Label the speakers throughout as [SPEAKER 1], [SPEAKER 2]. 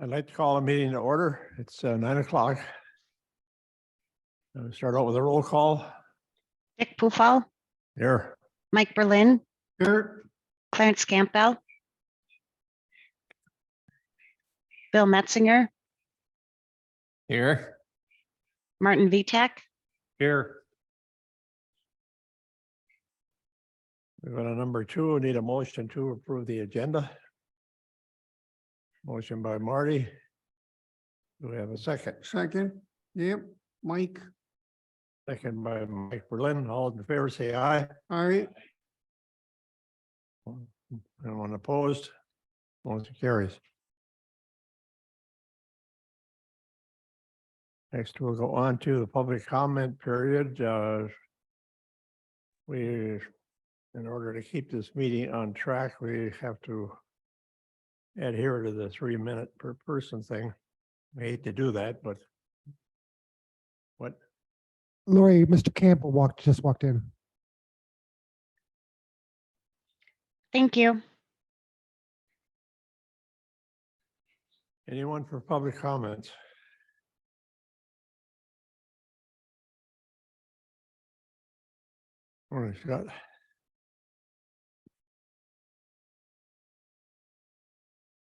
[SPEAKER 1] I'd like to call a meeting to order. It's 9 o'clock. Start out with a roll call.
[SPEAKER 2] Dick Pufall,
[SPEAKER 1] Here.
[SPEAKER 2] Mike Berlin,
[SPEAKER 1] Here.
[SPEAKER 2] Clarence Campbell, Bill Metzinger,
[SPEAKER 1] Here.
[SPEAKER 2] Martin Vitek,
[SPEAKER 1] Here. We go to number 2. We need a motion to approve the agenda. Motion by Marty. Do we have a second?
[SPEAKER 3] Second, yep, Mike,
[SPEAKER 1] Second by Mike Berlin. All in favor, say aye.
[SPEAKER 3] all right,
[SPEAKER 1] Anyone opposed? Motion carries. Next, we'll go on to the public comment period. In order to keep this meeting on track, we have to adhere to the 3-minute per person thing. I hate to do that, but what?
[SPEAKER 4] Lori, Mr. Campbell just walked in.
[SPEAKER 2] thank you.
[SPEAKER 1] Anyone for public comments? Morning, Scott.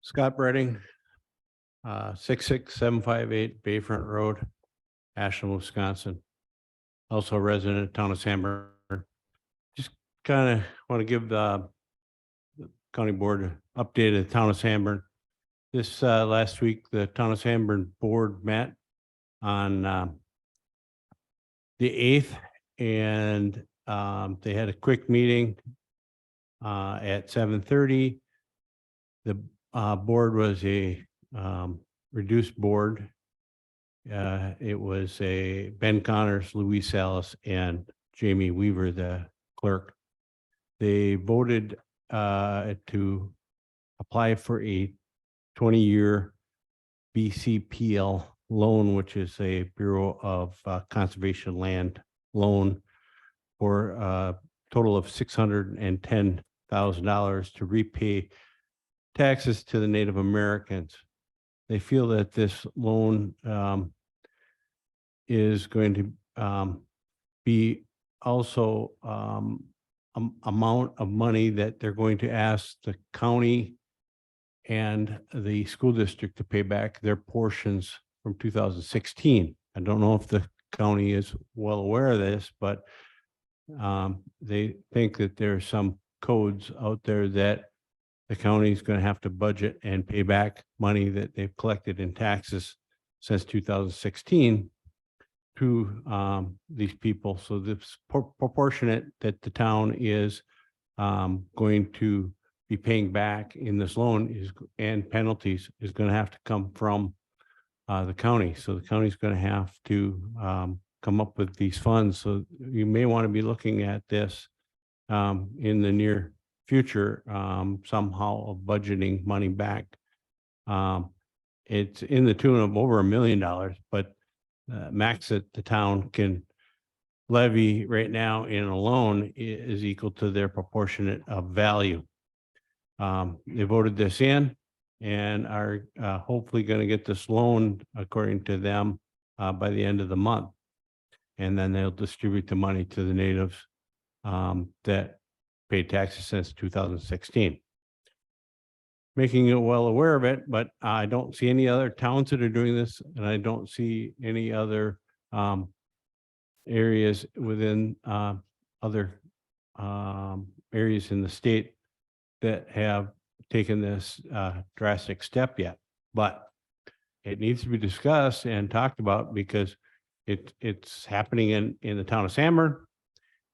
[SPEAKER 5] Scott Bredding, 66758 Bayfront Road, Ashland, Wisconsin. Also a resident of town of Sanborn. Just kind of want to give the county board an update of the town of Sanborn. This last week, the town of Sanborn board met on the 8th, and they had a quick meeting at 7:30. The board was a reduced board. It was a Ben Connors, Louise Salas, and Jamie Weaver, the clerk. They voted to apply for a 20-year BCPL loan, which is a Bureau of Conservation Land loan, for a total of $610,000 to repay taxes to the Native Americans. They feel that this loan is going to be also amount of money that they're going to ask the county and the school district to pay back their portions from 2016. I don't know if the county is well aware of this, but they think that there are some codes out there that the county is going to have to budget and pay back money that they've collected in taxes since 2016 to these people. So this proportionate that the town is going to be paying back in this loan and penalties is going to have to come from the county. So the county is going to have to come up with these funds. So you may want to be looking at this in the near future, somehow of budgeting money back. It's in the tune of over $1 million, but max that the town can levy right now in a loan is equal to their proportionate of value. They voted this in and are hopefully going to get this loan, according to them, by the end of the month. And then they'll distribute the money to the natives that paid taxes since 2016. Making you well aware of it, but I don't see any other towns that are doing this, and I don't see any other areas within other areas in the state that have taken this drastic step yet. But it needs to be discussed and talked about because it's happening in the town of Sanborn,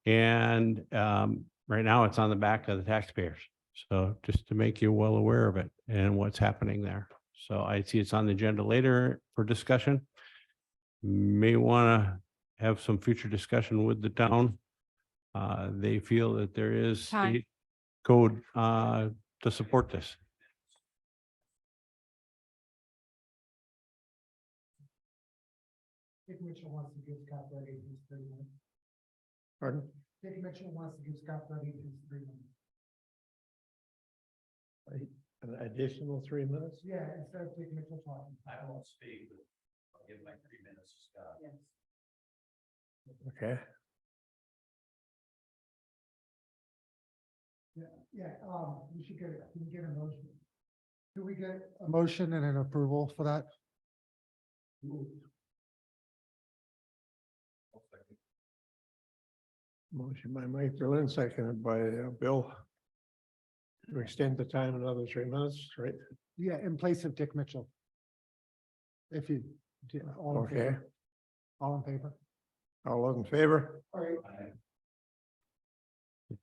[SPEAKER 5] and right now it's on the back of the taxpayers. So just to make you well aware of it and what's happening there. So I see it's on the agenda later for discussion. May want to have some future discussion with the town. They feel that there is state code to support this.
[SPEAKER 4] Dick Mitchell wants to give Scott Brady his 3 minutes.
[SPEAKER 1] Pardon?
[SPEAKER 4] Dick Mitchell wants to give Scott Brady his 3 minutes.
[SPEAKER 1] an additional 3 minutes?
[SPEAKER 4] Yeah, instead of taking Mitchell talking.
[SPEAKER 6] I won't speak, but I'll give my 3 minutes to Scott.
[SPEAKER 4] Yes.
[SPEAKER 1] Okay,
[SPEAKER 4] Yeah, we should get, can we get a motion? Do we get a motion and an approval for that?
[SPEAKER 1] motion by Mike Berlin, seconded by Bill. To extend the time another 3 minutes, right?
[SPEAKER 4] Yeah, in place of Dick Mitchell. If you, all in
[SPEAKER 1] Okay,
[SPEAKER 4] favor? All in favor?
[SPEAKER 1] all those in favor?
[SPEAKER 4] All right.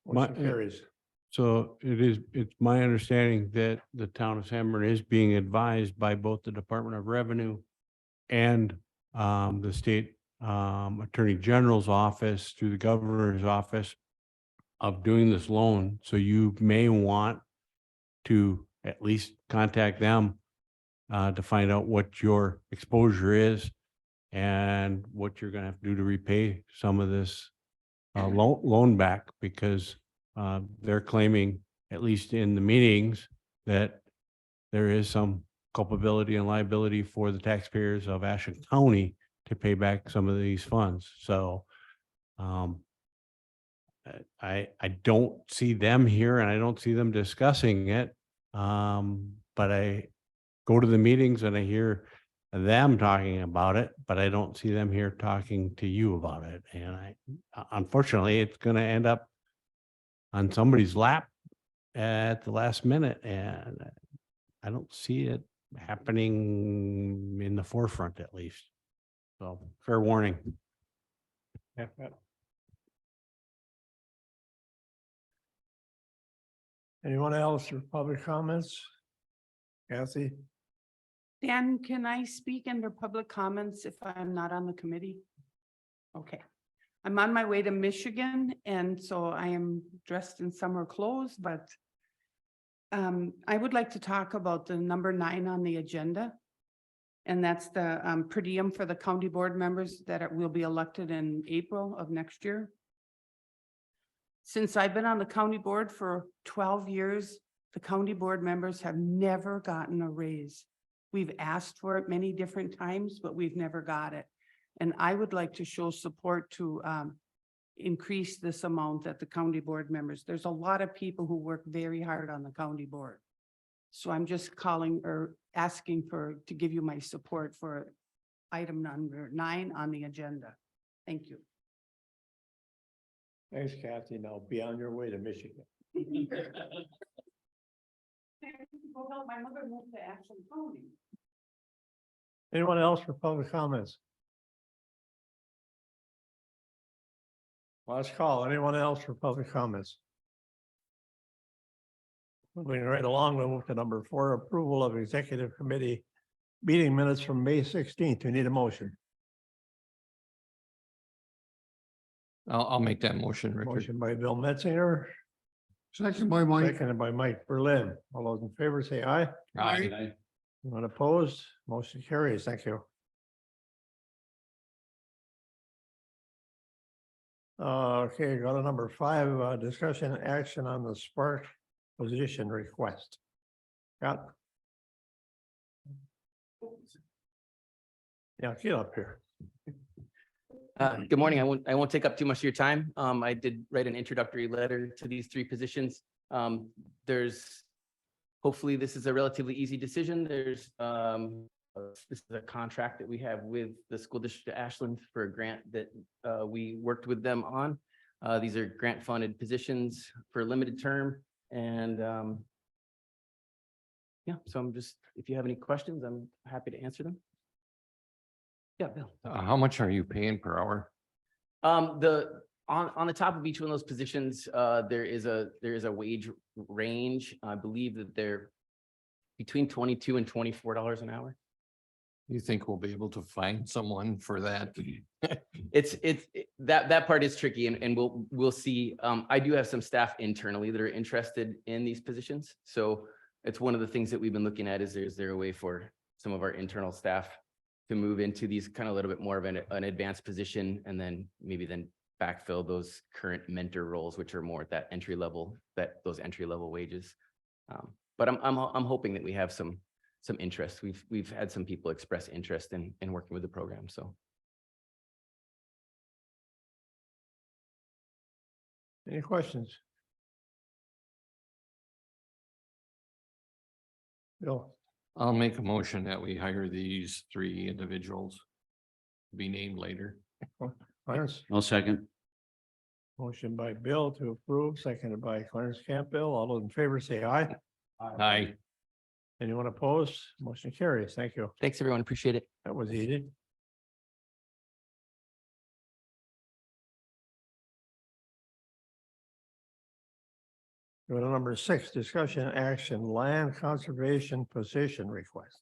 [SPEAKER 1] Motion carries.
[SPEAKER 5] So it's my understanding that the town of San Bernardino is being advised by both the Department of Revenue and the state Attorney General's office through the governor's office of doing this loan. So you may want to at least contact them to find out what your exposure is and what you're gonna have to do to repay some of this loan back, because they're claiming, at least in the meetings, that there is some culpability and liability for the taxpayers of Ashland County to pay back some of these funds. So I don't see them here and I don't see them discussing it. But I go to the meetings and I hear them talking about it, but I don't see them here talking to you about it. And unfortunately, it's going to end up on somebody's lap at the last minute, and I don't see it happening in the forefront, at least. So fair warning.
[SPEAKER 1] Anyone else for public comments? Kathy?
[SPEAKER 7] Dan, can I speak under public comments if I'm not on the committee? Okay. I'm on my way to Michigan, and so I am dressed in summer clothes, but I would like to talk about the number 9 on the agenda. And that's the per diem for the county board members that will be elected in April of next year. Since I've been on the county board for 12 years, the county board members have never gotten a raise. We've asked for it many different times, but we've never got it. And I would like to show support to increase this amount that the county board members, there's a lot of people who work very hard on the county board. So I'm just calling or asking to give you my support for item number 9 on the agenda. Thank you.
[SPEAKER 1] Thanks, Kathy. Now be on your way to Michigan.
[SPEAKER 7] Go help my mother move to Ashland County.
[SPEAKER 1] Anyone else for public comments? Last call. Anyone else for public comments? Moving right along, we'll move to number 4, approval of executive committee meeting minutes from May 16th. We need a motion.
[SPEAKER 6] I'll make that motion, Richard.
[SPEAKER 1] Motion by Bill Metzinger,
[SPEAKER 3] Second by Mike.
[SPEAKER 1] seconded by Mike Berlin. All those in favor say aye.
[SPEAKER 6] Aye.
[SPEAKER 1] Anyone opposed? Motion carries. Thank you. Okay, go to number 5, discussion and action on the Spark position request. Got. Yeah, get up here.
[SPEAKER 8] Good morning. I won't take up too much of your time. I did write an introductory letter to these 3 positions. Hopefully this is a relatively easy decision. This is a contract that we have with the school district of Ashland for a grant that we worked with them on. These are grant funded positions for a limited term. And yeah, so I'm just, if you have any questions, I'm happy to answer them. Yeah, Bill.
[SPEAKER 6] How much are you paying per hour?
[SPEAKER 8] On the top of each one of those positions, there is a wage range. I believe that they're between $22 and $24 an hour.
[SPEAKER 6] You think we'll be able to find someone for that?
[SPEAKER 8] That part is tricky, and we'll see. I do have some staff internally that are interested in these positions. So it's one of the things that we've been looking at is there a way for some of our internal staff to move into these kind of a little bit more of an advanced position, and then maybe backfill those current mentor roles, which are more at that entry level, those entry level wages. But I'm hoping that we have some interest. We've had some people express interest in working with the program, so.
[SPEAKER 1] Any questions? Bill,
[SPEAKER 6] I'll make a motion that we hire these 3 individuals. To be named later.
[SPEAKER 1] Clarence,
[SPEAKER 5] I'll second.
[SPEAKER 1] motion by Bill to approve, seconded by Clarence Campbell. All those in favor say aye.
[SPEAKER 6] Aye.
[SPEAKER 1] Anyone opposed? Motion carries. Thank you.
[SPEAKER 8] Thanks, everyone. Appreciate it.
[SPEAKER 1] That was easy. Go to number 6, discussion action, land conservation position request.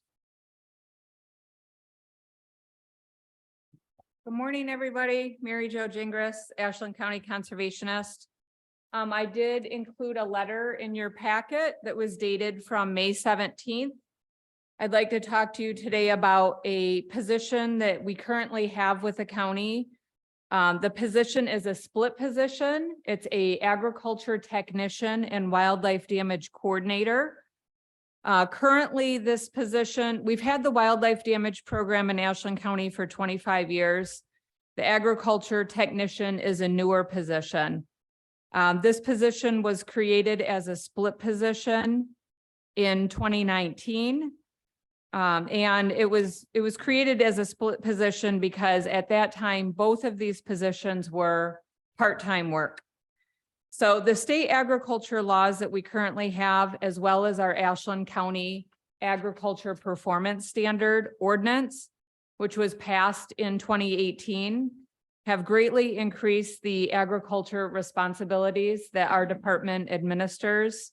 [SPEAKER 9] Good morning, everybody. Mary Jo Gingras, Ashland County Conservationist. I did include a letter in your packet that was dated from May 17th. I'd like to talk to you today about a position that we currently have with the county. The position is a split position. It's a agriculture technician and wildlife damage coordinator. Currently, this position, we've had the wildlife damage program in Ashland County for 25 years. The agriculture technician is a newer position. This position was created as a split position in 2019. And it was created as a split position because at that time, both of these positions were part-time work. So the state agriculture laws that we currently have, as well as our Ashland County Agriculture Performance Standard Ordinance, which was passed in 2018, have greatly increased the agriculture responsibilities that our department administers.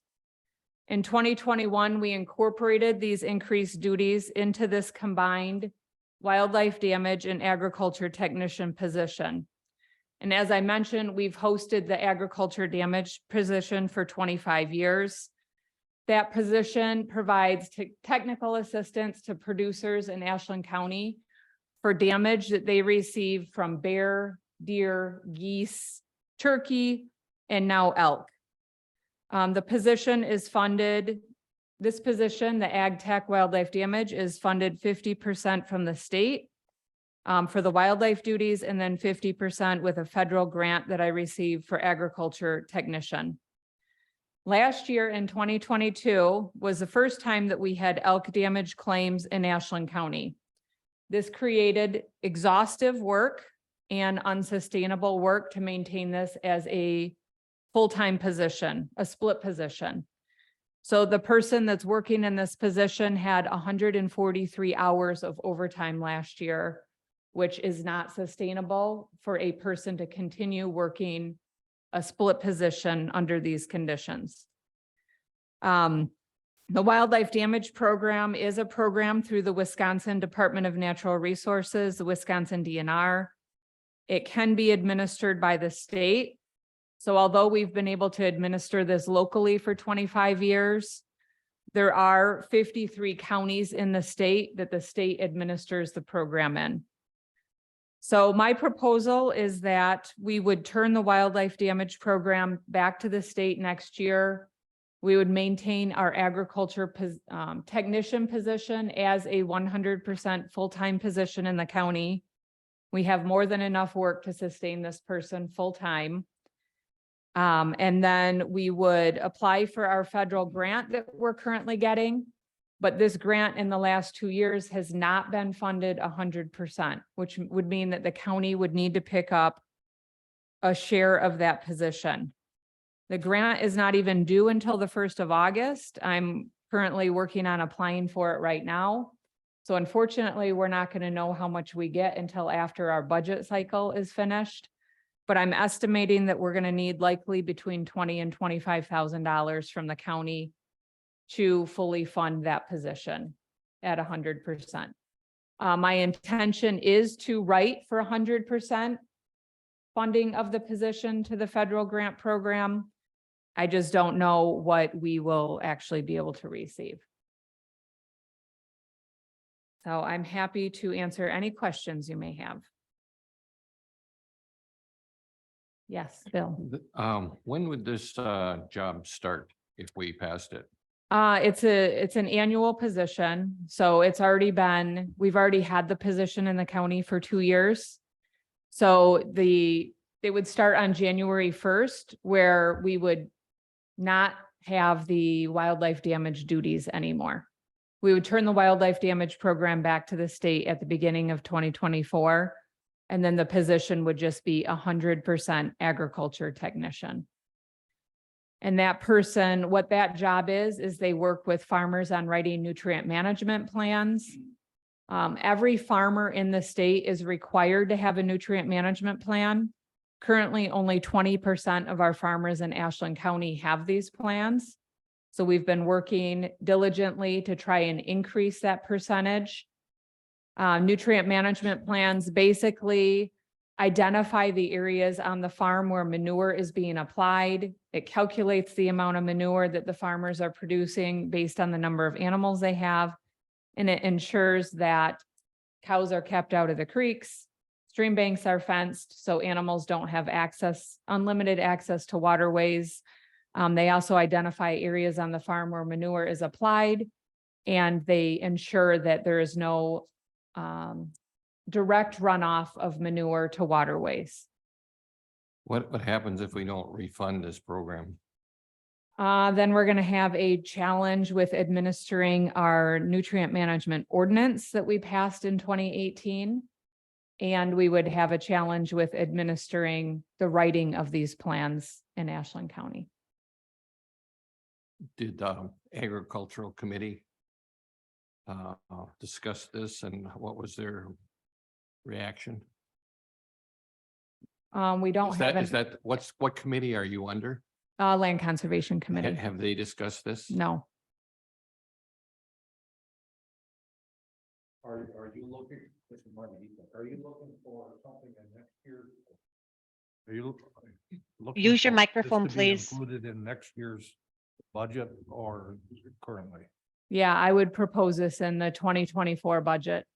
[SPEAKER 9] In 2021, we incorporated these increased duties into this combined wildlife damage and agriculture technician position. And as I mentioned, we've hosted the agriculture damage position for 25 years. That position provides technical assistance to producers in Ashland County for damage that they receive from bear, deer, geese, turkey, and now elk. The position is funded, this position, the Ag Tech Wildlife Damage, is funded 50% from the state for the wildlife duties, and then 50% with a federal grant that I received for agriculture technician. Last year in 2022 was the first time that we had elk damage claims in Ashland County. This created exhaustive work and unsustainable work to maintain this as a full-time position, a split position. So the person that's working in this position had 143 hours of overtime last year, which is not sustainable for a person to continue working a split position under these conditions. The Wildlife Damage Program is a program through the Wisconsin Department of Natural Resources, the Wisconsin DNR. It can be administered by the state. So although we've been able to administer this locally for 25 years, there are 53 counties in the state that the state administers the program in. So my proposal is that we would turn the wildlife damage program back to the state next year. We would maintain our agriculture technician position as a 100% full-time position in the county. We have more than enough work to sustain this person full-time. And then we would apply for our federal grant that we're currently getting. But this grant in the last 2 years has not been funded 100%, which would mean that the county would need to pick up a share of that position. The grant is not even due until the 1st of August. I'm currently working on applying for it right now. So unfortunately, we're not going to know how much we get until after our budget cycle is finished. But I'm estimating that we're going to need likely between $20,000 and $25,000 from the county to fully fund that position at 100%. My intention is to write for 100% funding of the position to the federal grant program. I just don't know what we will actually be able to receive. So I'm happy to answer any questions you may have. Yes, Bill.
[SPEAKER 6] When would this job start if we passed it?
[SPEAKER 9] It's an annual position, so we've already had the position in the county for 2 years. So they would start on January 1st, where we would not have the wildlife damage duties anymore. We would turn the wildlife damage program back to the state at the beginning of 2024. And then the position would just be 100% agriculture technician. And that person, what that job is they work with farmers on writing nutrient management plans. Every farmer in the state is required to have a nutrient management plan. Currently, only 20% of our farmers in Ashland County have these plans. So we've been working diligently to try and increase that percentage. Nutrient management plans basically identify the areas on the farm where manure is being applied. It calculates the amount of manure that the farmers are producing based on the number of animals they have. And it ensures that cows are kept out of the creeks, stream banks are fenced, so animals don't have unlimited access to waterways. They also identify areas on the farm where manure is applied, and they ensure that there is no direct runoff of manure to waterways.
[SPEAKER 6] What happens if we don't refund this program?
[SPEAKER 9] Then we're going to have a challenge with administering our nutrient management ordinance that we passed in 2018. And we would have a challenge with administering the writing of these plans in Ashland County.
[SPEAKER 6] Did the agricultural committee discuss this, and what was their reaction?
[SPEAKER 9] We don't
[SPEAKER 6] Is
[SPEAKER 9] have
[SPEAKER 6] that, what committee are you under?
[SPEAKER 9] a Land Conservation Committee.
[SPEAKER 6] Have they discussed this?
[SPEAKER 9] No.
[SPEAKER 1] Are you looking, Mr. Marty, are you looking for something in next year?
[SPEAKER 3] Are you looking
[SPEAKER 2] Use your
[SPEAKER 3] for this
[SPEAKER 2] microphone,
[SPEAKER 3] to be
[SPEAKER 2] please.
[SPEAKER 3] Included in next year's budget or currently?
[SPEAKER 9] Yeah, I would propose this in the 2024 budget.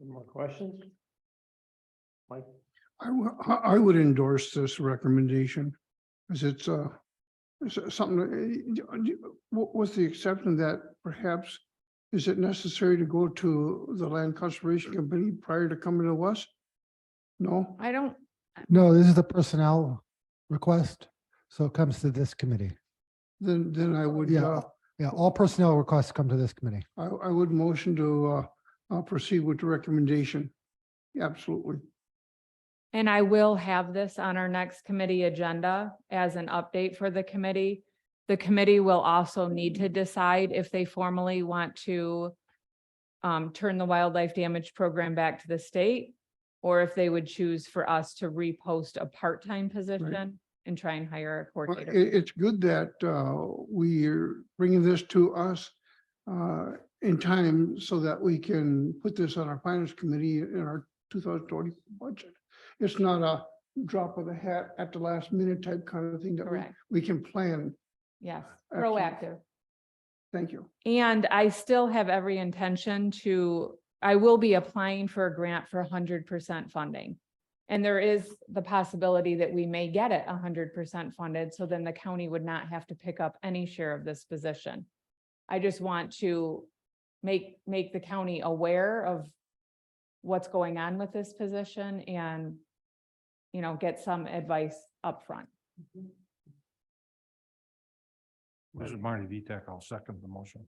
[SPEAKER 1] Any more questions? Mike?
[SPEAKER 3] I would endorse this recommendation, because it's something, with the exception that perhaps, is it necessary to go to the Land Conservation Committee prior to coming to us? No?
[SPEAKER 9] I don't,
[SPEAKER 4] No, this is the personnel request, so it comes to this committee.
[SPEAKER 3] Then I would,
[SPEAKER 4] Yeah. Yeah, all personnel requests come to this committee.
[SPEAKER 3] I would motion to proceed with the recommendation. Absolutely.
[SPEAKER 9] and I will have this on our next committee agenda as an update for the committee. The committee will also need to decide if they formally want to turn the wildlife damage program back to the state, or if they would choose for us to repost a part-time position and try and hire a
[SPEAKER 3] Well,
[SPEAKER 9] coordinator.
[SPEAKER 3] It's good that we're bringing this to us in time so that we can put this on our finance committee in our 2020 budget. It's not a drop of the hat at the last minute type kind of thing that
[SPEAKER 9] Correct.
[SPEAKER 3] we can plan.
[SPEAKER 9] Yes,
[SPEAKER 3] Excellent.
[SPEAKER 9] proactive.
[SPEAKER 3] Thank you.
[SPEAKER 9] And I still have every intention I will be applying for a grant for 100% funding. And there is the possibility that we may get it 100% funded, so then the county would not have to pick up any share of this position. I just want to make the county aware of what's going on with this position and, get some advice upfront.
[SPEAKER 3] This is Marty Vitek. I'll second the motion.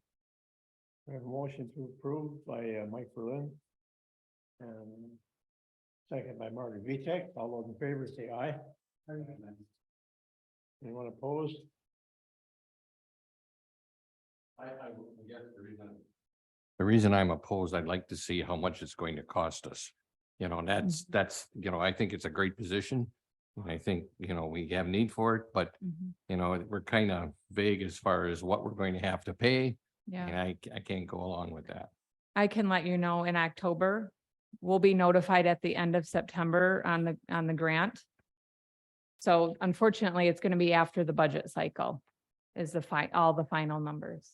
[SPEAKER 1] We have a motion to approve by Mike Berlin. And second by Marty Vitek. All those in favor say aye. Anyone opposed?
[SPEAKER 6] The reason I'm opposed, I'd like to see how much it's going to cost us. That's, I think it's a great position. And I think, we have need for it, but, we're kind of vague as far as what we're going to have to pay.
[SPEAKER 9] Yeah,
[SPEAKER 6] And I can't go along with that.
[SPEAKER 9] I can let you know in October. We'll be notified at the end of September on the grant. So unfortunately, it's going to be after the budget cycle is all the final numbers.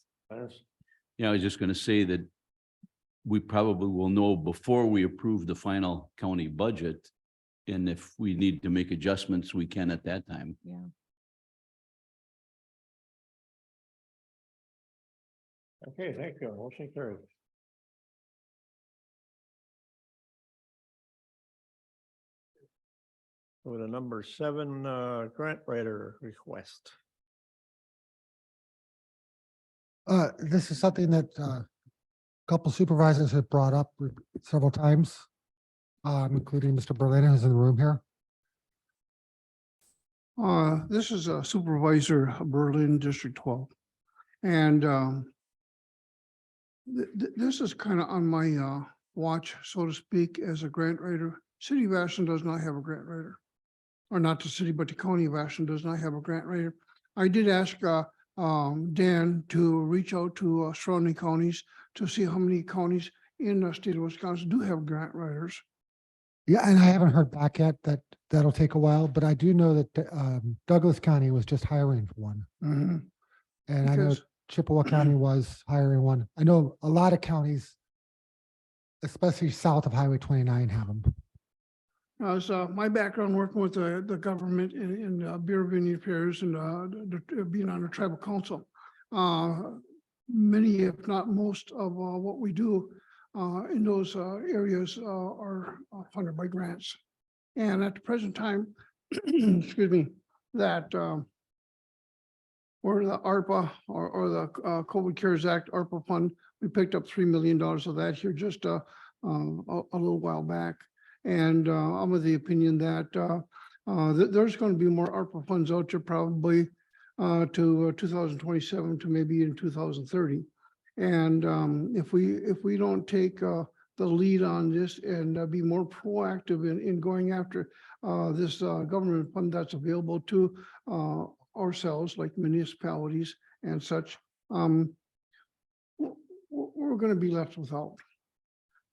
[SPEAKER 10] Yeah, I was just gonna say that we probably will know before we approve the final county budget and if we need to make adjustments, we can at that time.
[SPEAKER 9] Yeah.
[SPEAKER 1] Okay, thank you. Motion carried. With a number 7, grant writer request.
[SPEAKER 4] This is something that a couple supervisors have brought up several times, including Mr. Berlin, who's in the room here.
[SPEAKER 3] This is Supervisor Berlin, District 12. And this is kind of on my watch, so to speak, as a grant writer. City of Ashland does not have a grant writer. Or not the city, but the county of Ashland does not have a grant writer. I did ask Dan to reach out to surrounding counties to see how many counties in the state of Wisconsin do have grant writers.
[SPEAKER 4] Yeah, and I haven't heard back yet. That'll take a while, but I do know that Douglas County was just hiring for one.
[SPEAKER 3] Mhm.
[SPEAKER 4] And I know
[SPEAKER 3] Because-
[SPEAKER 4] Chippewa County was hiring one. I know a lot of counties, especially south of Highway 29, have them.
[SPEAKER 3] So my background working with the government in Bureau of Indian Affairs and being on the tribal council. Many, if not most of what we do in those areas are funded by grants. And at the present time, excuse me, that or the ARPA or the COVID CARES Act ARPA fund, we picked up $3 million of that here just a little while back. And I'm of the opinion that there's going to be more ARPA funds out there probably to 2027 to maybe in 2030. And if we don't take the lead on this and be more proactive in going after this government fund that's available to ourselves, like municipalities and such, we're going to be left without.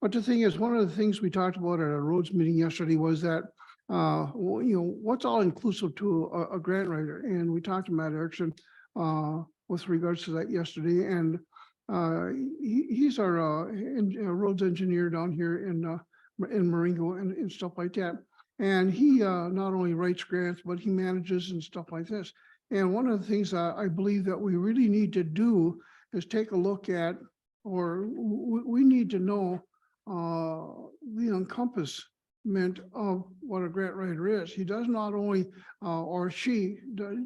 [SPEAKER 3] But the thing is, one of the things we talked about at our roads meeting yesterday was that, what's all inclusive to a grant writer? And we talked to Matt Erickson with regards to that yesterday. And he's our roads engineer down here in Marengo and stuff like that. And he not only writes grants, but he manages and stuff like this. And one of the things I believe that we really need to do is take a look at, or we need to know the encompassment of what a grant writer is. He does not only, or she,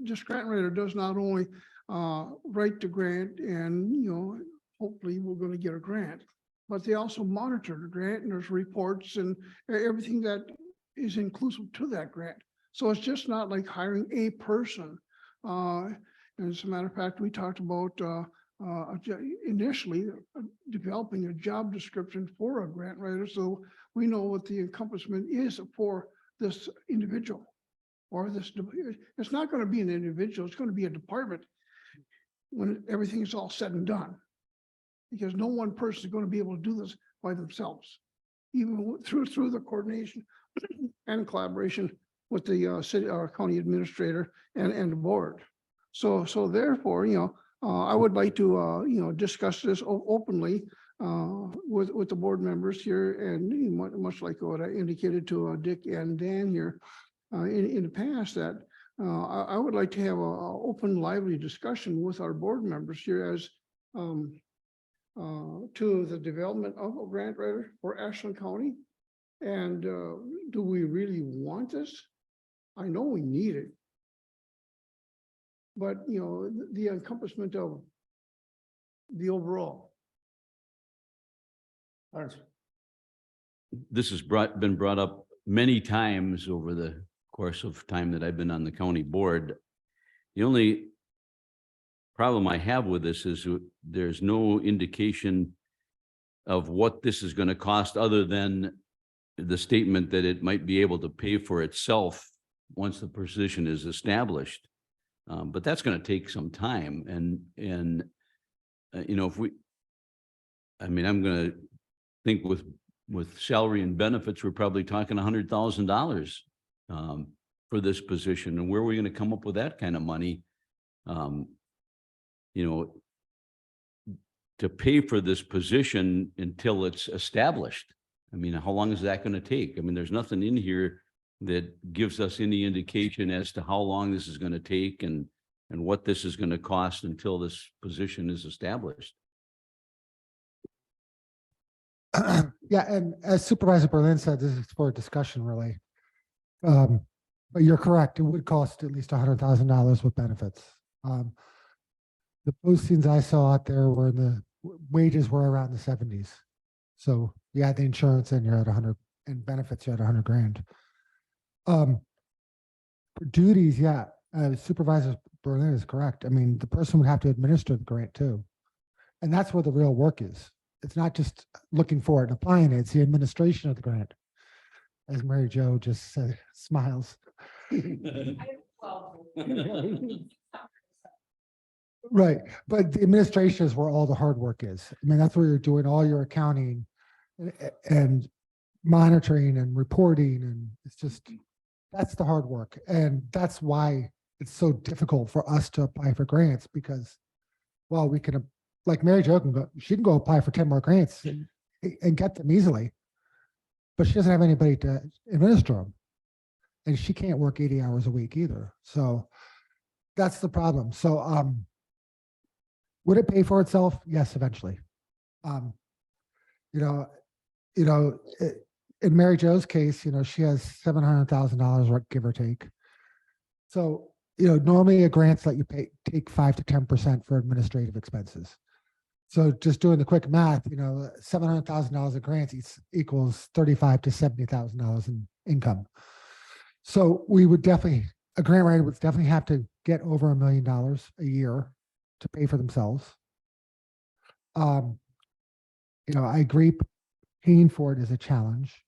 [SPEAKER 3] this grant writer does not only write the grant and, hopefully we're going to get a grant, but they also monitor the grant and there's reports and everything that is inclusive to that grant. So it's just not like hiring a person. And as a matter of fact, we talked about initially developing a job description for a grant writer, so we know what the encompassment is for this individual or this. It's not going to be an individual; it's going to be a department when everything's all said and done, because no one person is going to be able to do this by themselves, even through the coordination and collaboration with the city or county administrator and the board. So therefore, I would like to, discuss this openly with the board members here, and much like what I indicated to Dick and Dan here in the past, that I would like to have an open, lively discussion with our board members here as to the development of a grant writer for Ashland County. And do we really want this? I know we need it. But, the encompassment of the overall.
[SPEAKER 10] This has been brought up many times over the course of time that I've been on the county board. The only problem I have with this is there's no indication of what this is going to cost other than the statement that it might be able to pay for itself once the position is established. But that's going to take some time. And if I'm going to think with salary and benefits, we're probably talking $100,000 for this position. And where are we going to come up with that kind of money? To pay for this position until it's established. I mean, how long is that going to take? I mean, there's nothing in here that gives us any indication as to how long this is going to take and what this is going to cost until this position is established.
[SPEAKER 4] Yeah, and as Supervisor Berlin said, this is for discussion really. But you're correct, it would cost at least $100,000 with benefits. The postings I saw out there were wages were around the 70s. So you add the insurance and you're at 100 and benefits, you're at 100 grand. For duties, yeah, Supervisor Berlin is correct. I mean, the person would have to administer the grant too. And that's where the real work is. It's not just looking for it and applying it, it's the administration of the grant. As Mary Jo just said, smiles. Right, but the administration is where all the hard work is. I mean, that's where you're doing all your accounting and monitoring and reporting, and it's just, that's the hard work. And that's why it's so difficult for us to apply for grants, because, well, we can, like Mary Jo can go, she can go apply for 10 more grants and get them easily, but she doesn't have anybody to administer them. And she can't work 80 hours a week either. So that's the problem. So, would it pay for itself? Yes, eventually. In Mary Jo's case, she has $700,000, give or take. So, normally a grants let you take 5 to 10% for administrative expenses. So just doing the quick math, $700,000 of grants equals $35,000 to $70,000 in income. So we would definitely, a grant writer would definitely have to get over $1 million a year to pay for themselves. I agree, paying for it is a challenge.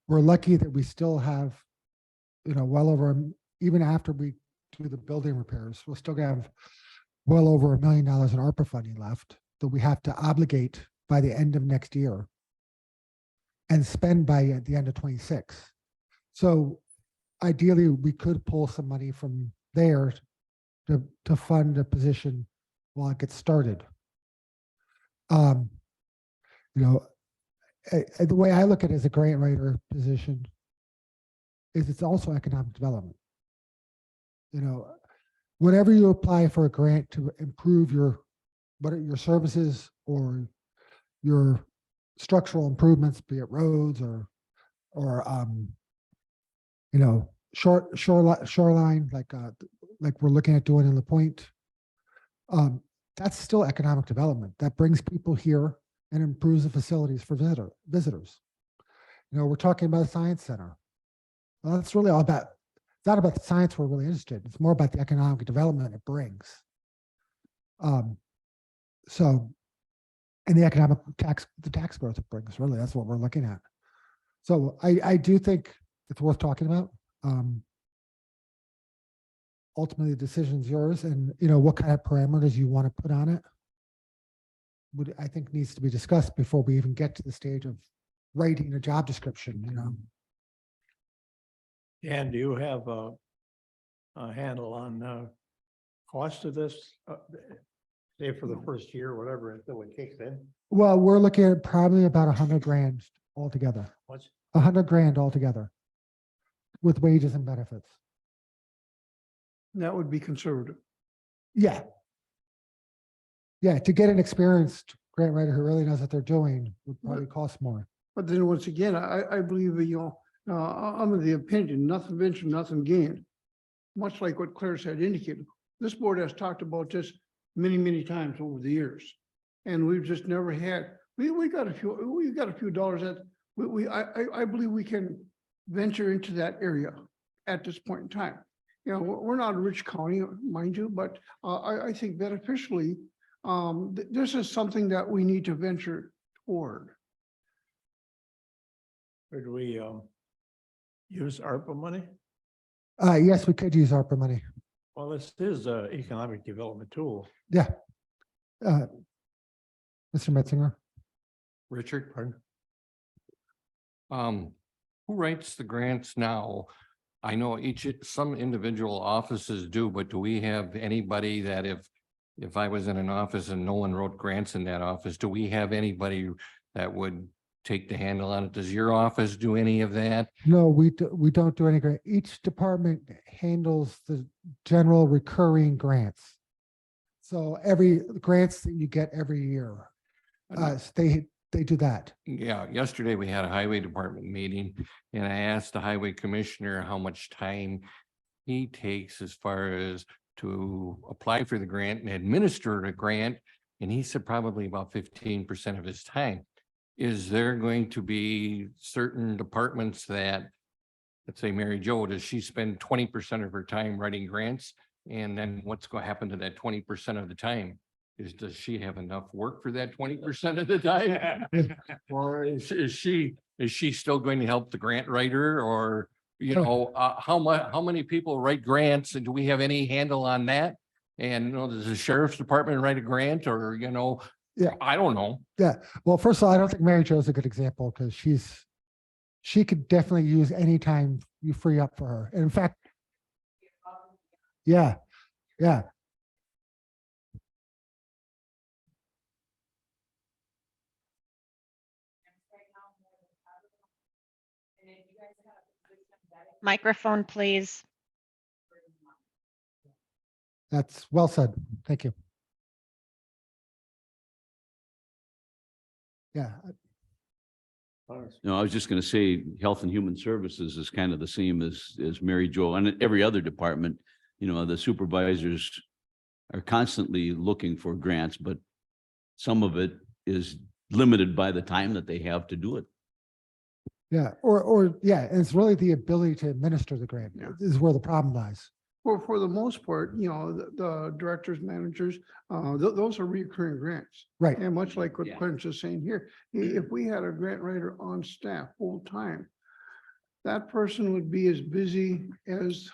[SPEAKER 4] We're lucky that we still have, well over, even after we do the building repairs, we'll still have well over $1 million in ARPA funding left that we have to obligate by the end of next year and spend by the end of 26. So ideally, we could pull some money from there to fund a position while it gets started. The way I look at it as a grant writer position is it's also economic development. Whenever you apply for a grant to improve your services or your structural improvements, be it roads or shoreline, like we're looking at doing in La Pointe, that's still economic development. That brings people here and improves the facilities for visitors. We're talking about a science center. Well, that's really all about, it's not about the science we're really interested in. It's more about the economic development it brings. And the economic the tax growth it brings, really, that's what we're looking at. So I do think it's worth talking about. Ultimately, the decision's yours, and what kind of parameters you want to put on it I think needs to be discussed before we even get to the stage of writing a job description.
[SPEAKER 1] And do you have a handle on cost of this? Say for the first year, whatever, until it kicks in?
[SPEAKER 4] Well, we're looking at probably about 100 grand altogether.
[SPEAKER 1] What's
[SPEAKER 4] 100 grand altogether with wages and benefits.
[SPEAKER 3] That would be conservative.
[SPEAKER 4] Yeah. Yeah, to get an experienced grant writer who really knows what they're doing would probably cost more.
[SPEAKER 3] But then once again, I believe, I'm of the opinion, nothing ventured, nothing gained. Much like what Claire said indicated, this board has talked about this many, many times over the years. And we've just never had, we got a few dollars that I believe we can venture into that area at this point in time. We're not a rich county, mind you, but I think beneficially, this is something that we need to venture toward.
[SPEAKER 1] Could we use ARPA money?
[SPEAKER 4] Yes, we could use ARPA money.
[SPEAKER 1] Well, this is an economic development tool.
[SPEAKER 4] Yeah. Mr. Metzinger.
[SPEAKER 6] Richard,
[SPEAKER 1] Pardon?
[SPEAKER 6] who writes the grants now? I know some individual offices do, but do we have anybody that if I was in an office and no one wrote grants in that office, do we have anybody that would take the handle on it? Does your office do any of that?
[SPEAKER 4] No, we don't do any grant. Each department handles the general recurring grants. So every grants that you get every year, they do that.
[SPEAKER 6] Yeah, yesterday we had a highway department meeting and I asked the highway commissioner how much time he takes as far as to apply for the grant and administer the grant. And he said probably about 15% of his time. Is there going to be certain departments that, let's say Mary Jo, does she spend 20% of her time writing grants? And then what's going to happen to that 20% of the time? Does she have enough work for that 20% of the time? Or is she still going to help the grant writer or, you know, how many people write grants and do we have any handle on that? And you know, does the sheriff's department write a grant or, you know,
[SPEAKER 4] Yeah.
[SPEAKER 6] I don't know.
[SPEAKER 4] Yeah. Well, first of all, I don't think Mary Jo is a good example because she could definitely use any time you free up for her. And in fact, yeah, yeah.
[SPEAKER 2] Microphone, please.
[SPEAKER 4] That's well said. Thank you. Yeah,
[SPEAKER 10] No, I was just going to say, Health and Human Services is kind of the same as Mary Jo and every other department. You know, the supervisors are constantly looking for grants, but some of it is limited by the time that they have to do it.
[SPEAKER 4] yeah, yeah, and it's really the ability to administer the grant is where the problem lies.
[SPEAKER 3] For the most part, you know, the directors, managers, those are recurring grants.
[SPEAKER 4] Right.
[SPEAKER 3] And much like what
[SPEAKER 6] Yeah.
[SPEAKER 3] Clarence is saying here, if we had a grant writer on staff full time, that person would be as busy as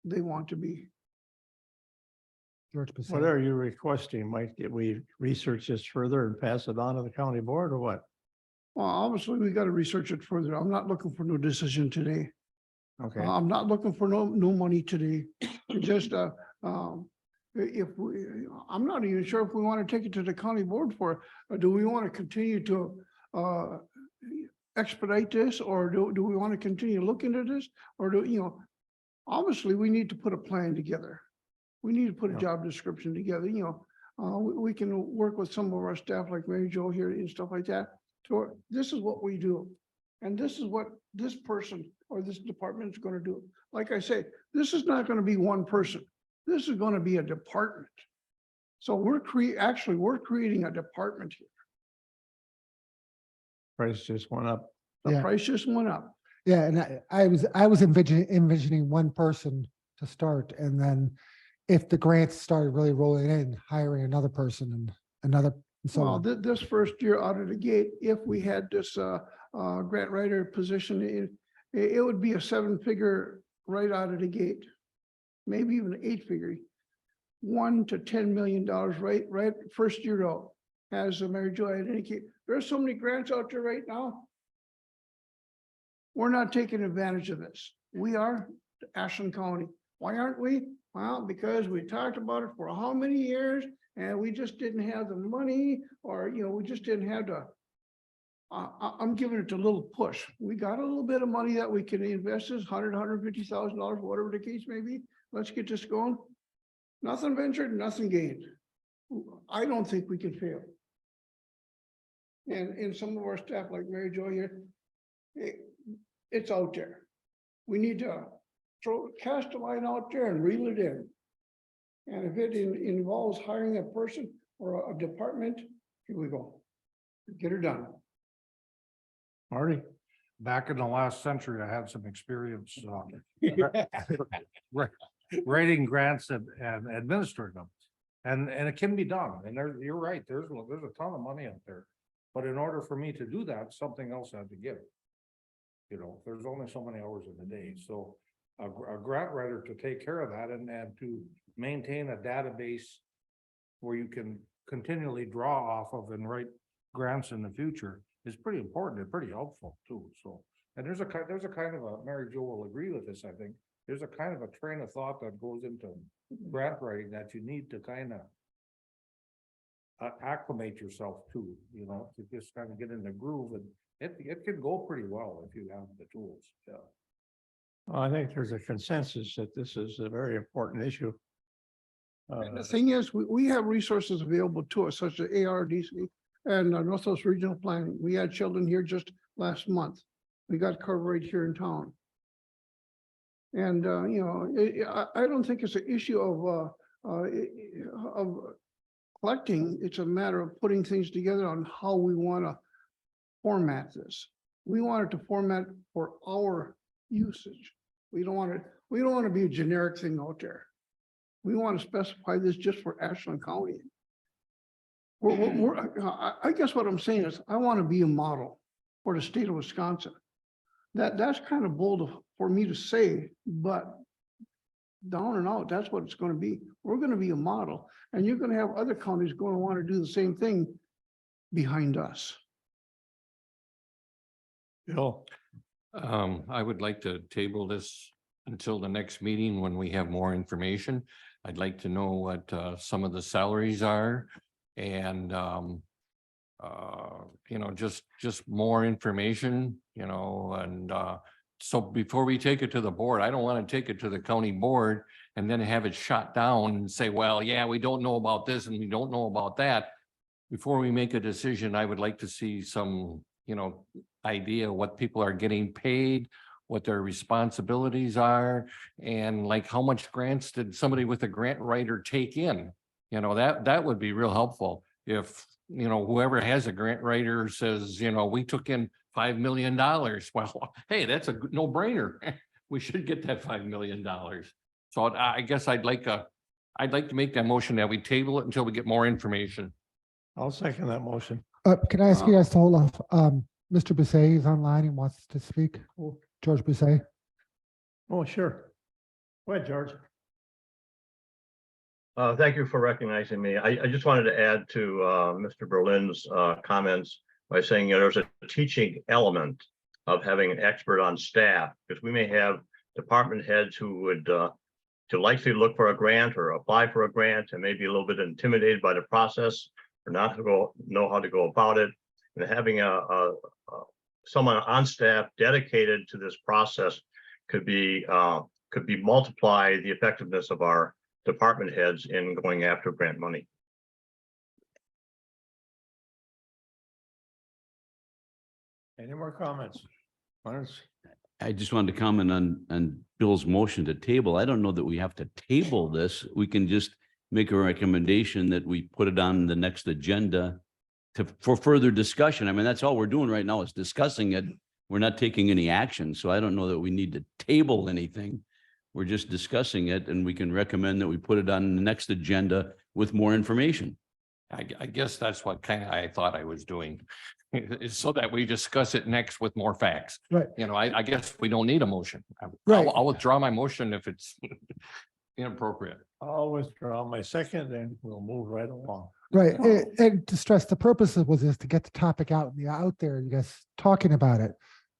[SPEAKER 3] they want to be.
[SPEAKER 4] George Passat.
[SPEAKER 1] What are you requesting, Mike? Did we research this further and pass it on to the county board or what?
[SPEAKER 3] Well, obviously, we got to research it further. I'm not looking for no decision today.
[SPEAKER 1] Okay,
[SPEAKER 3] I'm not looking for no money today. Just, if we, I'm not even sure if we want to take it to the county board for, or do we want to continue to expedite this, or do we want to continue looking at this? Or you know, obviously, we need to put a plan together. We need to put a
[SPEAKER 1] Yeah.
[SPEAKER 3] job description together, you know. We can work with some of our staff like Mary Jo here and stuff like that. So this is what we do. And this is what this person or this department is going to do. Like I say, this is not going to be one person. This is going to be a department. So we're creating a department here.
[SPEAKER 1] price just went up.
[SPEAKER 3] The
[SPEAKER 4] Yeah.
[SPEAKER 3] price just went up.
[SPEAKER 4] Yeah, and I was envisioning one person to start, and then if the grants started really rolling in, hiring another person and another, and so
[SPEAKER 3] Well,
[SPEAKER 4] on.
[SPEAKER 3] this first year out of the gate, if we had this grant writer position, it would be a 7-figure right out of the gate. Maybe even 8-figure. $1 to $10 million right first year out. As Mary Jo had indicated, there's so many grants out there right now. We're not taking advantage of this. We are Ashland County. Why aren't we? Well, because we talked about it for how many years and we just didn't have the money, or, you know, we just didn't have the, I'm giving it a little push. We got a little bit of money that we can invest in, $150,000, whatever the case may be. Let's get this going. Nothing ventured, nothing gained. I don't think we can fail. And some of our staff like Mary Jo here, it's out there. We need to cast a line out there and reel it in. And if it involves hiring a person or a department, here we go. Get her done.
[SPEAKER 1] Marty?
[SPEAKER 11] Back in the last century, I had some experience writing grants and administering them. And it can be done. And you're right, there's a ton of money out there. But in order for me to do that, something else had to give. You know, there's only so many hours in the day. So a grant writer to take care of that and to maintain a database where you can continually draw off of and write grants in the future is pretty important and pretty helpful too. So, and there's a kind of a, Mary Jo will agree with this, I think. There's a kind of a train of thought that goes into grant writing that you need to kind acclimate yourself to, you know, to just kind of get in the groove, and it could go pretty well if you have the tools, yeah.
[SPEAKER 1] Well, I think there's a consensus that this is a very important issue.
[SPEAKER 3] And the thing is, we have resources available to us, such as ARDC and Northwest Regional Planning. We had children here just last month. We got coverage here in town. And, you know, I don't think it's an issue of collecting. It's a matter of putting things together on how we want to format this. We want it to format for our usage. We don't want to be a generic thing out there. We want to specify this just for Ashland County. I guess what I'm saying is I want to be a model for the state of Wisconsin. That's kind of bold for me to say, but down and out, that's what it's going to be. We're going to be a model, and you're going to have other counties going to want to do the same thing behind us.
[SPEAKER 1] Bill,
[SPEAKER 6] I would like to table this until the next meeting when we have more information. I'd like to know what some of the salaries are and you know, just more information, you know, and so before we take it to the board, I don't want to take it to the county board and then have it shot down and say, well, yeah, we don't know about this and we don't know about that. Before we make a decision, I would like to see some, you know, idea what people are getting paid, what their responsibilities are, and like how much grants did somebody with a grant writer take in? You know, that would be real helpful. If, you know, whoever has a grant writer says, you know, we took in $5 million. Well, hey, that's a no brainer. We should get that $5 million. So I guess I'd like to make that motion that we table it until we get more information.
[SPEAKER 1] I'll second that motion.
[SPEAKER 4] Can I ask you guys to hold off? Mr. Bissay is online and wants to speak. George Bissay.
[SPEAKER 1] Oh, sure. Go ahead, George.
[SPEAKER 12] Thank you for recognizing me. I just wanted to add to Mr. Berlin's comments by saying, you know, there's a teaching element of having an expert on staff, because we may have department heads who would to likely look for a grant or apply for a grant and maybe a little bit intimidated by the process or not know how to go about it. And having someone on staff dedicated to this process could be multiply the effectiveness of our department heads in going after grant money.
[SPEAKER 1] Any more comments?
[SPEAKER 10] I just wanted to comment on Bill's motion to table. I don't know that we have to table this. We can just make a recommendation that we put it on the next agenda for further discussion. I mean, that's all we're doing right now is discussing it. We're not taking any action. So I don't know that we need to table anything. We're just discussing it, and we can recommend that we put it on the next agenda with more information.
[SPEAKER 6] I guess that's what kind of I thought I was doing, is so that we discuss it next with more facts.
[SPEAKER 4] Right.
[SPEAKER 6] You know, I guess we don't need a motion.
[SPEAKER 4] Right.
[SPEAKER 6] I'll withdraw my motion if it's inappropriate.
[SPEAKER 1] I'll withdraw my second and we'll move right along.
[SPEAKER 4] Right. And to stress, the purpose was is to get the topic out there, you guys talking about it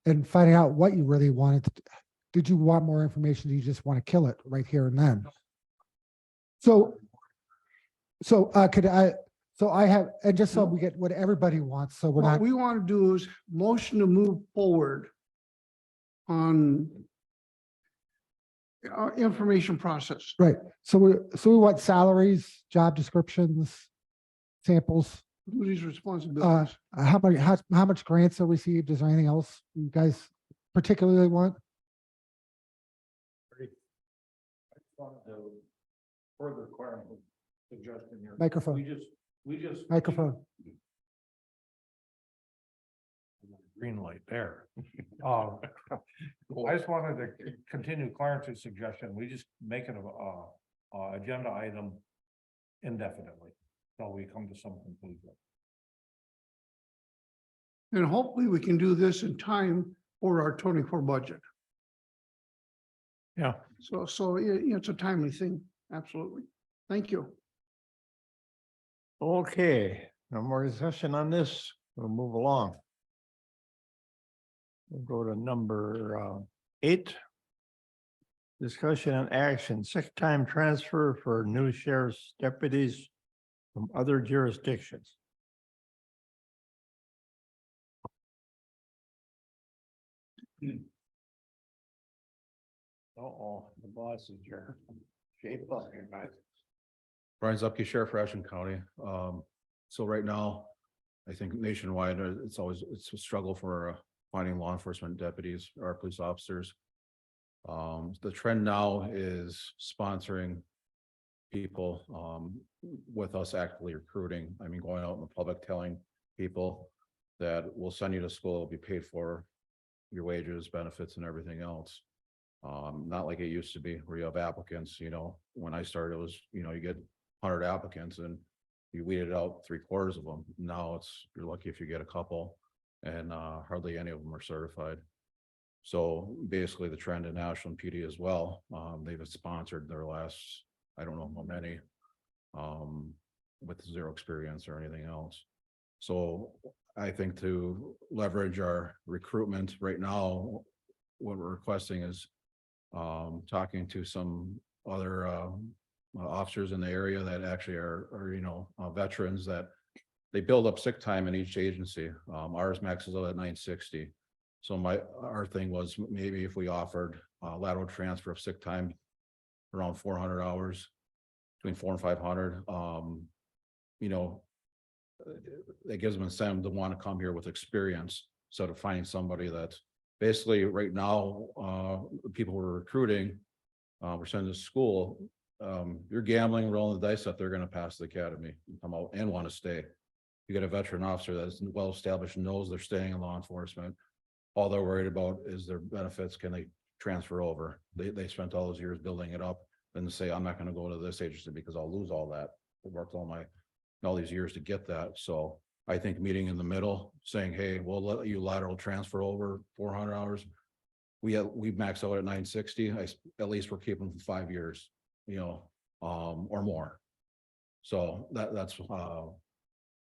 [SPEAKER 4] and finding out what you really wanted. Did you want more information? Do you just want to kill it right here and then? So I have, and just so we get what everybody wants, so we're
[SPEAKER 3] What
[SPEAKER 4] not,
[SPEAKER 3] we want to do is motion to move forward on our information process.
[SPEAKER 4] right. So we want salaries, job descriptions, samples,
[SPEAKER 3] Duties, responsibilities.
[SPEAKER 4] how much grants are received? Is there anything else you guys particularly want?
[SPEAKER 11] Further clarify suggestion here.
[SPEAKER 4] Microphone.
[SPEAKER 11] We just.
[SPEAKER 4] Microphone.
[SPEAKER 11] Green light there. I just wanted to continue Clarence's suggestion. We just make it a agenda item indefinitely until we come to some conclusion.
[SPEAKER 3] And hopefully we can do this in time for our 24 budget.
[SPEAKER 1] Yeah.
[SPEAKER 3] So it's a timely thing. Absolutely. Thank you.
[SPEAKER 1] Okay, no more discussion on this. We'll move along. We'll go to number 8. Discussion and action, sick time transfer for new sheriff's deputies from other jurisdictions. Uh-oh, the boss is here. Shape up here, guys.
[SPEAKER 13] Brian Zupke, Sheriff for Ashland County. So right now, I think nationwide, it's a struggle for finding law enforcement deputies or police officers. The trend now is sponsoring people with us actively recruiting. I mean, going out in the public telling people that we'll send you to school, it'll be paid for, your wages, benefits and everything else. Not like it used to be where you have applicants, when I started, it was, you get 100 applicants and you weeded out 3/4 of them. Now you're lucky if you get a couple, and hardly any of them are certified. So basically the trend in Ashland PD as well, they've sponsored their last, I don't know how many, with zero experience or anything else. So I think to leverage our recruitment right now, what we're requesting is talking to some other officers in the area that actually are veterans that they build up sick time in each agency. Ours maxes out at 960. So our thing was maybe if we offered lateral transfer of sick time around 400 hours, between 400 and 500, it gives them incentive to want to come here with experience instead of finding somebody that's basically right now, people we're recruiting, we're sending to school. You're gambling, rolling the dice that they're going to pass the academy and come out and want to stay. You get a veteran officer that's well established, knows they're staying in law enforcement. All they're worried about is their benefits. Can they transfer over? They spent all those years building it up, and say, I'm not going to go to this agency because I'll lose all that. I worked all these years to get that. So I think meeting in the middle, saying, hey, we'll let you lateral transfer over 400 hours. We max out at 960. At least we're keeping them for 5 years, or more. So that's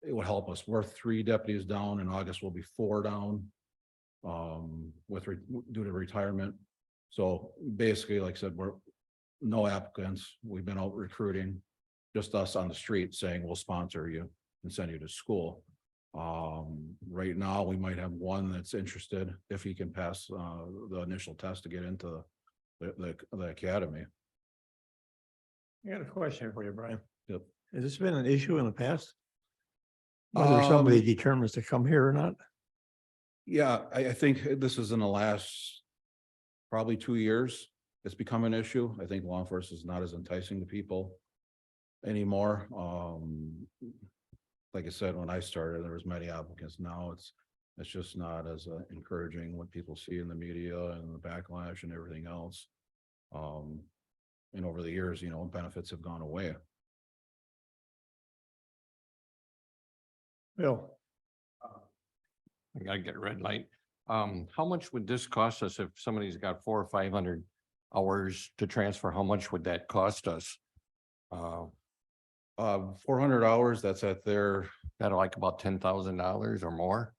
[SPEAKER 13] it would help us. We're 3 deputies down. In August we'll be 4 down due to retirement. So basically, like I said, we're no applicants. We've been out recruiting, just us on the street saying we'll sponsor you and send you to school. Right now we might have one that's interested if he can pass the initial test to get into the academy.
[SPEAKER 1] I got a question for you, Brian.
[SPEAKER 13] Yep.
[SPEAKER 1] Has this been an issue in the past? Whether somebody determines to come here or not?
[SPEAKER 13] Yeah, I think this is in the last probably 2 years. It's become an issue. I think law enforcement is not as enticing to people anymore. Like I said, when I started, there was many applicants. Now it's just not as encouraging what people see in the media and the backlash and everything else. And over the years, benefits have gone away.
[SPEAKER 1] Bill,
[SPEAKER 6] I gotta get a red light. How much would this cost us if somebody's got 400 or 500 hours to transfer? How much would that cost us?
[SPEAKER 13] 400 hours, that's at their,
[SPEAKER 6] That like about $10,000 or more?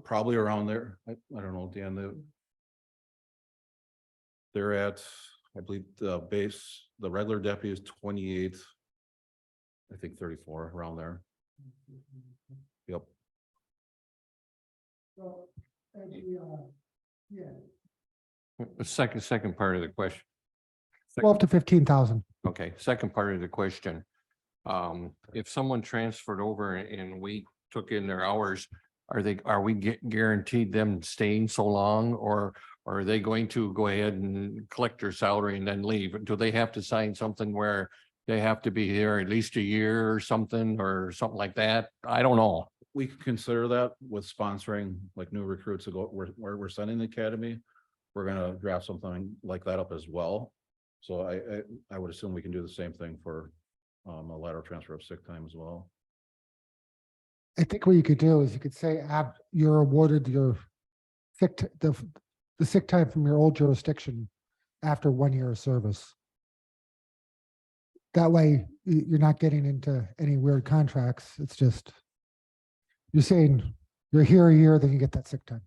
[SPEAKER 13] probably around there. I don't know, Dan, they're at, I believe the regular deputy is 28. I think 34 around there. Yep.
[SPEAKER 6] The second part of the question.
[SPEAKER 4] 12 to 15,000.
[SPEAKER 6] Okay, second part of the question. If someone transferred over and we took in their hours, are we guaranteed them staying so long, or are they going to go ahead and collect their salary and then leave? Do they have to sign something where they have to be here at least a year or something like that? I don't know.
[SPEAKER 13] We could consider that with sponsoring like new recruits to go where we're sending the academy. We're gonna draft something like that up as well. So I would assume we can do the same thing for a lateral transfer of sick time as well.
[SPEAKER 4] I think what you could do is you could say you're awarded your the sick time from your old jurisdiction after 1 year of service. That way you're not getting into any weird contracts. It's just, you're saying you're here a year, then you get that sick time.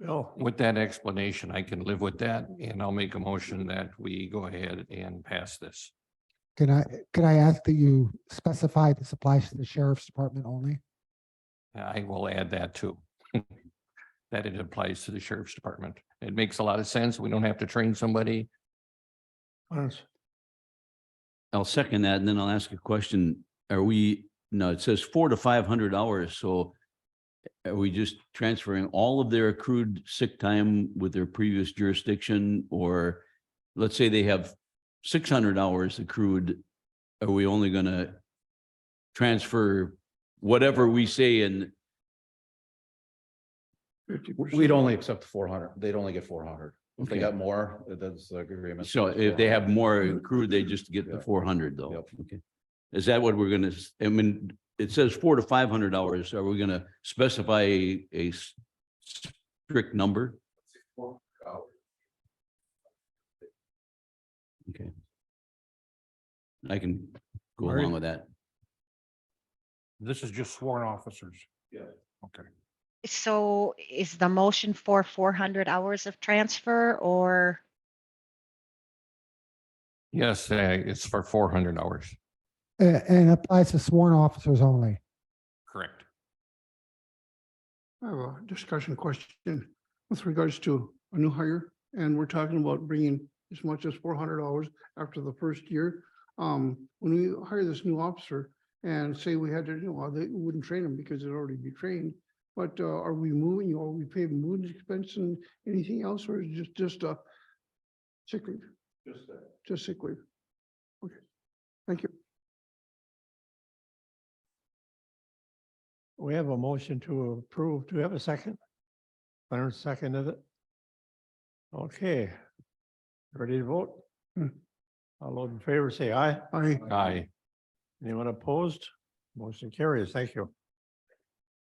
[SPEAKER 1] Bill,
[SPEAKER 6] With that explanation, I can live with that, and I'll make a motion that we go ahead and pass this.
[SPEAKER 4] Can I ask that you specify this applies to the sheriff's department only?
[SPEAKER 6] I will add that too. That it applies to the sheriff's department. It makes a lot of sense. We don't have to train somebody.
[SPEAKER 1] Clarence,
[SPEAKER 10] I'll second that, and then I'll ask a question. Are we, no, it says $400 to $500, so are we just transferring all of their accrued sick time with their previous jurisdiction? Or let's say they have 600 hours accrued, are we only gonna transfer whatever we say in?
[SPEAKER 3] 50%.
[SPEAKER 13] We'd only accept 400. They'd only get 400. If they
[SPEAKER 10] Okay.
[SPEAKER 13] got more, that's the agreement.
[SPEAKER 10] So if they have more accrued, they just get the
[SPEAKER 13] Yeah.
[SPEAKER 10] 400 though.
[SPEAKER 13] Yep.
[SPEAKER 10] Okay. Is that what we're gonna, I mean, it says $400 to $500. Are we gonna specify a strict number? Okay. I can go
[SPEAKER 1] Marty?
[SPEAKER 10] along with that.
[SPEAKER 11] This is just sworn officers.
[SPEAKER 13] Yeah.
[SPEAKER 11] Okay.
[SPEAKER 2] So is the motion for 400 hours of transfer or?
[SPEAKER 6] Yes, it's for 400 hours.
[SPEAKER 4] And applies to sworn officers only.
[SPEAKER 6] Correct.
[SPEAKER 3] I have a discussion question with regards to a new hire, and we're talking about bringing as much as $400 after the first year. When we hire this new officer and say we had to, they wouldn't train him because they'd already be trained. But are we moving, or we pay moving expense and anything else, or is it just a sick leave? Just sick leave. Okay, thank you.
[SPEAKER 1] we have a motion to approve. Do we have a second? Clarence seconded it. Okay. Ready to vote?
[SPEAKER 3] Hmm.
[SPEAKER 1] All those in favor say aye.
[SPEAKER 6] Aye.
[SPEAKER 1] Anyone opposed? Motion carries. Thank you.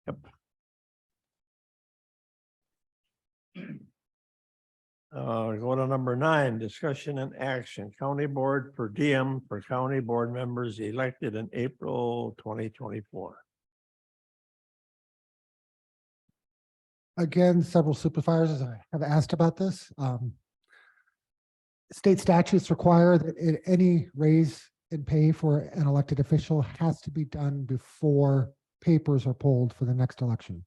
[SPEAKER 1] Yep. Go to number 9, discussion and action, county board per diem for county board members elected in April 2024.
[SPEAKER 4] Again, several supervisors have asked about this. State statutes require that any raise in pay for an elected official has to be done before papers are pulled for the next election.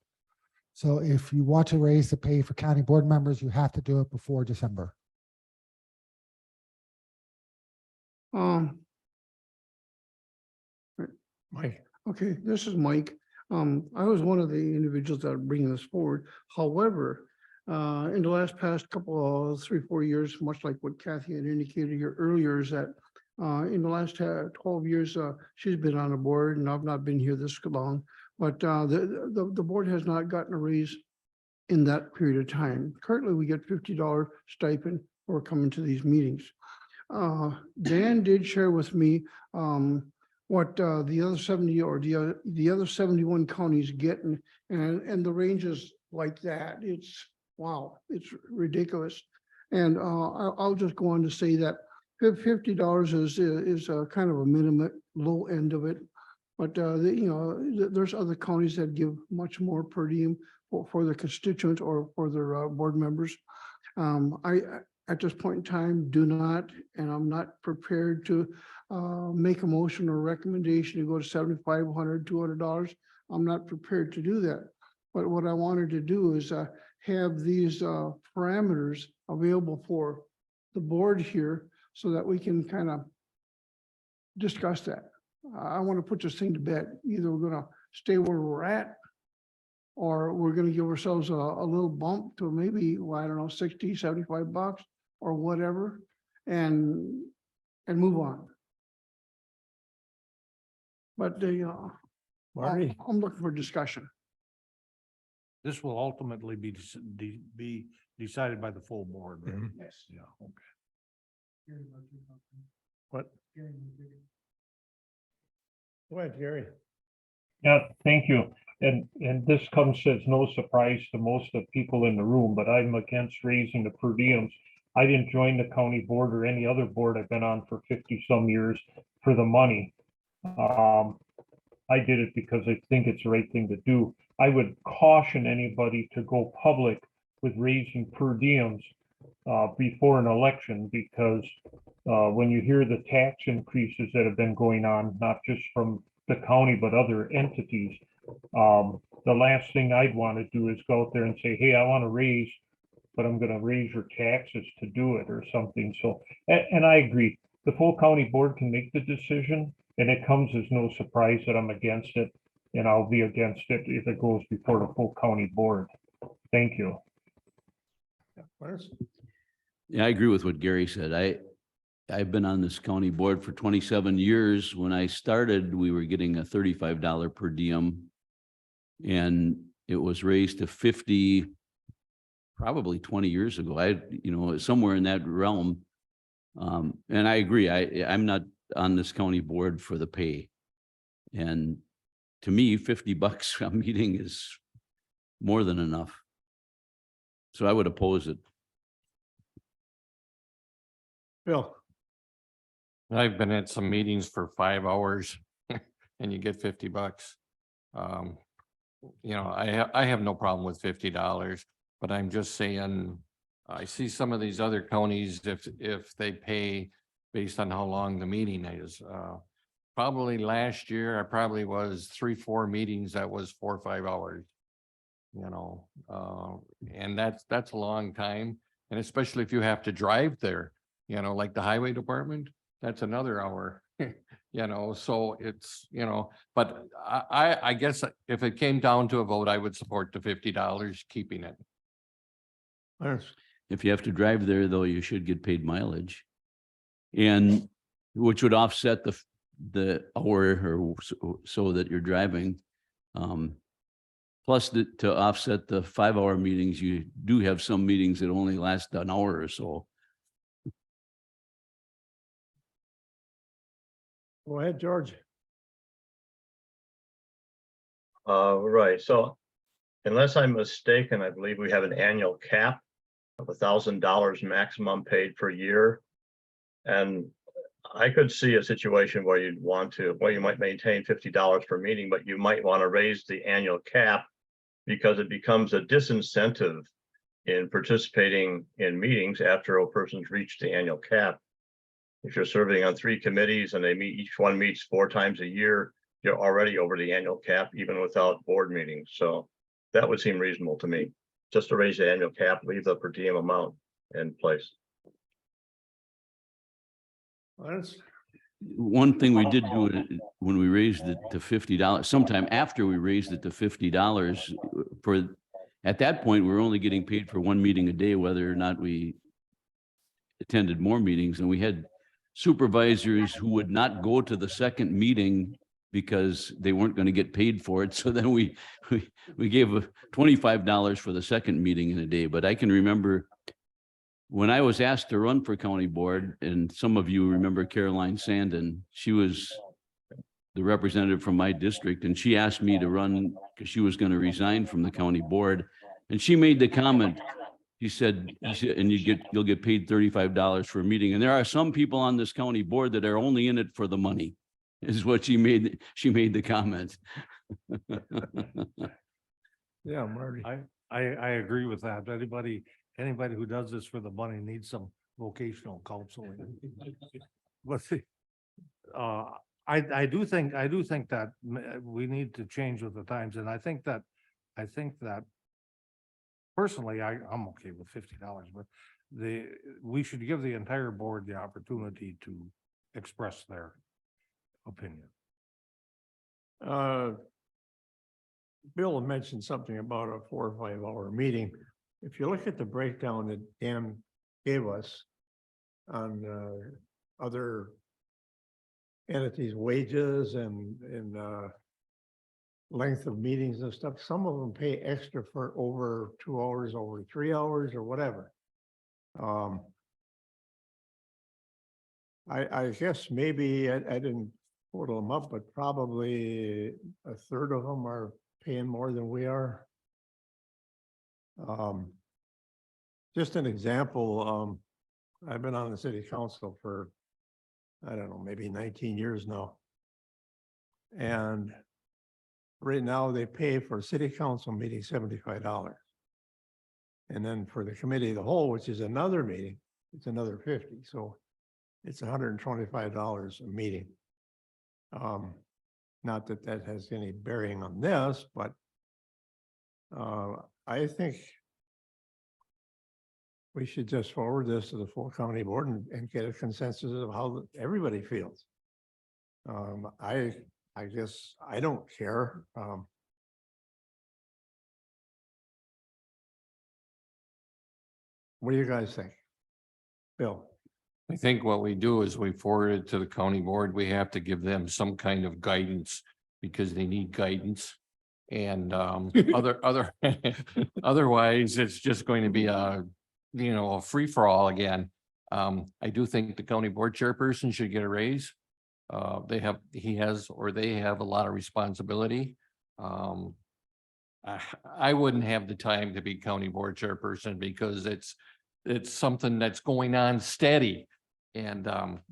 [SPEAKER 4] So if you want to raise the pay for county board members, you have to do it before December.
[SPEAKER 1] Mike,
[SPEAKER 3] Okay, this is Mike. I was one of the individuals that are bringing this forward. However, in the last past couple of 3-4 years, much like what Kathy had indicated here earlier, is that in the last 12 years, she's been on the board, and I've not been here this long, but the board has not gotten a raise in that period of time. Currently, we get $50 stipend for coming to these meetings. Dan did share with me what the other 70 or the other 71 counties getting, and the range is like that. It's, wow, it's ridiculous. And I'll just go on to say that $50 is a kind of a minimum low end of it. But there's other counties that give much more per diem for their constituents or for their board members. I, at this point in time, do not, and I'm not prepared to make a motion or recommendation to go to $7,500, $200. I'm not prepared to do that. But what I wanted to do is have these parameters available for the board here so that we can kind of discuss that. I want to put this thing to bed. Either we're going to stay where we're at, or we're going to give ourselves a little bump to maybe, well, I don't know, 60, 75 bucks or whatever, and move on. But
[SPEAKER 1] Marty,
[SPEAKER 3] I'm looking for discussion.
[SPEAKER 11] This will ultimately be decided by the full board. right?
[SPEAKER 1] Mhm.
[SPEAKER 3] Yes.
[SPEAKER 11] Yeah, okay.
[SPEAKER 1] what? Go ahead, Gary.
[SPEAKER 14] Yeah, thank you. And this comes as no surprise to most of the people in the room, but I'm against raising the per diems. I didn't join the county board or any other board I've been on for 50-some years for the money. I did it because I think it's the right thing to do. I would caution anybody to go public with raising per diems before an election, because when you hear the tax increases that have been going on, not just from the county, but other entities, the last thing I'd want to do is go out there and say, hey, I want to raise, but I'm going to raise your taxes to do it or something. So, and I agree, the full county board can make the decision, and it comes as no surprise that I'm against it, and I'll be against it if it goes before the full county board. Thank you.
[SPEAKER 10] Yeah, I agree with what Gary said. I've been on this county board for 27 years. When I started, we were getting a $35 per diem. And it was raised to 50, probably 20 years ago. Somewhere in that realm. And I agree, I'm not on this county board for the pay. And to me, $50 a meeting is more than enough. So I would oppose it.
[SPEAKER 1] Bill,
[SPEAKER 6] I've been at some meetings for 5 hours and you get $50. I have no problem with $50, but I'm just saying, I see some of these other counties, if they pay based on how long the meeting is. Probably last year, I probably was 3-4 meetings that was 4 or 5 hours. And that's a long time. And especially if you have to drive there, like the highway department, that's another hour. So it's, but I guess if it came down to a vote, I would support the $50, keeping it.
[SPEAKER 10] If you have to drive there, though, you should get paid mileage. And which would offset the hour or so that you're driving. Plus to offset the 5-hour meetings, you do have some meetings that only last an hour or so.
[SPEAKER 1] go ahead, George.
[SPEAKER 12] Right, so unless I'm mistaken, I believe we have an annual cap of $1,000 maximum paid per year. And I could see a situation where you might maintain $50 per meeting, but you might want to raise the annual cap because it becomes a disincentive in participating in meetings after a person's reached the annual cap. If you're serving on 3 committees and each one meets 4 times a year, you're already over the annual cap, even without board meetings. So that would seem reasonable to me, just to raise the annual cap, leave the per diem amount in place.
[SPEAKER 10] One thing we did do when we raised it to $50, sometime after we raised it to $50, at that point, we were only getting paid for 1 meeting a day, whether or not we attended more meetings. And we had supervisors who would not go to the second meeting because they weren't going to get paid for it. So then we gave $25 for the second meeting in a day. But I can remember when I was asked to run for county board, and some of you remember Caroline Sandin, she was the representative from my district, and she asked me to run because she was going to resign from the county board. And she made the comment, she said, and you'll get paid $35 for a meeting. And there are some people on this county board that are only in it for the money, is what she made the comment.
[SPEAKER 1] Yeah, Marty.
[SPEAKER 11] I agree with that. Anybody who does this for the money needs some vocational counseling. But I do think that we need to change with the times, and I think that personally, I'm okay with $50, but we should give the entire board the opportunity to express their opinion.
[SPEAKER 1] Bill mentioned something about a 4 or 5 hour meeting. If you look at the breakdown that Dan gave us on other entities' wages and length of meetings and stuff, some of them pay extra for over 2 hours, over 3 hours, or whatever. I guess maybe I didn't total them up, but probably a third of them are paying more than we are. Just an example, I've been on the city council for, I don't know, maybe 19 years now. And right now they pay for a city council meeting $75. And then for the committee of the whole, which is another meeting, it's another 50. So it's $125 a meeting. Not that that has any bearing on this, but I think we should just forward this to the full county board and get a consensus of how everybody feels. I guess I don't care. What do you guys think? Bill?
[SPEAKER 6] I think what we do is we forward it to the county board. We have to give them some kind of guidance because they need guidance. And otherwise, it's just going to be a free for all again. I do think the county board chairperson should get a raise. They have a lot of responsibility. I wouldn't have the time to be county board chairperson because it's something that's going on steady. And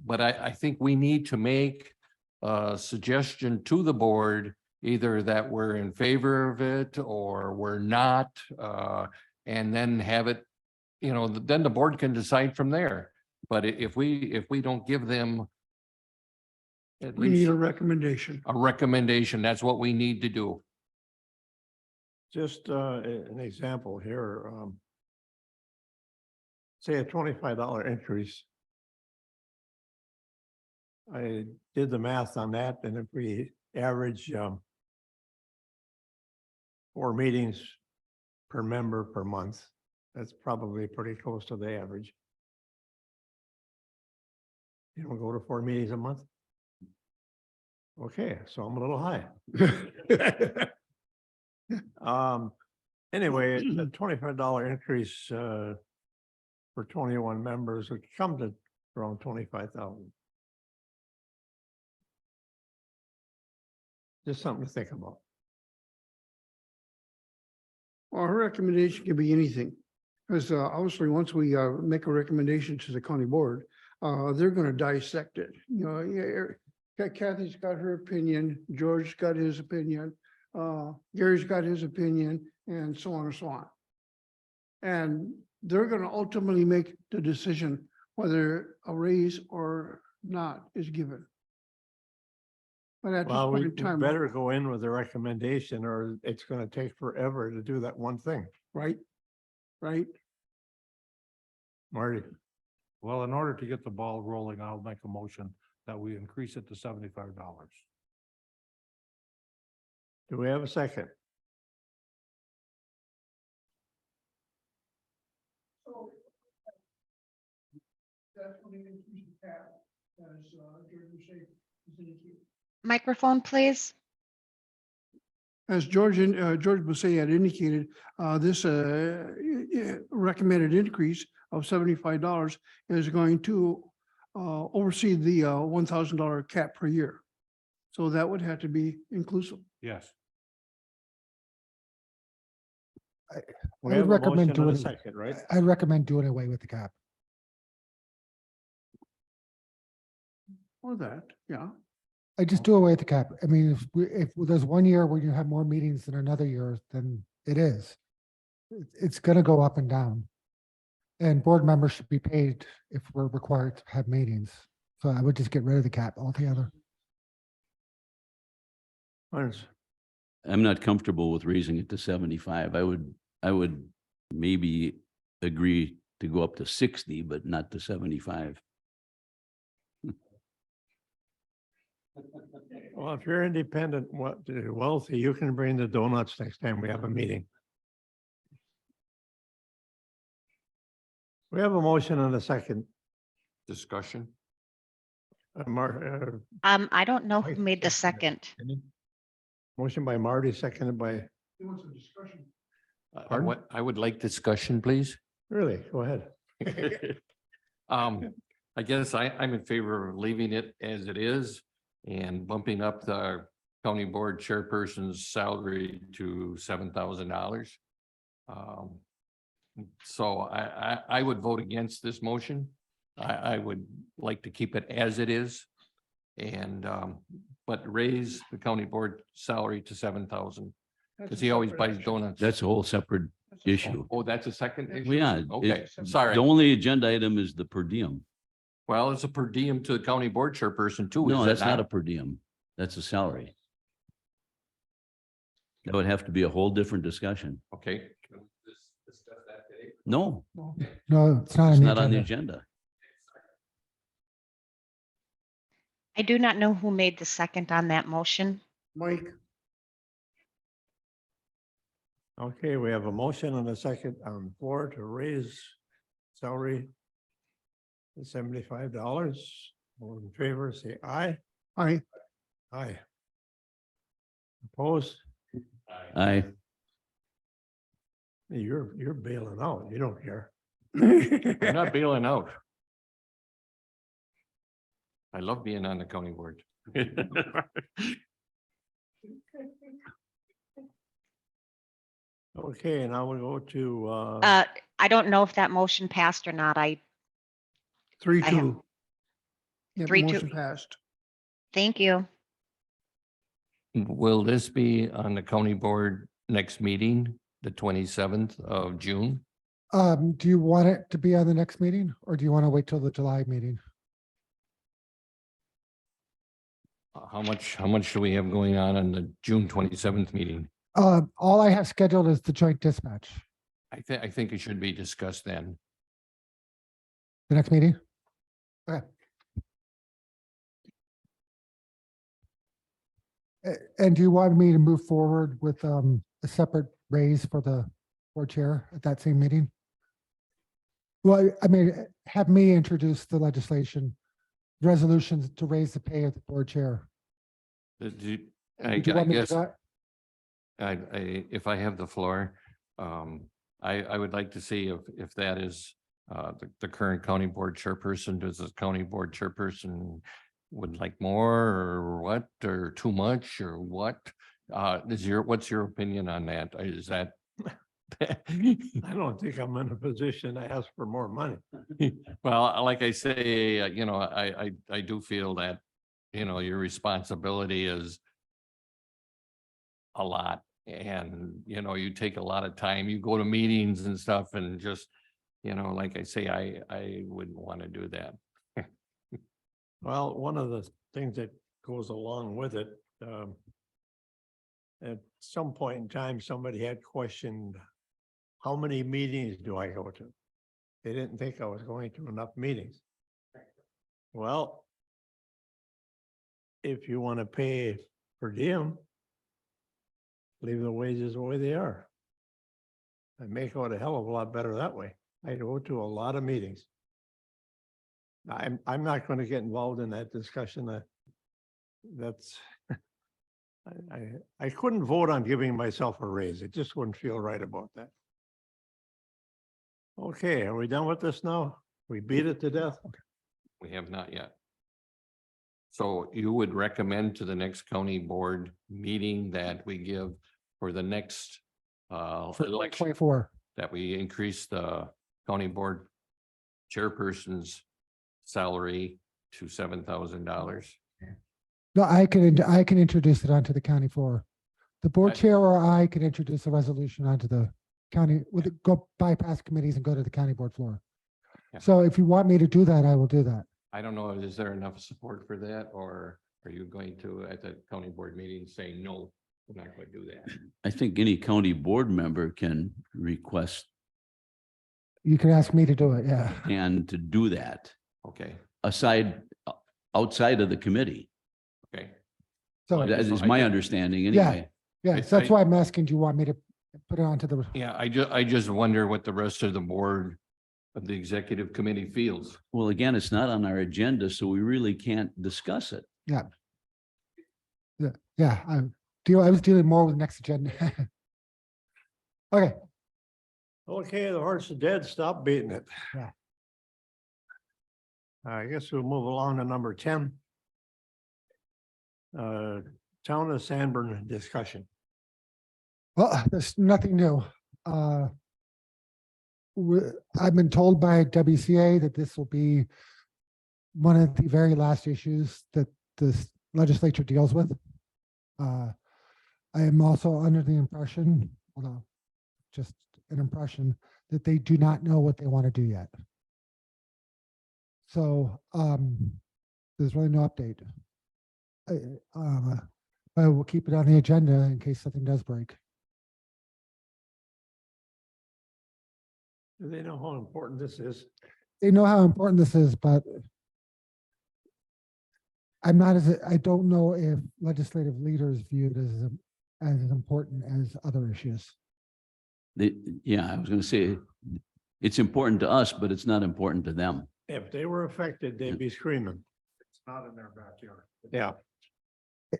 [SPEAKER 6] but I think we need to make a suggestion to the board, either that we're in favor of it or we're not, and then have it, then the board can decide from there. But if we don't give them at
[SPEAKER 3] We need
[SPEAKER 6] least
[SPEAKER 3] a recommendation.
[SPEAKER 6] a recommendation, that's what we need to do.
[SPEAKER 1] Just an example here. Say a $25 increase. I did the math on that, and if we average 4 meetings per member per month, that's probably pretty close to the average. You don't go to 4 meetings a month? Okay, so I'm a little high. Anyway, a $25 increase for 21 members would come to around 25,000. Just something to think about.
[SPEAKER 3] Our recommendation can be anything. Because obviously, once we make a recommendation to the county board, they're going to dissect it. Kathy's got her opinion, George's got his opinion, Gary's got his opinion, and so on and so on. And they're going to ultimately make the decision whether a raise or not is given. But at this
[SPEAKER 1] Well,
[SPEAKER 3] point
[SPEAKER 1] we
[SPEAKER 3] in time,
[SPEAKER 1] better go in with a recommendation or it's going to take forever to do that one thing.
[SPEAKER 3] right? Right?
[SPEAKER 1] Marty?
[SPEAKER 11] Well, in order to get the ball rolling, I'll make a motion that we increase it to $75.
[SPEAKER 1] Do we have a second?
[SPEAKER 3] So that's what it is we should have, as George was saying, is indicated.
[SPEAKER 2] Microphone, please.
[SPEAKER 3] As George Bussey had indicated, this recommended increase of $75 is going to oversee the $1,000 cap per year. So that would have to be inclusive.
[SPEAKER 11] Yes.
[SPEAKER 1] We
[SPEAKER 4] I
[SPEAKER 1] have
[SPEAKER 4] would
[SPEAKER 1] a
[SPEAKER 4] recommend
[SPEAKER 1] motion and a
[SPEAKER 4] doing,
[SPEAKER 1] second, right?
[SPEAKER 4] I recommend doing away with the cap.
[SPEAKER 3] Or that, yeah.
[SPEAKER 4] I just do away with the cap. I mean, if there's 1 year where you have more meetings than another year, then it is. It's gonna go up and down. And board members should be paid if we're required to have meetings. So I would just get rid of the cap altogether.
[SPEAKER 1] Clarence?
[SPEAKER 10] I'm not comfortable with raising it to 75. I would maybe agree to go up to 60, but not to 75.
[SPEAKER 1] Well, if you're independent, wealthy, you can bring the donuts next time we have a meeting. We have a motion and a second.
[SPEAKER 6] Discussion.
[SPEAKER 2] I don't know who made the second.
[SPEAKER 1] Motion by Marty, seconded by,
[SPEAKER 3] He wants a discussion.
[SPEAKER 6] I would like discussion, please.
[SPEAKER 1] really, go ahead.
[SPEAKER 6] I guess I'm in favor of leaving it as it is and bumping up the county board chairperson's salary to $7,000. So I would vote against this motion. I would like to keep it as it is. And but raise the county board salary to 7,000 because he always buys donuts.
[SPEAKER 10] That's a whole separate issue.
[SPEAKER 6] Oh, that's a second issue?
[SPEAKER 10] Well, yeah.
[SPEAKER 6] Okay,
[SPEAKER 10] it-
[SPEAKER 6] sorry.
[SPEAKER 10] The only agenda item is the per diem.
[SPEAKER 6] Well, it's a per diem to the county board chairperson too.
[SPEAKER 10] No,
[SPEAKER 6] is it
[SPEAKER 10] that's not a per diem. That's a salary. That would have to be a whole different discussion.
[SPEAKER 6] Okay.
[SPEAKER 10] No,
[SPEAKER 4] No, it's not
[SPEAKER 10] it's
[SPEAKER 4] on the
[SPEAKER 10] not on the
[SPEAKER 4] agenda.
[SPEAKER 10] agenda.
[SPEAKER 2] I do not know who made the second on that motion.
[SPEAKER 3] Mike,
[SPEAKER 1] Okay, we have a motion and a second on the floor to raise salary to $75. All in favor, say aye.
[SPEAKER 3] I,
[SPEAKER 1] Aye. Opposed?
[SPEAKER 10] I,
[SPEAKER 1] You're bailing out. You don't care.
[SPEAKER 6] I'm not bailing out. I love being on the county board.
[SPEAKER 1] Okay, now we go to,
[SPEAKER 2] I don't know if that motion passed or not. I
[SPEAKER 3] 3-2. Yeah,
[SPEAKER 2] 3-2.
[SPEAKER 3] motion passed.
[SPEAKER 2] thank you.
[SPEAKER 6] Will this be on the county board next meeting, the 27th of June?
[SPEAKER 4] Do you want it to be on the next meeting or do you want to wait till the July meeting?
[SPEAKER 6] How much do we have going on the June 27th meeting?
[SPEAKER 4] All I have scheduled is the joint dispatch.
[SPEAKER 6] I think it should be discussed then.
[SPEAKER 4] The next meeting? Okay. And do you want me to move forward with a separate raise for the board chair at that same meeting? Well, I mean, have me introduce the legislation, resolutions to raise the pay of the board chair.
[SPEAKER 6] I
[SPEAKER 4] Do you want me to
[SPEAKER 6] guess
[SPEAKER 4] do that?
[SPEAKER 6] if I have the floor, I would like to see if that is the current county board chairperson, does the county board chairperson would like more or what, or too much or what? What's your opinion on that? Is that?
[SPEAKER 1] I don't think I'm in a position to ask for more money.
[SPEAKER 6] Well, like I say, I do feel that, your responsibility is a lot. And, you take a lot of time, you go to meetings and stuff and just, like I say, I wouldn't want to do that.
[SPEAKER 1] Well, one of the things that goes along with it, at some point in time, somebody had questioned, how many meetings do I go to? They didn't think I was going to enough meetings. Well, if you want to pay per diem, leave the wages the way they are. I make out a hell of a lot better that way. I go to a lot of meetings. I'm not going to get involved in that discussion. That's I couldn't vote on giving myself a raise. It just wouldn't feel right about that. Okay, are we done with this now? We beat it to death?
[SPEAKER 6] We have not yet. So you would recommend to the next county board meeting that we give for the next election,
[SPEAKER 4] 24.
[SPEAKER 6] that we increase the county board chairperson's salary to $7,000?
[SPEAKER 4] No, I can introduce it onto the county floor. The board
[SPEAKER 6] Okay.
[SPEAKER 4] chair or I can introduce a resolution onto the county, go bypass committees and go to the county board floor.
[SPEAKER 6] Yeah.
[SPEAKER 4] So if you want me to do that, I will do that.
[SPEAKER 6] I don't know, is there enough support for that, or are you going to, at the county board meeting, say, no, we're not going to do that?
[SPEAKER 10] I think any county board member can request
[SPEAKER 4] You can ask me to do it, yeah.
[SPEAKER 10] and to do that
[SPEAKER 6] Okay,
[SPEAKER 10] outside of the committee.
[SPEAKER 6] okay.
[SPEAKER 4] So,
[SPEAKER 10] That is my understanding
[SPEAKER 4] Yeah.
[SPEAKER 10] anyway.
[SPEAKER 4] yeah, so that's why I'm asking, do you want me to put it onto the,
[SPEAKER 6] Yeah, I just wonder what the rest of the board of the executive committee feels.
[SPEAKER 10] Well, again, it's not on our agenda, so we really can't discuss it.
[SPEAKER 4] yeah, I was dealing more with next agenda. Okay,
[SPEAKER 1] Okay, the horse is dead. Stop beating it.
[SPEAKER 4] Yeah.
[SPEAKER 1] I guess we'll move along to number 10. Town of Sanborn discussion.
[SPEAKER 4] well, there's nothing new. I've been told by WCA that this will be one of the very last issues that this legislature deals with. I am also under the impression, although just an impression that they do not know what they want to do yet. So there's really no update. I will keep it on the agenda in case something does break.
[SPEAKER 1] Do they know how important this is?
[SPEAKER 4] They know how important this is, but I don't know if legislative leaders view it as important as other issues.
[SPEAKER 10] Yeah, I was gonna say, it's important to us, but it's not important to them.
[SPEAKER 1] If they were affected, they'd be screaming.
[SPEAKER 11] It's not in their backyard.
[SPEAKER 1] Yeah,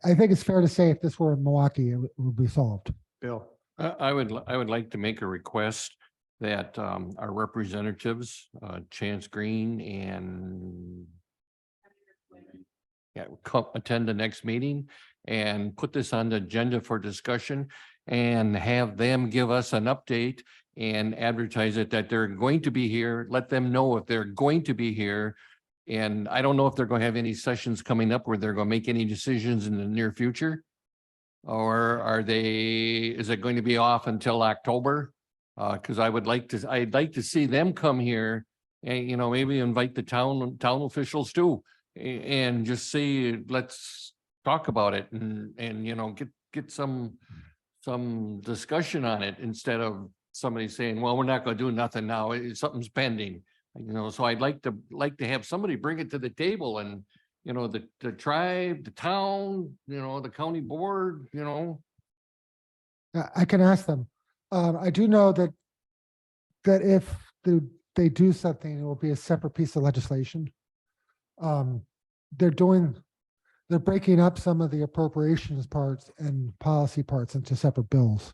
[SPEAKER 4] I think it's fair to say if this were in Milwaukee, it would be solved.
[SPEAKER 1] Bill.
[SPEAKER 6] I would like to make a request that our representatives, Chance Green and come attend the next meeting and put this on the agenda for discussion and have them give us an update and advertise it that they're going to be here. Let them know if they're going to be here. And I don't know if they're going to have any sessions coming up where they're going to make any decisions in the near future. Or is it going to be off until October? Because I'd like to see them come here and, maybe invite the town officials too. And just see, let's talk about it and get some discussion on it instead of somebody saying, well, we're not going to do nothing now. Something's pending. So I'd like to have somebody bring it to the table and, the tribe, the town, the county board,
[SPEAKER 4] I can ask them. I do know that if they do something, it will be a separate piece of legislation. They're breaking up some of the appropriations parts and policy parts into separate bills.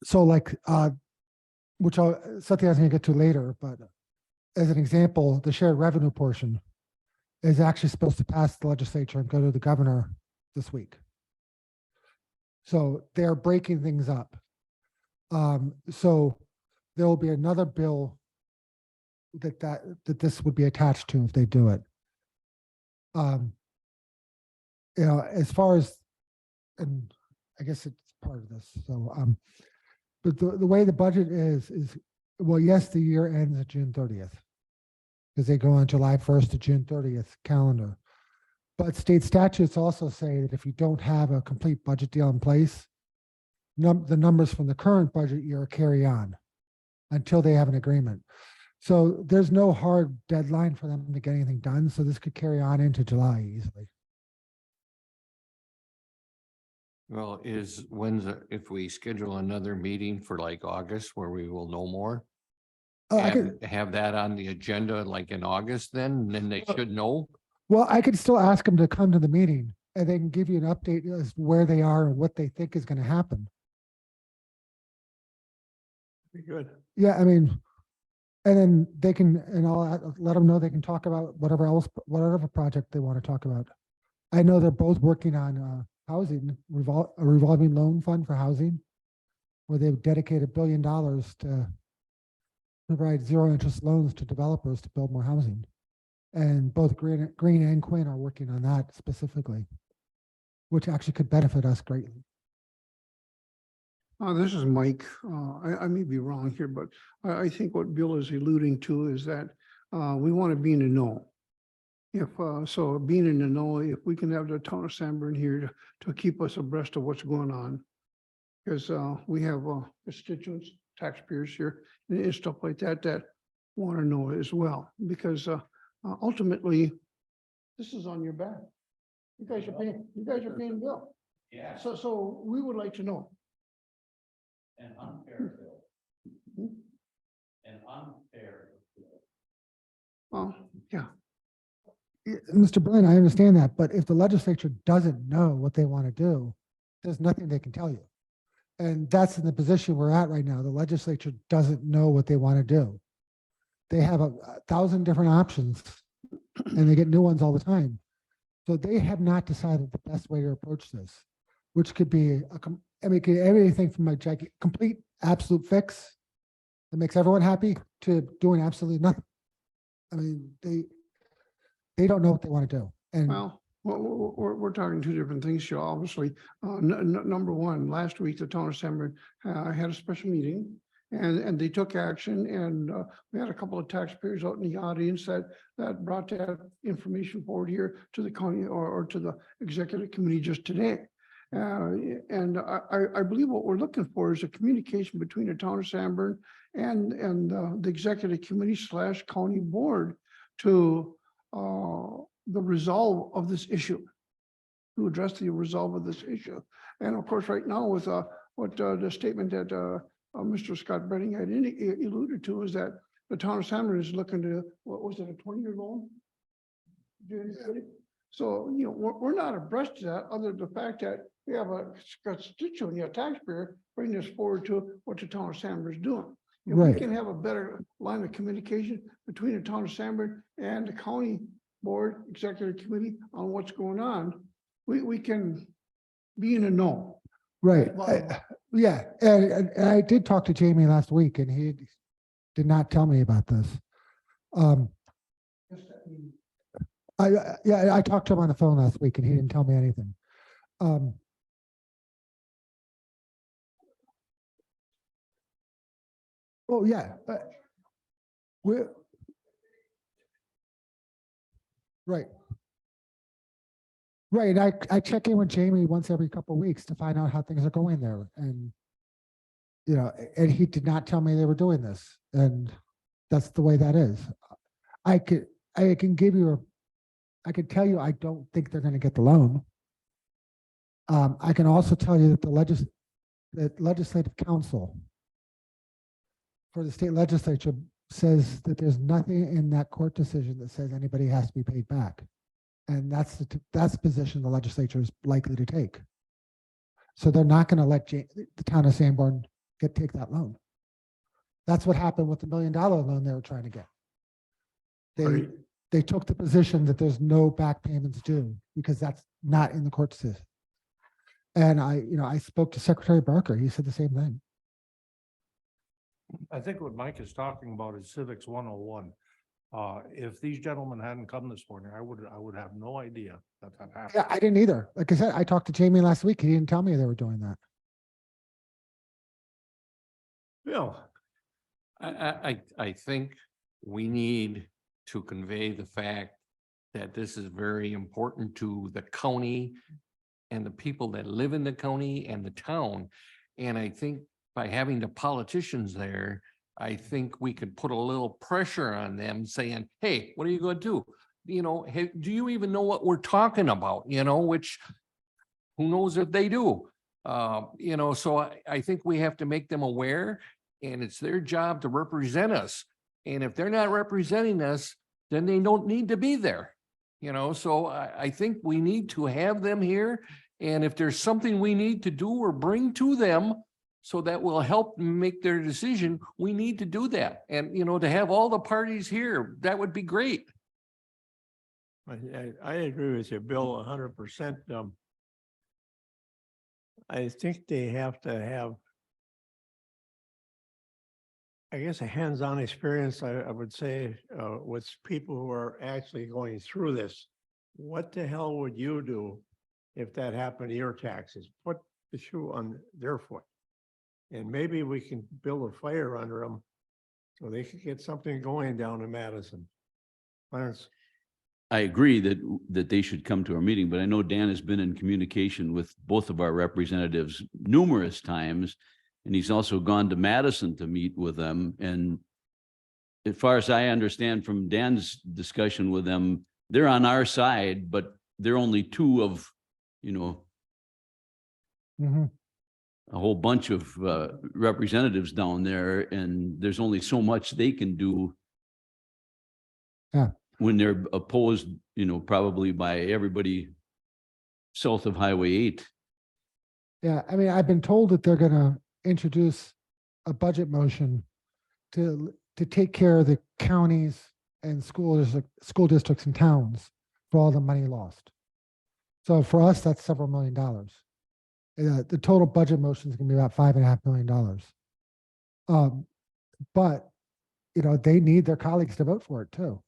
[SPEAKER 4] So like, something I was gonna get to later, but as an example, the shared revenue portion is actually supposed to pass the legislature and go to the governor this week. So they're breaking things up. So there will be another bill that this would be attached to if they do it. As far as, and I guess it's part of this. So, but the way the budget is well, yes, the year ends at June 30th because they go on July 1st to June 30th calendar. But state statutes also say that if you don't have a complete budget deal in place, the numbers from the current budget year carry on until they have an agreement. So there's no hard deadline for them to get anything done. So this could carry on into July easily.
[SPEAKER 6] well, if we schedule another meeting for like August where we will know more?
[SPEAKER 4] Oh,
[SPEAKER 6] Have that on the agenda like in August then they should know.
[SPEAKER 4] Well, I could still ask them to come to the meeting and they can give you an update as where they are and what they think is going to happen.
[SPEAKER 1] Be good.
[SPEAKER 4] Yeah, I mean, and then they can, and I'll let them know they can talk about whatever project they want to talk about. I know they're both working on housing, a revolving loan fund for housing, where they've dedicated $1 billion to provide zero interest loans to developers to build more housing. And both Green and Quinn are working on that specifically, which actually could benefit us greatly.
[SPEAKER 3] This is Mike. I may be wrong here, but I think what Bill is alluding to is that we want to be in the know. So being in the know, if we can have the town of Sanborn here to keep us abreast of what's going on. Because we have constituents, taxpayers here and stuff like that want to know as well. Because ultimately, this is on your back. You guys are paying bill.
[SPEAKER 10] Yeah.
[SPEAKER 3] So we would like to know.
[SPEAKER 10] An unfair bill. An unfair bill.
[SPEAKER 3] Yeah.
[SPEAKER 4] Mr. Berlin, I understand that, but if the legislature doesn't know what they want to do, there's nothing they can tell you. And that's in the position we're at right now. The legislature doesn't know what they want to do. They have 1,000 different options and they get new ones all the time. So they have not decided the best way to approach this, which could be, it could be everything from a complete absolute fix that makes everyone happy to doing absolutely nothing. I mean, they don't know what they want to do. And
[SPEAKER 3] Well, Well, we're talking two different things here, obviously. Number one, last week, the town of Sanborn had a special meeting and they took action and we had a couple of taxpayers out in the audience that brought that information forward here to the county or to the executive committee just today. And I believe what we're looking for is a communication between the town of Sanborn and the executive committee / county board to the resolve of this issue, to address the resolve of this issue. And of course, right now with what the statement that Mr. Scott Brenning had alluded to is that the town of Sanborn is looking to, what was it, a 20-year loan? So, you know, we're not abreast to that, other than the fact that we have a constituent, a taxpayer, bring this forward to what the town of Sanborn is doing. If we
[SPEAKER 4] Right.
[SPEAKER 3] can have a better line of communication between the town of Sanborn and the county board, executive committee on what's going on, we can be in a know.
[SPEAKER 4] Right.
[SPEAKER 3] Well-
[SPEAKER 4] Yeah. And I did talk to Jamie last week and he did not tell me about this. I talked to him on the phone last week and he didn't tell me anything. Oh, yeah. We're right. Right. And I check in with Jamie once every couple of weeks to find out how things are going there. And, you know, and he did not tell me they were doing this. And that's the way that is. I can tell you, I don't think they're going to get the loan. I can also tell you that the legislative council for the state legislature says that there's nothing in that court decision that says anybody has to be paid back. And that's the position the legislature is likely to take. So they're not going to let the town of Sanborn take that loan. That's what happened with the $1 million loan they were trying to get. They took the position that there's no back payments due because that's not in the court decision. And I spoke to Secretary Barker. He said the same thing.
[SPEAKER 11] I think what Mike is talking about is Civics 101. If these gentlemen hadn't come this morning, I would have no idea that happened.
[SPEAKER 4] Yeah, I didn't either. Like I said, I talked to Jamie last week. He didn't tell me they were doing that.
[SPEAKER 1] Bill,
[SPEAKER 6] I think we need to convey the fact that this is very important to the county and the people that live in the county and the town. And I think by having the politicians there, I think we could put a little pressure on them saying, hey, what are you going to do? You know, hey, do you even know what we're talking about? You know, which who knows if they do? You know, so I think we have to make them aware and it's their job to represent us. And if they're not representing us, then they don't need to be there. You know, so I think we need to have them here. And if there's something we need to do or bring to them so that will help make their decision, we need to do that. And, you know, to have all the parties here, that would be great.
[SPEAKER 1] I agree with you, Bill, 100%. I think they have to have, I guess, a hands-on experience, I would say, with people who are actually going through this. What the hell would you do if that happened to your taxes? Put the shoe on their foot. And maybe we can build a fire under them so they could get something going down in Madison. Clarence?
[SPEAKER 10] I agree that they should come to our meeting, but I know Dan has been in communication with both of our representatives numerous times. And he's also gone to Madison to meet with them. And as far as I understand from Dan's discussion with them, they're on our side, but they're only two of, you know, a whole bunch of representatives down there, and there's only so much they can do.
[SPEAKER 4] Yeah.
[SPEAKER 10] When they're opposed, you know, probably by everybody south of Highway 8.
[SPEAKER 4] Yeah, I mean, I've been told that they're going to introduce a budget motion to take care of the counties and school districts and towns for all the money lost. So for us, that's several $1 million. The total budget motion is going to be about $5.5 million. But, you know, they need their colleagues to vote for it too.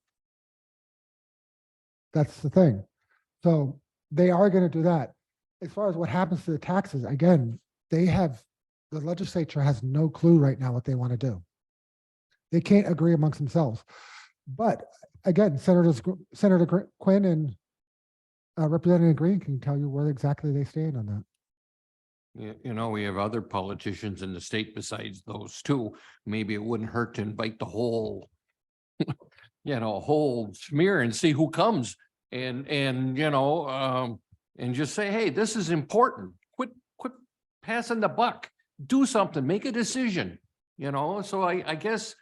[SPEAKER 4] That's the thing. So they are going to do that. As far as what happens to the taxes, again, the legislature has no clue right now what they want to do. They can't agree amongst themselves. But again, Senator Quinn and Representative Green can tell you where exactly they stand on that.
[SPEAKER 6] You know, we have other politicians in the state besides those two. Maybe it wouldn't hurt to invite the whole, whole smear and see who comes and, and just say, hey, this is important. Quit passing the buck. Do something, make a decision, so I guess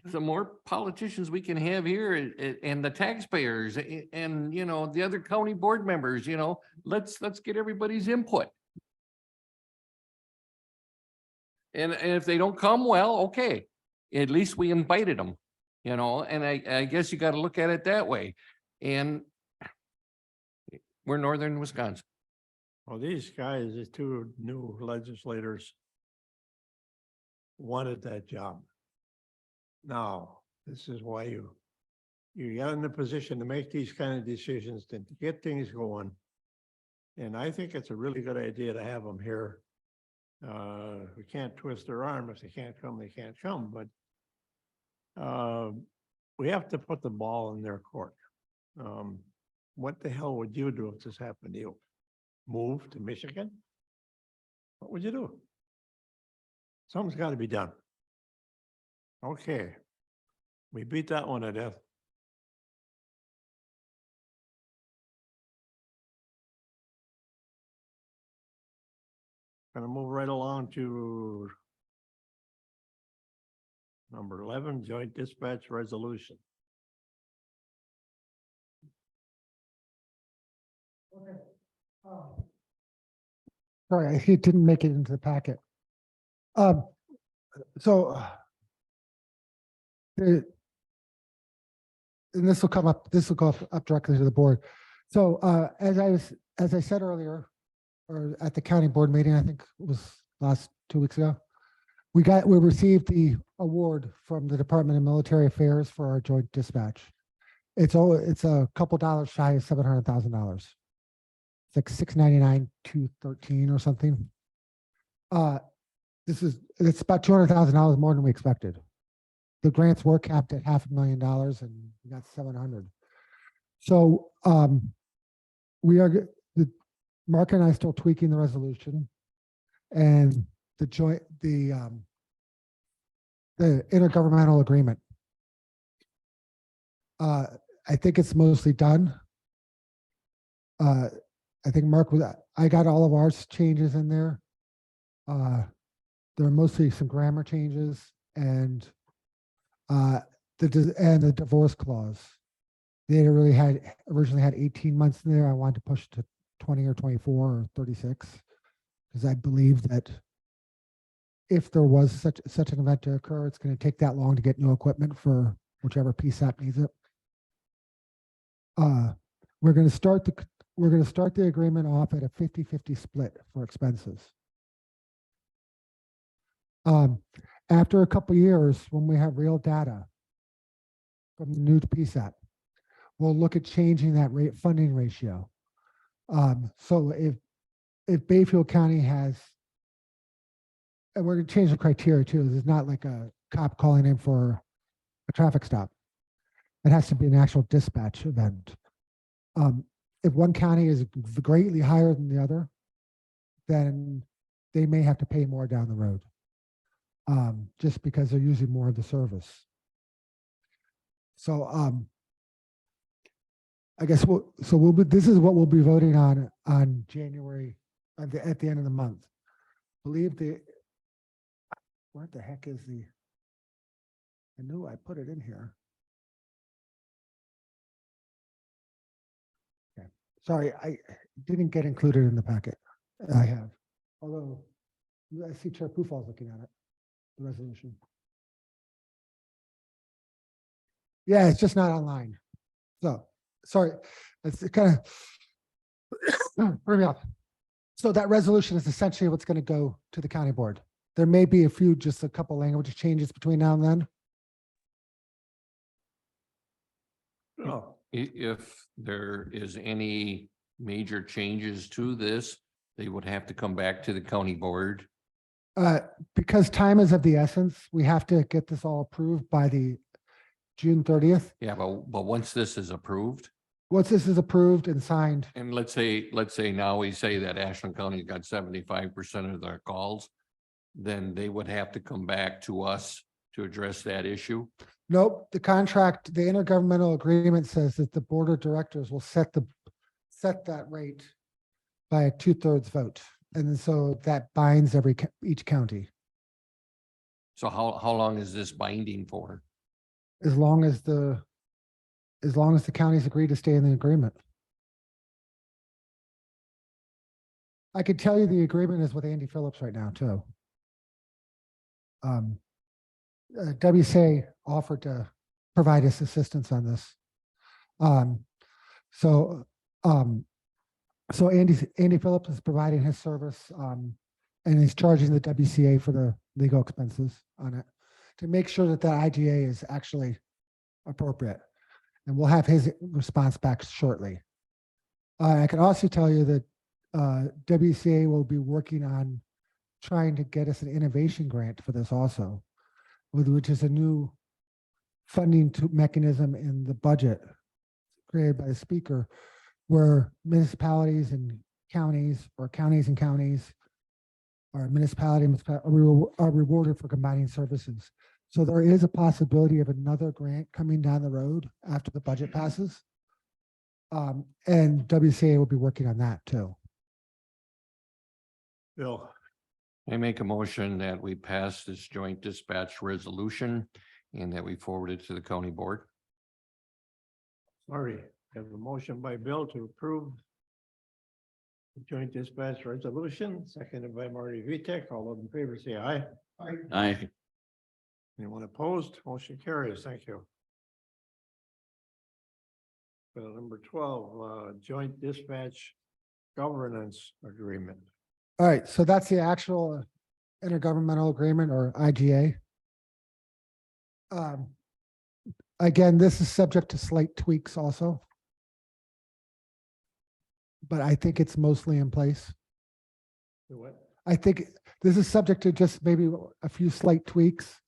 [SPEAKER 6] the more politicians we can have here and the taxpayers and, the other county board members, let's get everybody's input. And if they don't come, well, okay, at least we invited them, and I guess you got to look at it that way. And we're northern Wisconsin.
[SPEAKER 1] Well, these guys, these two new legislators wanted that job. Now, this is why you got in the position to make these kind of decisions, to get things going. And I think it's a really good idea to have them here. We can't twist their arm. If they can't come, they can't come, but we have to put the ball in their court. What the hell would you do if this happened to you? Move to Michigan? What would you do? Something's got to be done. Okay. We beat that one to death. Gonna move right along to number 11, joint dispatch resolution.
[SPEAKER 4] Sorry, it didn't make it into the packet. So and this will come up, this will go up directly to the board. So as I said earlier, or at the county board meeting, I think it was last 2 weeks ago, we received the award from the Department of Military Affairs for our joint dispatch. It's a couple dollars shy of $700,000. It's like $699,213 or something. It's about $200,000 more than we expected. The grants were capped at $500,000 and we got 700. So Mark and I are still tweaking the resolution, and the intergovernmental agreement. I think it's mostly done. I think I got all of our changes in there. There are mostly some grammar changes and the divorce clause. They originally had 18 months in there. I wanted to push to 20 or 24 or 36, because I believe that if there was such an event to occur, it's going to take that long to get new equipment for whichever PSAP needs it. We're going to start the agreement off at a 50-50 split for expenses. After a couple of years, when we have real data from the new PSAP, we'll look at changing that funding ratio. So if Bayfield County has, and we're going to change the criteria too. It's not like a cop calling in for a traffic stop. It has to be an actual dispatch event. If one county is greatly higher than the other, then they may have to pay more down the road, just because they're using more of the service. So I guess this is what we'll be voting on January at the end of the month. Where the heck is I knew I put it in here. Okay, sorry, I didn't get included in the packet. I have, although I see Chair Pufal's looking at it, the resolution. Yeah, it's just not online. So sorry, it's kind of hurry up. So that resolution is essentially what's going to go to the county board. There may be just a couple language changes between now and then.
[SPEAKER 1] Oh,
[SPEAKER 6] If there is any major changes to this, they would have to come back to the county board.
[SPEAKER 4] Because time is of the essence, we have to get this all approved by the June 30th.
[SPEAKER 6] Yeah, but once this is approved,
[SPEAKER 4] Once this is approved and signed,
[SPEAKER 6] and let's say now we say that Ashland County got 75% of their calls, then they would have to come back to us to address that issue.
[SPEAKER 4] nope, the contract, the intergovernmental agreement says that the board of directors will set that rate by a 2/3 vote. And so that binds each county,
[SPEAKER 6] So how long is this binding for?
[SPEAKER 4] as long as the counties agree to stay in the agreement. I could tell you the agreement is with Andy Phillips right now too. WCA offered to provide us assistance on this. So Andy Phillips is providing his service, and he's charging the WCA for the legal expenses on it to make sure that the IGA is actually appropriate. And we'll have his response back shortly. I can also tell you that WCA will be working on trying to get us an innovation grant for this also, which is a new funding mechanism in the budget created by the speaker, where municipalities and counties, or counties and counties, or municipalities are rewarded for combining services. So there is a possibility of another grant coming down the road after the budget passes. And WCA will be working on that too.
[SPEAKER 1] Bill,
[SPEAKER 6] I make a motion that we pass this joint dispatch resolution and that we forward it to the county board.
[SPEAKER 1] Marty, have a motion by Bill to approve the joint dispatch resolution, seconded by Marty Vitek. All those in favor say aye.
[SPEAKER 10] Aye.
[SPEAKER 1] Anyone opposed? Motion carries. Thank you. Number 12, joint dispatch governance agreement.
[SPEAKER 4] All right, so that's the actual intergovernmental agreement, or IGA. Again, this is subject to slight tweaks also, but I think it's mostly in place.
[SPEAKER 1] What?
[SPEAKER 4] I think this is subject to just maybe a few slight tweaks.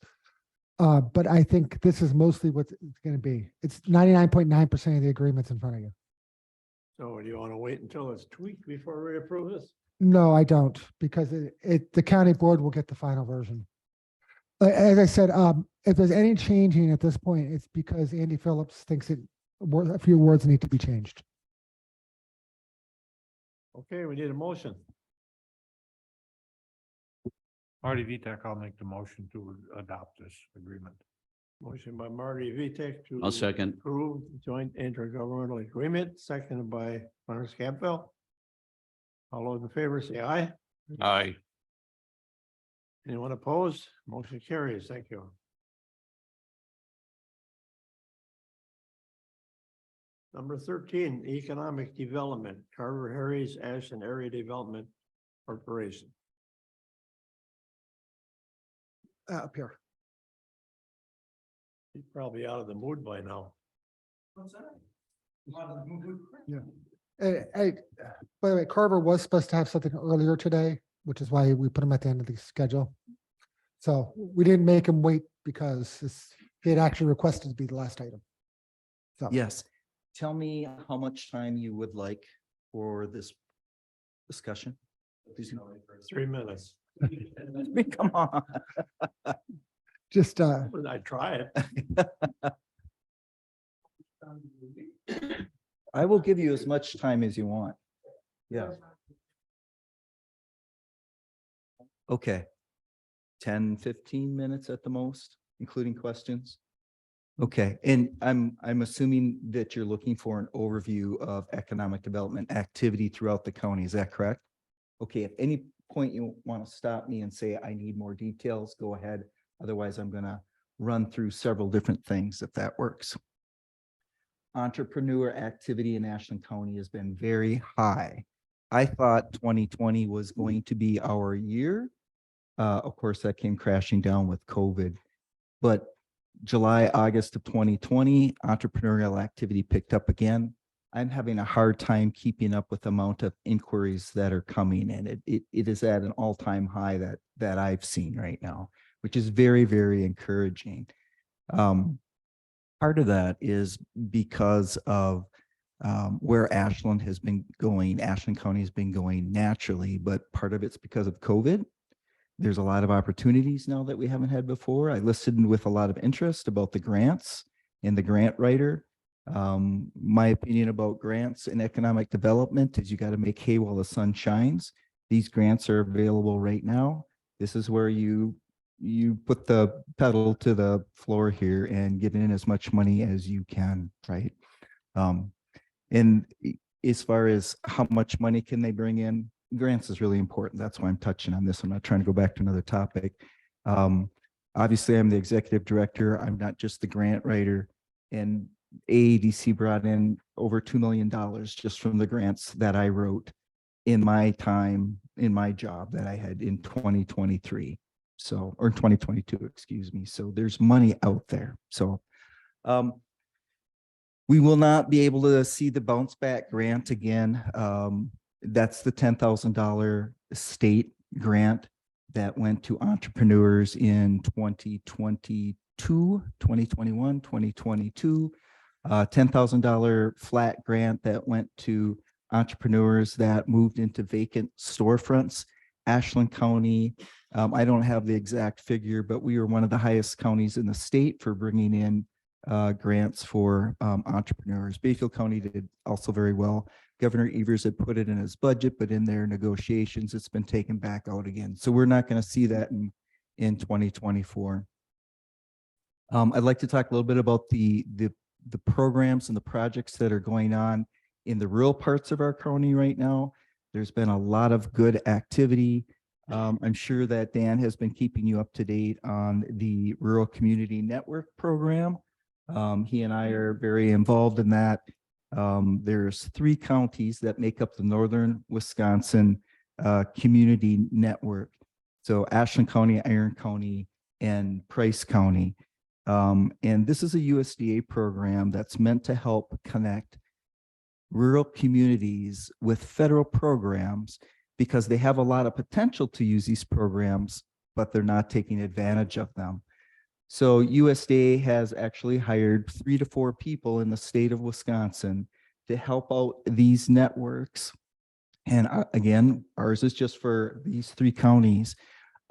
[SPEAKER 4] But I think this is mostly what it's going to be. It's 99.9% of the agreements in front of you.
[SPEAKER 1] So do you want to wait until it's tweaked before we approve this?
[SPEAKER 4] No, I don't, because the county board will get the final version. As I said, if there's any changing at this point, it's because Andy Phillips thinks a few words need to be changed.
[SPEAKER 1] Okay, we need a motion.
[SPEAKER 11] Marty Vitek, I'll make the motion to adopt this agreement.
[SPEAKER 1] Motion by Marty Vitek to
[SPEAKER 10] I'll second.
[SPEAKER 1] approve the joint intergovernmental agreement, seconded by Clarence Campbell. All those in favor say aye.
[SPEAKER 6] Aye.
[SPEAKER 1] Anyone opposed? Motion carries. Thank you. Number 13, economic development, Carver Harris Ashland Area Development Corporation.
[SPEAKER 4] Up here.
[SPEAKER 1] He's probably out of the mood by now.
[SPEAKER 4] Yeah. Hey, by the way, Carver was supposed to have something earlier today, which is why we put him at the end of the schedule. So we didn't make him wait because he had actually requested to be the last item. So
[SPEAKER 15] Yes. Tell me how much time you would like for this discussion.
[SPEAKER 1] 3 minutes.
[SPEAKER 15] Come on.
[SPEAKER 4] just
[SPEAKER 1] I try it.
[SPEAKER 15] I will give you as much time as you want. Yeah. Okay. 10, 15 minutes at the most, including questions. Okay, and I'm assuming that you're looking for an overview of economic development activity throughout the county. Is that correct? Okay, at any point you want to stop me and say, I need more details, go ahead. Otherwise, I'm gonna run through several different things if that works. Entrepreneur activity in Ashland County has been very high. I thought 2020 was going to be our year. Of course, that came crashing down with COVID, but July, August of 2020, entrepreneurial activity picked up again. I'm having a hard time keeping up with the amount of inquiries that are coming in. It is at an all-time high that I've seen right now, which is very, very encouraging. Part of that is because of where Ashland has been going, Ashland County has been going naturally, but part of it's because of COVID. There's a lot of opportunities now that we haven't had before. I listened with a lot of interest about the grants and the grant writer. My opinion about grants and economic development is you got to make hay while the sun shines. These grants are available right now. This is where you put the pedal to the floor here and get in as much money as you can, right? And as far as how much money can they bring in, grants is really important. That's why I'm touching on this. I'm not trying to go back to another topic. Obviously, I'm the executive director. I'm not just the grant writer. And AADC brought in over $2 million just from the grants that I wrote in my time, in my job that I had in 2023. So, or 2022, excuse me. So there's money out there. So we will not be able to see the bounce back grant again. That's the $10,000 state grant that went to entrepreneurs in 2022, 2021, 2022. $10,000 flat grant that went to entrepreneurs that moved into vacant storefronts. Ashland County, I don't have the exact figure, but we were one of the highest counties in the state for bringing in grants for entrepreneurs. Bayfield County did also very well. Governor Evers had put it in his budget, but in their negotiations, it's been taken back out again. So we're not going to see that in 2024. I'd like to talk a little bit about the programs and the projects that are going on in the rural parts of our county right now. There's been a lot of good activity. I'm sure that Dan has been keeping you up to date on the Rural Community Network program. He and I are very involved in that. There's 3 counties that make up the Northern Wisconsin Community Network. So Ashland County, Iron County, and Price County. And this is a USDA program that's meant to help connect rural communities with federal programs because they have a lot of potential to use these programs, but they're not taking advantage of them. So USDA has actually hired 3 to 4 people in the state of Wisconsin to help out these networks. And again, ours is just for these 3 counties.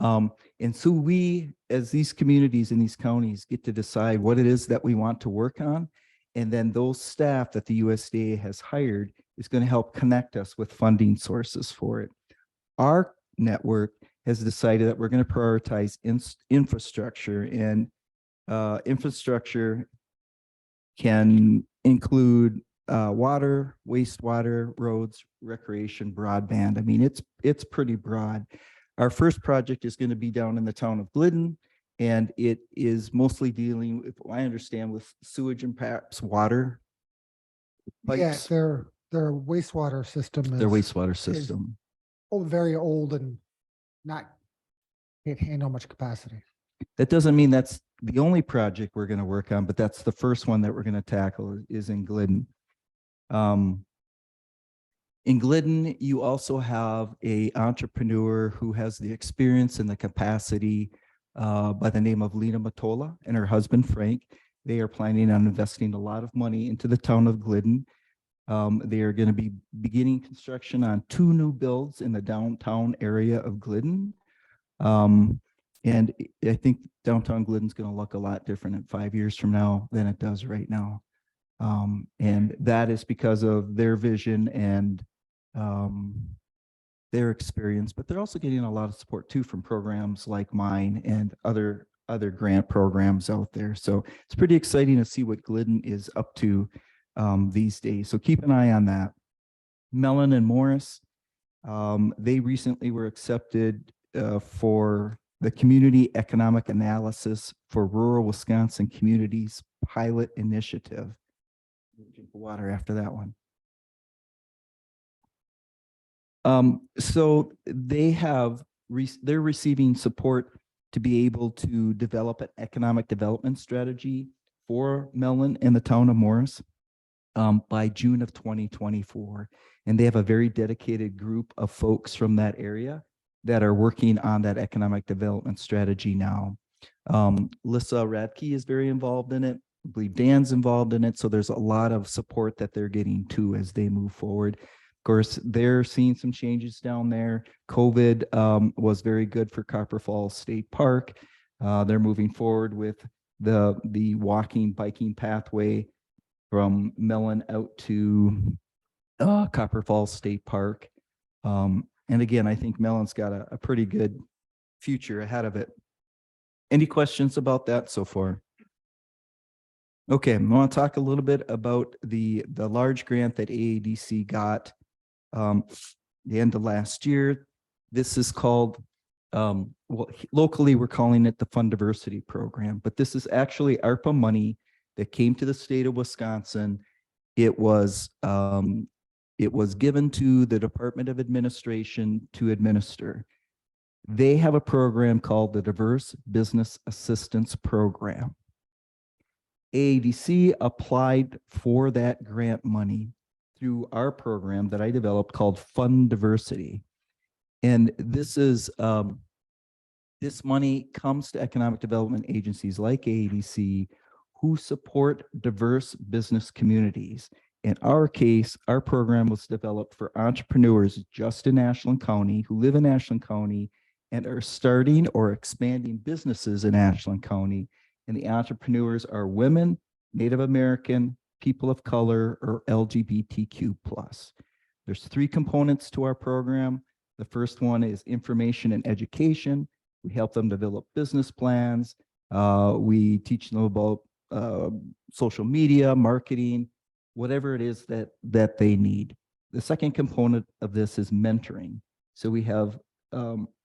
[SPEAKER 15] And so we, as these communities in these counties, get to decide what it is that we want to work on. And then those staff that the USDA has hired is going to help connect us with funding sources for it. Our network has decided that we're going to prioritize infrastructure, and infrastructure can include water, wastewater, roads, recreation, broadband. I mean, it's pretty broad. Our first project is going to be down in the town of Glidden, and it is mostly dealing, if I understand, with sewage and perhaps water
[SPEAKER 4] Yeah,
[SPEAKER 15] pipes.
[SPEAKER 4] their wastewater system is.
[SPEAKER 15] Their wastewater system.
[SPEAKER 4] Very old and can't handle much capacity.
[SPEAKER 15] That doesn't mean that's the only project we're going to work on, but that's the first one that we're going to tackle is in Glidden. In Glidden, you also have an entrepreneur who has the experience and the capacity by the name of Lena Matola and her husband, Frank. They are planning on investing a lot of money into the town of Glidden. They are going to be beginning construction on 2 new builds in the downtown area of Glidden. And I think downtown Glidden's going to look a lot different in 5 years from now than it does right now. And that is because of their vision and their experience, but they're also getting a lot of support too from programs like mine and other grant programs out there. So it's pretty exciting to see what Glidden is up to these days. So keep an eye on that. Mellon and Morris, they recently were accepted for the Community Economic Analysis for Rural Wisconsin Communities Pilot Initiative. Drink water after that one. So they're receiving support to be able to develop an economic development strategy for Mellon and the town of Morris. by June of 2024. And they have a very dedicated group of folks from that area that are working on that economic development strategy now. Lissa Radke is very involved in it. I believe Dan's involved in it. So there's a lot of support that they're getting too as they move forward. Of course, they're seeing some changes down there. COVID was very good for Copper Falls State Park. They're moving forward with the walking, biking pathway from Mellon out to Copper Falls State Park. And again, I think Mellon's got a pretty good future ahead of it. Any questions about that so far? Okay, I want to talk a little bit about the large grant that AADC got the end of last year. This is called, well, locally we're calling it the Fund Diversity Program, but this is actually ARPA money that came to the state of Wisconsin. It was given to the Department of Administration to administer. They have a program called the Diverse Business Assistance Program. AADC applied for that grant money through our program that I developed called Fund Diversity. And this is, this money comes to economic development agencies like AADC who support diverse business communities. In our case, our program was developed for entrepreneurs just in Ashland County who live in Ashland County and are starting or expanding businesses in Ashland County. And the entrepreneurs are women, Native American, people of color, or LGBTQ+. There's 3 components to our program. The first one is information and education. We help them develop business plans. We teach them about social media, marketing, whatever it is that they need. The second component of this is mentoring. So we have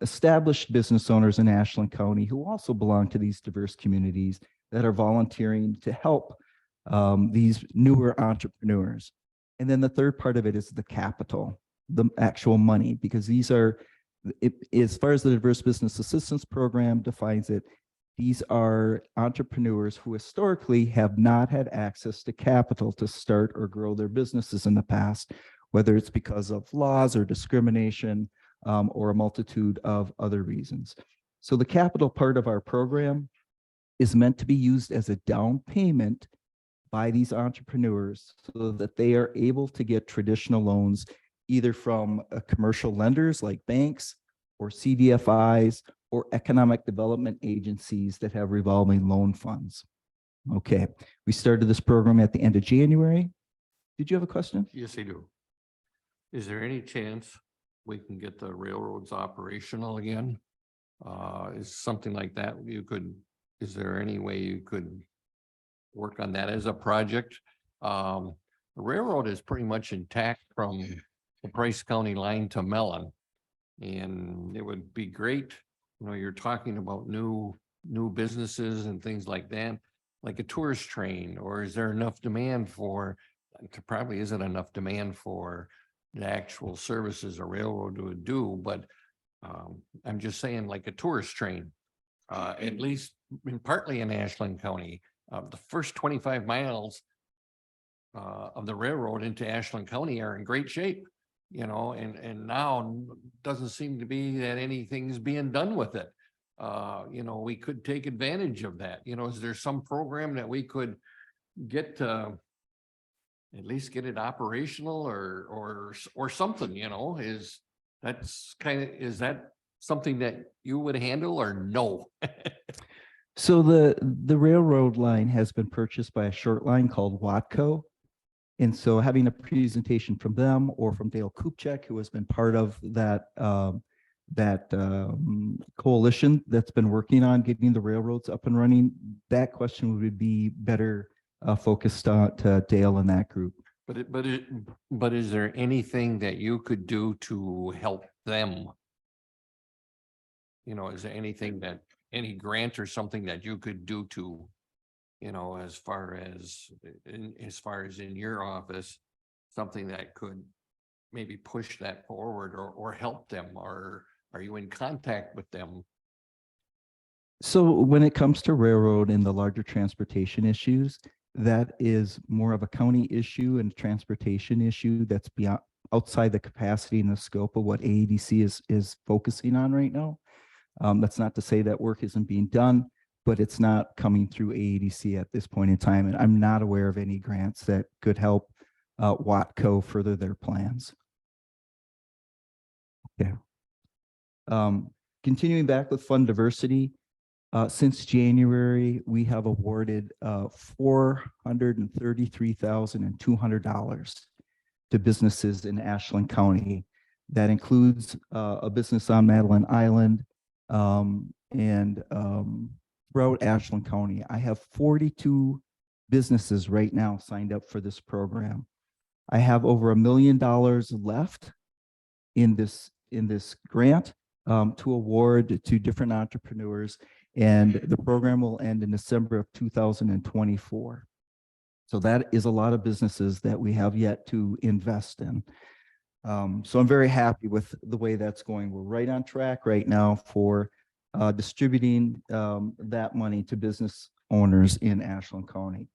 [SPEAKER 15] established business owners in Ashland County who also belong to these diverse communities that are volunteering to help these newer entrepreneurs. And then the third part of it is the capital, the actual money, because these are, as far as the Diverse Business Assistance Program defines it, these are entrepreneurs who historically have not had access to capital to start or grow their businesses in the past, whether it's because of laws or discrimination, or a multitude of other reasons. So the capital part of our program is meant to be used as a down payment by these entrepreneurs so that they are able to get traditional loans either from commercial lenders like banks or CDFIs or economic development agencies that have revolving loan funds. Okay, we started this program at the end of January. Did you have a question?
[SPEAKER 6] Yes, I do. Is there any chance we can get the railroads operational again? Is something like that is there any way you could work on that as a project? The railroad is pretty much intact from the Price County line to Mellon. And it would be great, you're talking about new businesses and things like that, like a tourist train, or is there enough demand for, there probably isn't enough demand for the actual services a railroad would do, but I'm just saying like a tourist train, at least partly in Ashland County, the first 25 miles of the railroad into Ashland County are in great shape, and now doesn't seem to be that anything's being done with it. We could take advantage of that. Is there some program that we could get to at least get it operational or something, is that something that you would handle or no?
[SPEAKER 15] So the railroad line has been purchased by a short line called Watco. And so having a presentation from them or from Dale Kupchak, who has been part of that coalition that's been working on getting the railroads up and running, that question would be better focused to Dale and that group.
[SPEAKER 6] But is there anything that you could do to help them? Is there anything any grant or something that you could do to, as far as in your office, something that could maybe push that forward or help them, or are you in contact with them?
[SPEAKER 15] So when it comes to railroad and the larger transportation issues, that is more of a county issue and transportation issue that's beyond, outside the capacity and the scope of what AEDC is focusing on right now. That's not to say that work isn't being done, but it's not coming through AEDC at this point in time. And I'm not aware of any grants that could help Watco further their plans. Okay. Continuing back with fund diversity, since January, we have awarded $433,200 to businesses in Ashland County. That includes a business on Madeline Island and throughout Ashland County. I have 42 businesses right now signed up for this program. I have over $1 million left in this grant to award to different entrepreneurs, and the program will end in December of 2024. So that is a lot of businesses that we have yet to invest in. So I'm very happy with the way that's going. We're right on track right now for distributing that money to business owners in Ashland County.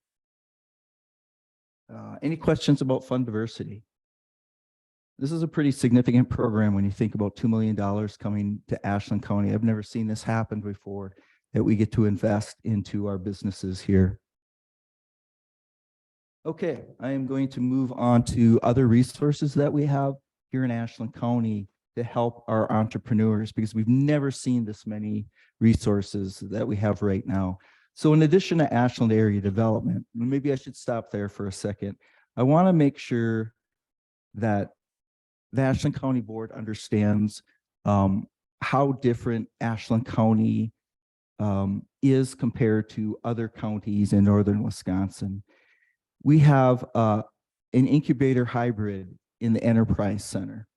[SPEAKER 15] Any questions about fund diversity? This is a pretty significant program when you think about $2 million coming to Ashland County. I've never seen this happen before, that we get to invest into our businesses here. Okay, I am going to move on to other resources that we have here in Ashland County to help our entrepreneurs, because we've never seen this many resources that we have right now. So in addition to Ashland area development, maybe I should stop there for a second. I want to make sure that the Ashland County Board understands how different Ashland County is compared to other counties in northern Wisconsin. We have an incubator hybrid in the Enterprise Center,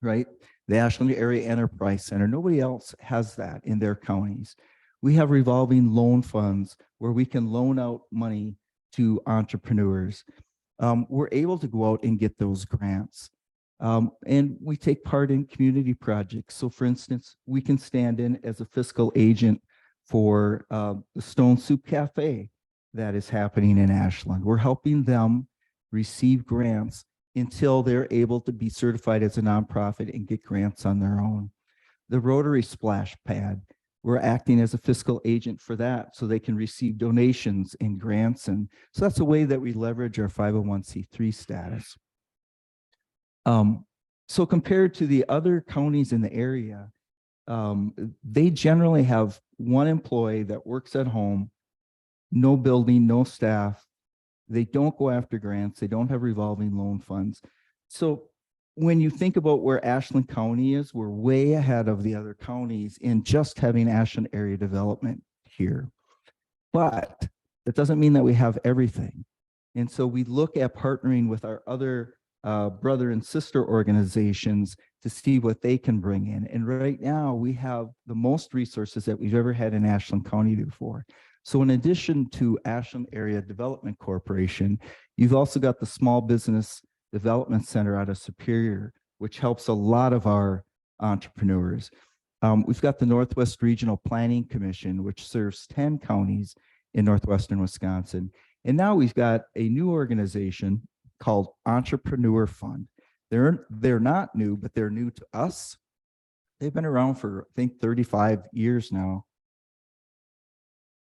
[SPEAKER 15] right? The Ashland Area Enterprise Center. Nobody else has that in their counties. We have revolving loan funds where we can loan out money to entrepreneurs. We're able to go out and get those grants. And we take part in community projects. So for instance, we can stand in as a fiscal agent for the Stone Soup Cafe that is happening in Ashland. We're helping them receive grants until they're able to be certified as a nonprofit and get grants on their own. The Rotary Splash Pad, we're acting as a fiscal agent for that so they can receive donations and grants. And so that's a way that we leverage our 501c3 status. So compared to the other counties in the area, they generally have one employee that works at home, no building, no staff. They don't go after grants. They don't have revolving loan funds. So when you think about where Ashland County is, we're way ahead of the other counties in just having Ashland area development here. But that doesn't mean that we have everything. And so we look at partnering with our other brother and sister organizations to see what they can bring in. And right now we have the most resources that we've ever had in Ashland County before. So in addition to Ashland Area Development Corporation, you've also got the Small Business Development Center out of Superior, which helps a lot of our entrepreneurs. We've got the Northwest Regional Planning Commission, which serves 10 counties in northwestern Wisconsin. And now we've got a new organization called Entrepreneur Fund. They're not new, but they're new to us. They've been around for, I think, 35 years now.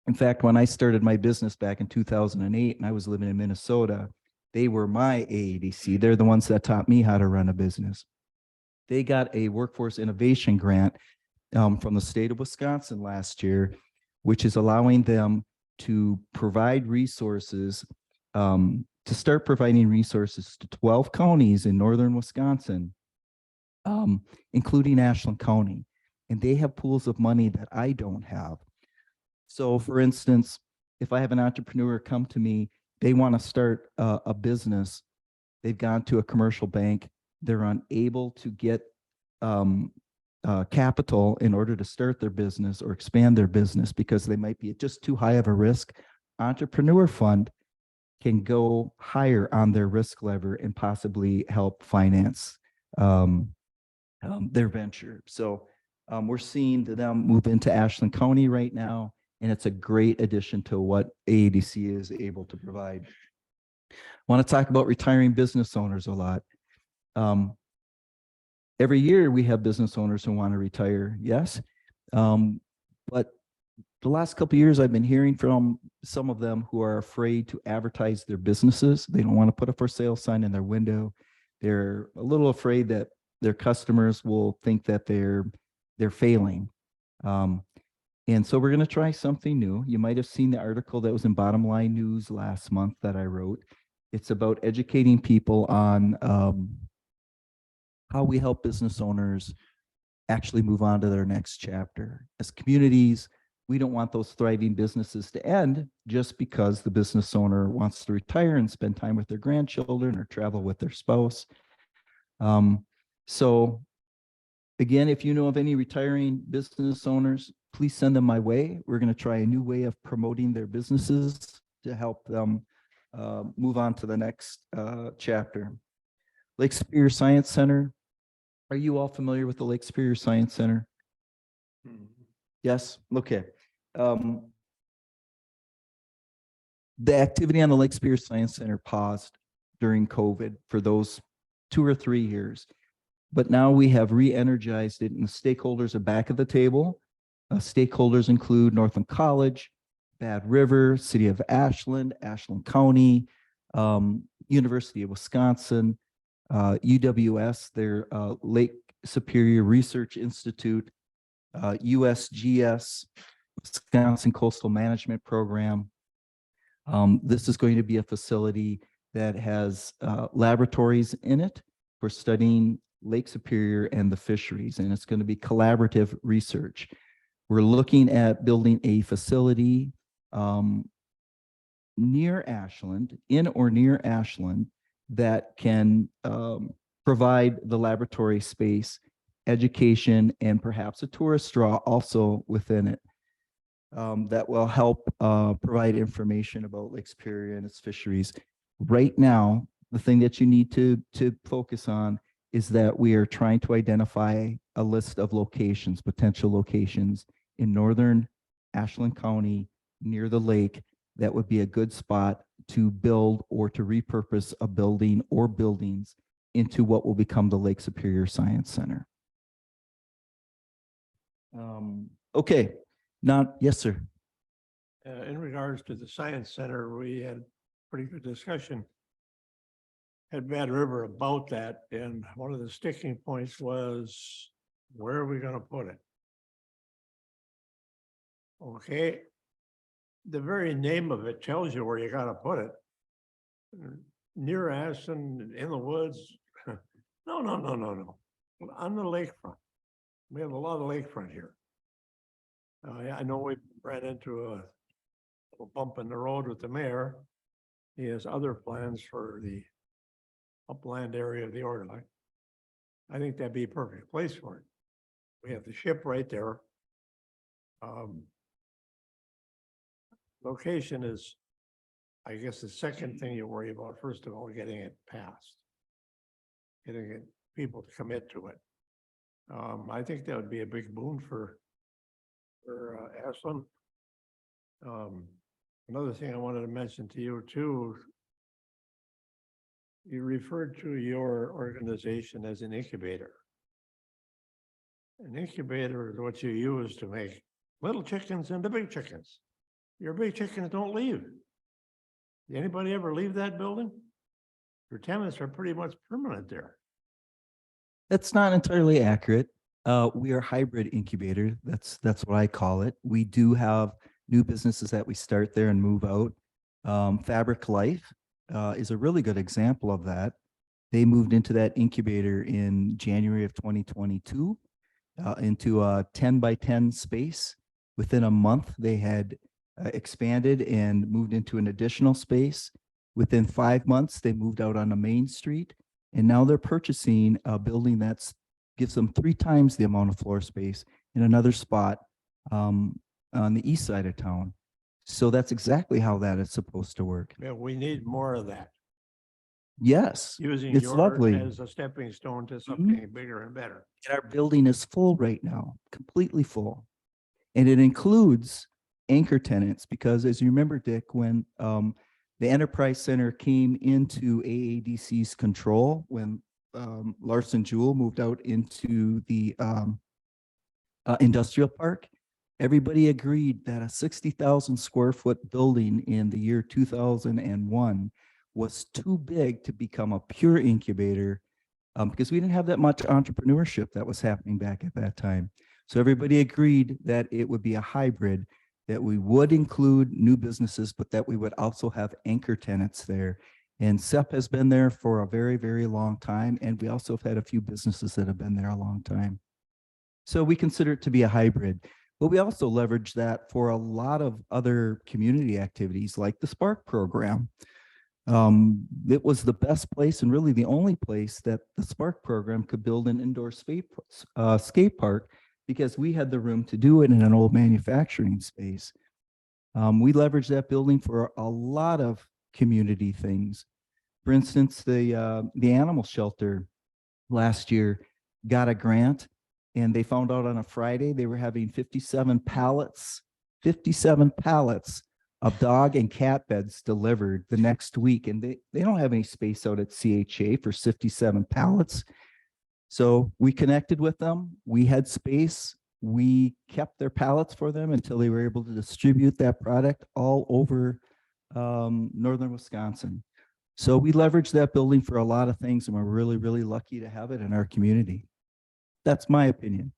[SPEAKER 15] In fact, when I started my business back in 2008 and I was living in Minnesota, they were my AEDC. They're the ones that taught me how to run a business. They got a workforce innovation grant from the state of Wisconsin last year, which is allowing them to provide resources, to start providing resources to 12 counties in northern Wisconsin, including Ashland County. And they have pools of money that I don't have. So for instance, if I have an entrepreneur come to me, they want to start a business, they've gone to a commercial bank, they're unable to get capital in order to start their business or expand their business because they might be at just too high of a risk. Entrepreneur Fund can go higher on their risk lever and possibly help finance their venture. So we're seeing them move into Ashland County right now. And it's a great addition to what AADC is able to provide. Want to talk about retiring business owners a lot. Every year we have business owners who want to retire, yes. But the last couple of years, I've been hearing from some of them who are afraid to advertise their businesses. They don't want to put a for sale sign in their window. They're a little afraid that their customers will think that they're failing. And so we're going to try something new. You might have seen the article that was in Bottom Line News last month that I wrote. It's about educating people on how we help business owners actually move on to their next chapter. As communities, we don't want those thriving businesses to end just because the business owner wants to retire and spend time with their grandchildren or travel with their spouse. So again, if you know of any retiring business owners, please send them my way. We're going to try a new way of promoting their businesses to help them move on to the next chapter. Lake Superior Science Center. Are you all familiar with the Lake Superior Science Center? Yes? Okay. The activity on the Lake Superior Science Center paused during COVID for those 2 or 3 years. But now we have re-energized it and the stakeholders are back at the table. Stakeholders include Northland College, Bad River, City of Ashland, Ashland County, University of Wisconsin, UWS, their Lake Superior Research Institute, USGS, Wisconsin Coastal Management Program. This is going to be a facility that has laboratories in it for studying Lake Superior and the fisheries, and it's going to be collaborative research. We're looking at building a facility near Ashland, in or near Ashland, that can provide the laboratory space, education, and perhaps a tourist draw also within it. That will help provide information about Lake Superior and its fisheries. Right now, the thing that you need to focus on is that we are trying to identify a list of locations, potential locations in northern Ashland County near the lake that would be a good spot to build or to repurpose a building or buildings into what will become the Lake Superior Science Center. Okay, now, yes, sir.
[SPEAKER 1] In regards to the Science Center, we had pretty good discussion at Bad River about that, and one of the sticking points was, where are we going to put it? Okay, the very name of it tells you where you got to put it. Near Ashland, in the woods. No. On the lakefront. We have a lot of lakefront here. I know we ran into a little bump in the road with the mayor. He has other plans for the upland area of the Orderly. I think that'd be a perfect place for it. We have the ship right there. Location is, I guess, the second thing you worry about. First of all, getting it passed, getting people to commit to it. I think that would be a big boon for Ashland. Another thing I wanted to mention to you too, you referred to your organization as an incubator. An incubator is what you use to make little chickens into big chickens. Your big chickens don't leave. Did anybody ever leave that building? Your tenants are pretty much permanent there.
[SPEAKER 15] That's not entirely accurate. We are a hybrid incubator. That's what I call it. We do have new businesses that we start there and move out. Fabric Life is a really good example of that. They moved into that incubator in January of 2022 into a 10 by 10 space. Within a month, they had expanded and moved into an additional space. Within 5 months, they moved out on a main street, and now they're purchasing a building that's gives them 3 times the amount of floor space in another spot on the east side of town. So that's exactly how that is supposed to work.
[SPEAKER 1] Yeah, we need more of that.
[SPEAKER 15] Yes,
[SPEAKER 1] Using
[SPEAKER 15] it's
[SPEAKER 1] yours
[SPEAKER 15] lovely.
[SPEAKER 1] as a stepping stone to something bigger and better.
[SPEAKER 15] And our building is full right now, completely full. And it includes anchor tenants, because as you remember, Dick, when the Enterprise Center came into AADC's control, when Larson Jewel moved out into the industrial park, everybody agreed that a 60,000 square foot building in the year 2001 was too big to become a pure incubator, because we didn't have that much entrepreneurship that was happening back at that time. So everybody agreed that it would be a hybrid, that we would include new businesses, but that we would also have anchor tenants there. And SEP has been there for a very, very long time. And we also have had a few businesses that have been there a long time. So we consider it to be a hybrid, but we also leverage that for a lot of other community activities like the Spark program. It was the best place and really the only place that the Spark program could build an indoor skate park, because we had the room to do it in an old manufacturing space. We leveraged that building for a lot of community things. For instance, the animal shelter last year got a grant, and they found out on a Friday they were having 57 pallets of dog and cat beds delivered the next week. And they don't have any space out at CHA for 57 pallets. So we connected with them. We had space. We kept their pallets for them until they were able to distribute that product all over northern Wisconsin. So we leveraged that building for a lot of things, and we're really, really lucky to have it in our community. That's my opinion.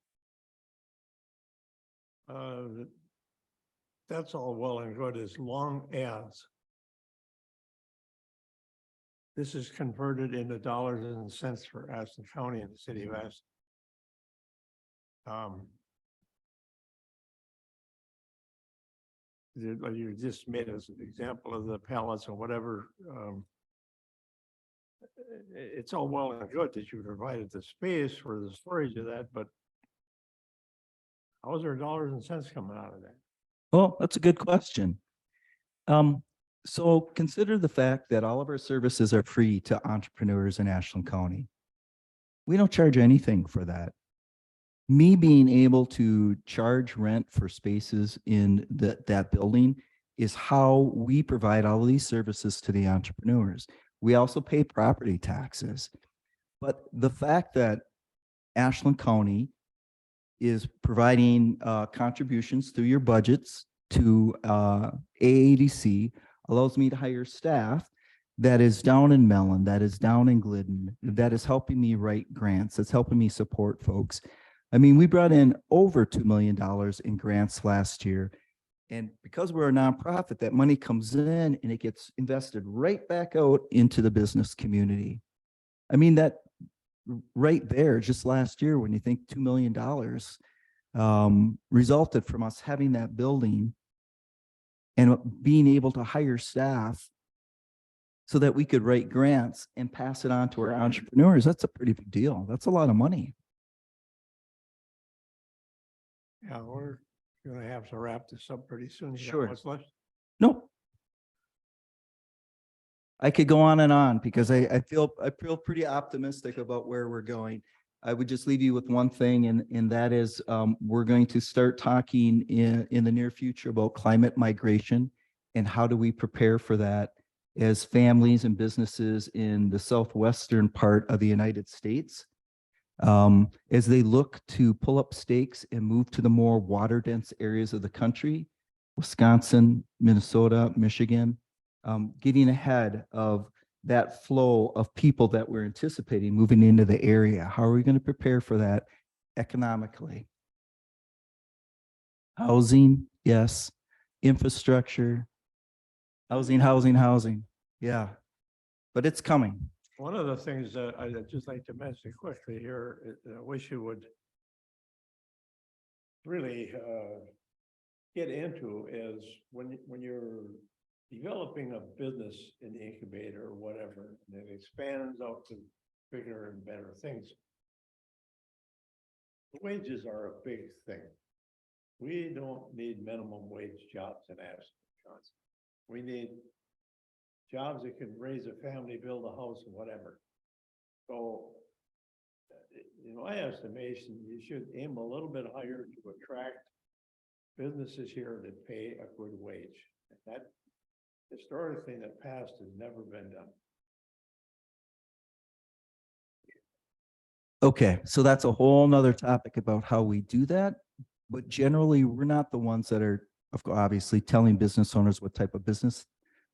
[SPEAKER 1] That's all well and good as long as this is converted into dollars and cents for Ashland County and the city of Ashland. You just made as an example of the pallets or whatever. It's all well and good that you provided the space for the storage of that, but how is there dollars and cents coming out of that?
[SPEAKER 15] Well, that's a good question. So consider the fact that all of our services are free to entrepreneurs in Ashland County. We don't charge anything for that. Me being able to charge rent for spaces in that building is how we provide all of these services to the entrepreneurs. We also pay property taxes. But the fact that Ashland County is providing contributions through your budgets to AADC allows me to hire staff that is down in Mellon, that is down in Glidden, that is helping me write grants, that's helping me support folks. I mean, we brought in over $2 million in grants last year. And because we're a nonprofit, that money comes in and it gets invested right back out into the business community. I mean, that right there, just last year, when you think $2 million resulted from us having that building and being able to hire staff so that we could write grants and pass it on to our entrepreneurs. That's a pretty big deal. That's a lot of money.
[SPEAKER 1] Yeah, we're gonna have to wrap this up pretty soon. You got
[SPEAKER 15] Sure.
[SPEAKER 1] what's left?
[SPEAKER 15] Nope. I could go on and on because I feel pretty optimistic about where we're going. I would just leave you with one thing, and that is we're going to start talking in the near future about climate migration and how do we prepare for that as families and businesses in the southwestern part of the United States, as they look to pull up stakes and move to the more water dense areas of the country, Wisconsin, Minnesota, Michigan, getting ahead of that flow of people that we're anticipating moving into the area. How are we going to prepare for that economically? Housing, yes. Infrastructure, housing. Yeah, but it's coming.
[SPEAKER 1] One of the things that I'd just like to mention quickly here, I wish you would really get into is when you're developing a business in the incubator or whatever, and it expands out to bigger and better things. Wages are a big thing. We don't need minimum wage jobs in Ashland. We need jobs that can raise a family, build a house, and whatever. So, in my estimation, you should aim a little bit higher to attract businesses here that pay a good wage. That historically in the past has never been done.
[SPEAKER 15] Okay, so that's a whole nother topic about how we do that. But generally, we're not the ones that are, obviously, telling business owners what type of business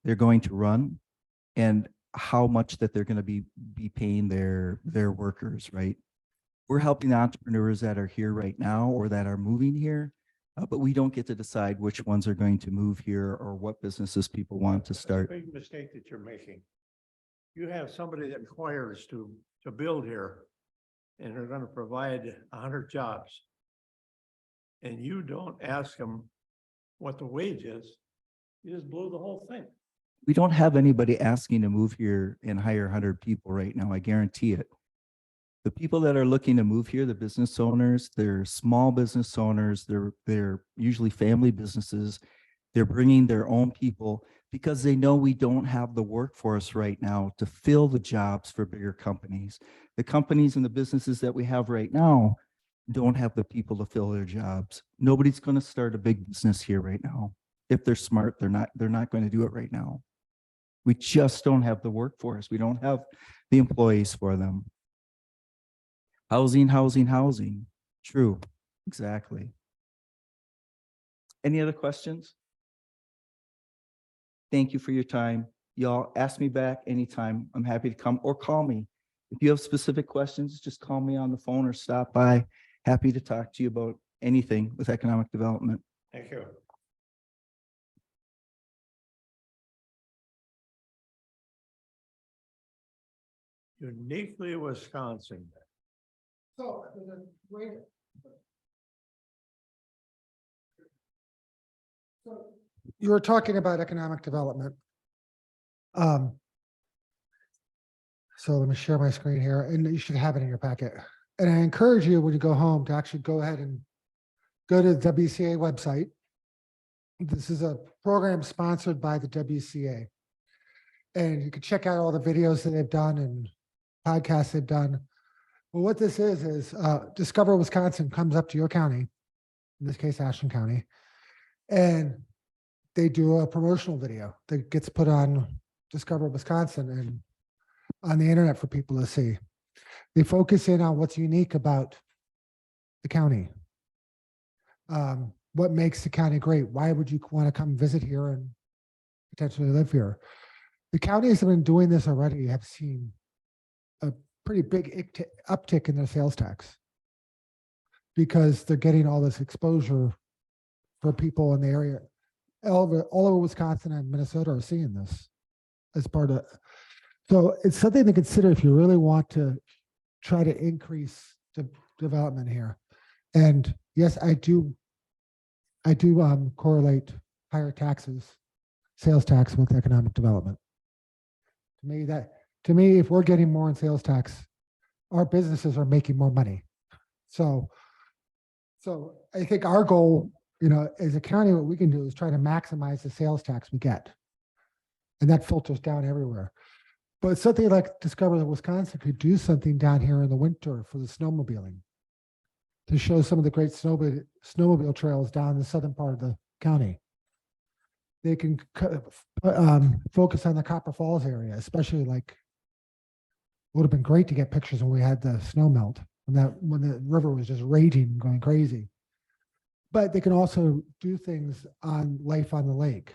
[SPEAKER 15] they're going to run and how much that they're going to be paying their workers, right? We're helping the entrepreneurs that are here right now or that are moving here, but we don't get to decide which ones are going to move here or what businesses people want to
[SPEAKER 1] That's a
[SPEAKER 15] start.
[SPEAKER 1] big mistake that you're making. You have somebody that requires to build here and they're gonna provide 100 jobs. And you don't ask them what the wage is, you just blow the whole thing.
[SPEAKER 15] We don't have anybody asking to move here and hire 100 people right now, I guarantee it. The people that are looking to move here, the business owners, they're small business owners, they're usually family businesses. They're bringing their own people because they know we don't have the workforce right now to fill the jobs for bigger companies. The companies and the businesses that we have right now don't have the people to fill their jobs. Nobody's going to start a big business here right now. If they're smart, they're not going to do it right now. We just don't have the workforce. We don't have the employees for them. Housing. True, exactly. Any other questions? Thank you for your time. Y'all ask me back anytime. I'm happy to come or call me. If you have specific questions, just call me on the phone or stop by. Happy to talk to you about anything with economic development.
[SPEAKER 1] Thank you. Uniquely Wisconsin.
[SPEAKER 4] So, you were talking about economic development. So let me share my screen here, and you should have it in your packet. And I encourage you, when you go home, to actually go ahead and go to the WCA website. This is a program sponsored by the WCA. And you can check out all the videos that they've done and podcasts they've done. Well, what this is Discover Wisconsin comes up to your county, in this case, Ashland County, and they do a promotional video that gets put on Discover Wisconsin and on the internet for people to see. They focus in on what's unique about the county. What makes the county great? Why would you want to come visit here and potentially live here? The counties that have been doing this already have seen a pretty big uptick in their sales tax because they're getting all this exposure for people in the area. All over Wisconsin and Minnesota are seeing this as part of. So it's something to consider if you really want to try to increase development here. And yes, I do correlate higher taxes, sales tax with economic development. To me, if we're getting more in sales tax, our businesses are making more money. So I think our goal, as a county, what we can do is try to maximize the sales tax we get. And that filters down everywhere. But something like Discover Wisconsin could do something down here in the winter for the snowmobiling to show some of the great snowmobile trails down in the southern part of the county. They can focus on the Copper Falls area, especially like, would have been great to get pictures when we had the snow melt, when the river was just raging, going crazy. But they can also do things on life on the lake.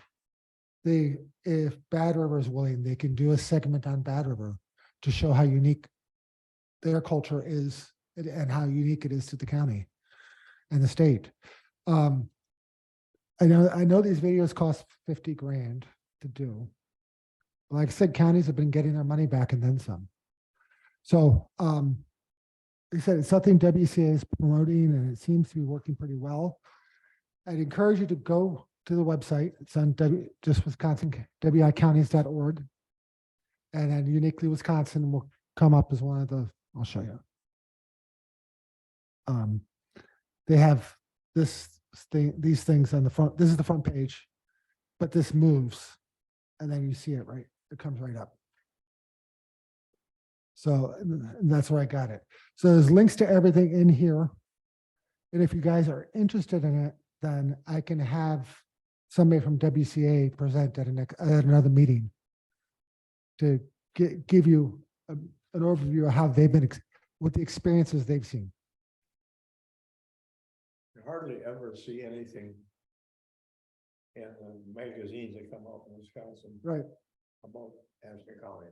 [SPEAKER 4] If Bad River is willing, they can do a segment on Bad River to show how unique their culture is and how unique it is to the county and the state. I know these videos cost 50 grand to do. Like I said, counties have been getting their money back and then some. So like I said, it's something WCA is promoting and it seems to be working pretty well. I'd encourage you to go to the website. It's on just Wisconsin, wicounties.org. And then Uniquely Wisconsin will come up as one of the, I'll show you. They have these things on the front. This is the front page, but this moves and then you see it, right? It comes right up. So and that's where I got it. So there's links to everything in here. And if you guys are interested in it, then I can have somebody from WCA present at at another meeting to give you an overview of how they've been, what the experiences they've seen.
[SPEAKER 1] You hardly ever see anything in the magazines that come out in Wisconsin
[SPEAKER 4] Right.
[SPEAKER 1] about Ashland County.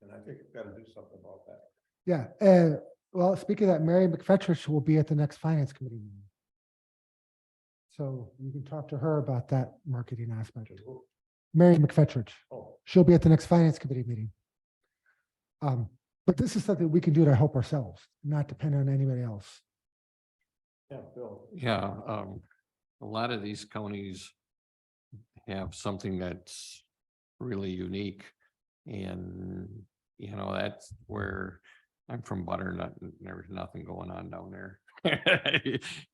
[SPEAKER 1] And I think we've got to do something about that.
[SPEAKER 4] Yeah. Well, speaking of that, Mary McFetrich will be at the next finance committee meeting. So you can talk to her about that marketing aspect. Mary McFetrich.
[SPEAKER 1] Oh,
[SPEAKER 4] She'll be at the next finance committee meeting. But this is something we can do to help ourselves, not depend on anybody else.
[SPEAKER 1] yeah, Bill.
[SPEAKER 6] Yeah, a lot of these counties have something that's really unique. And, you know, that's where I'm from Butternut, and there's nothing going on down there.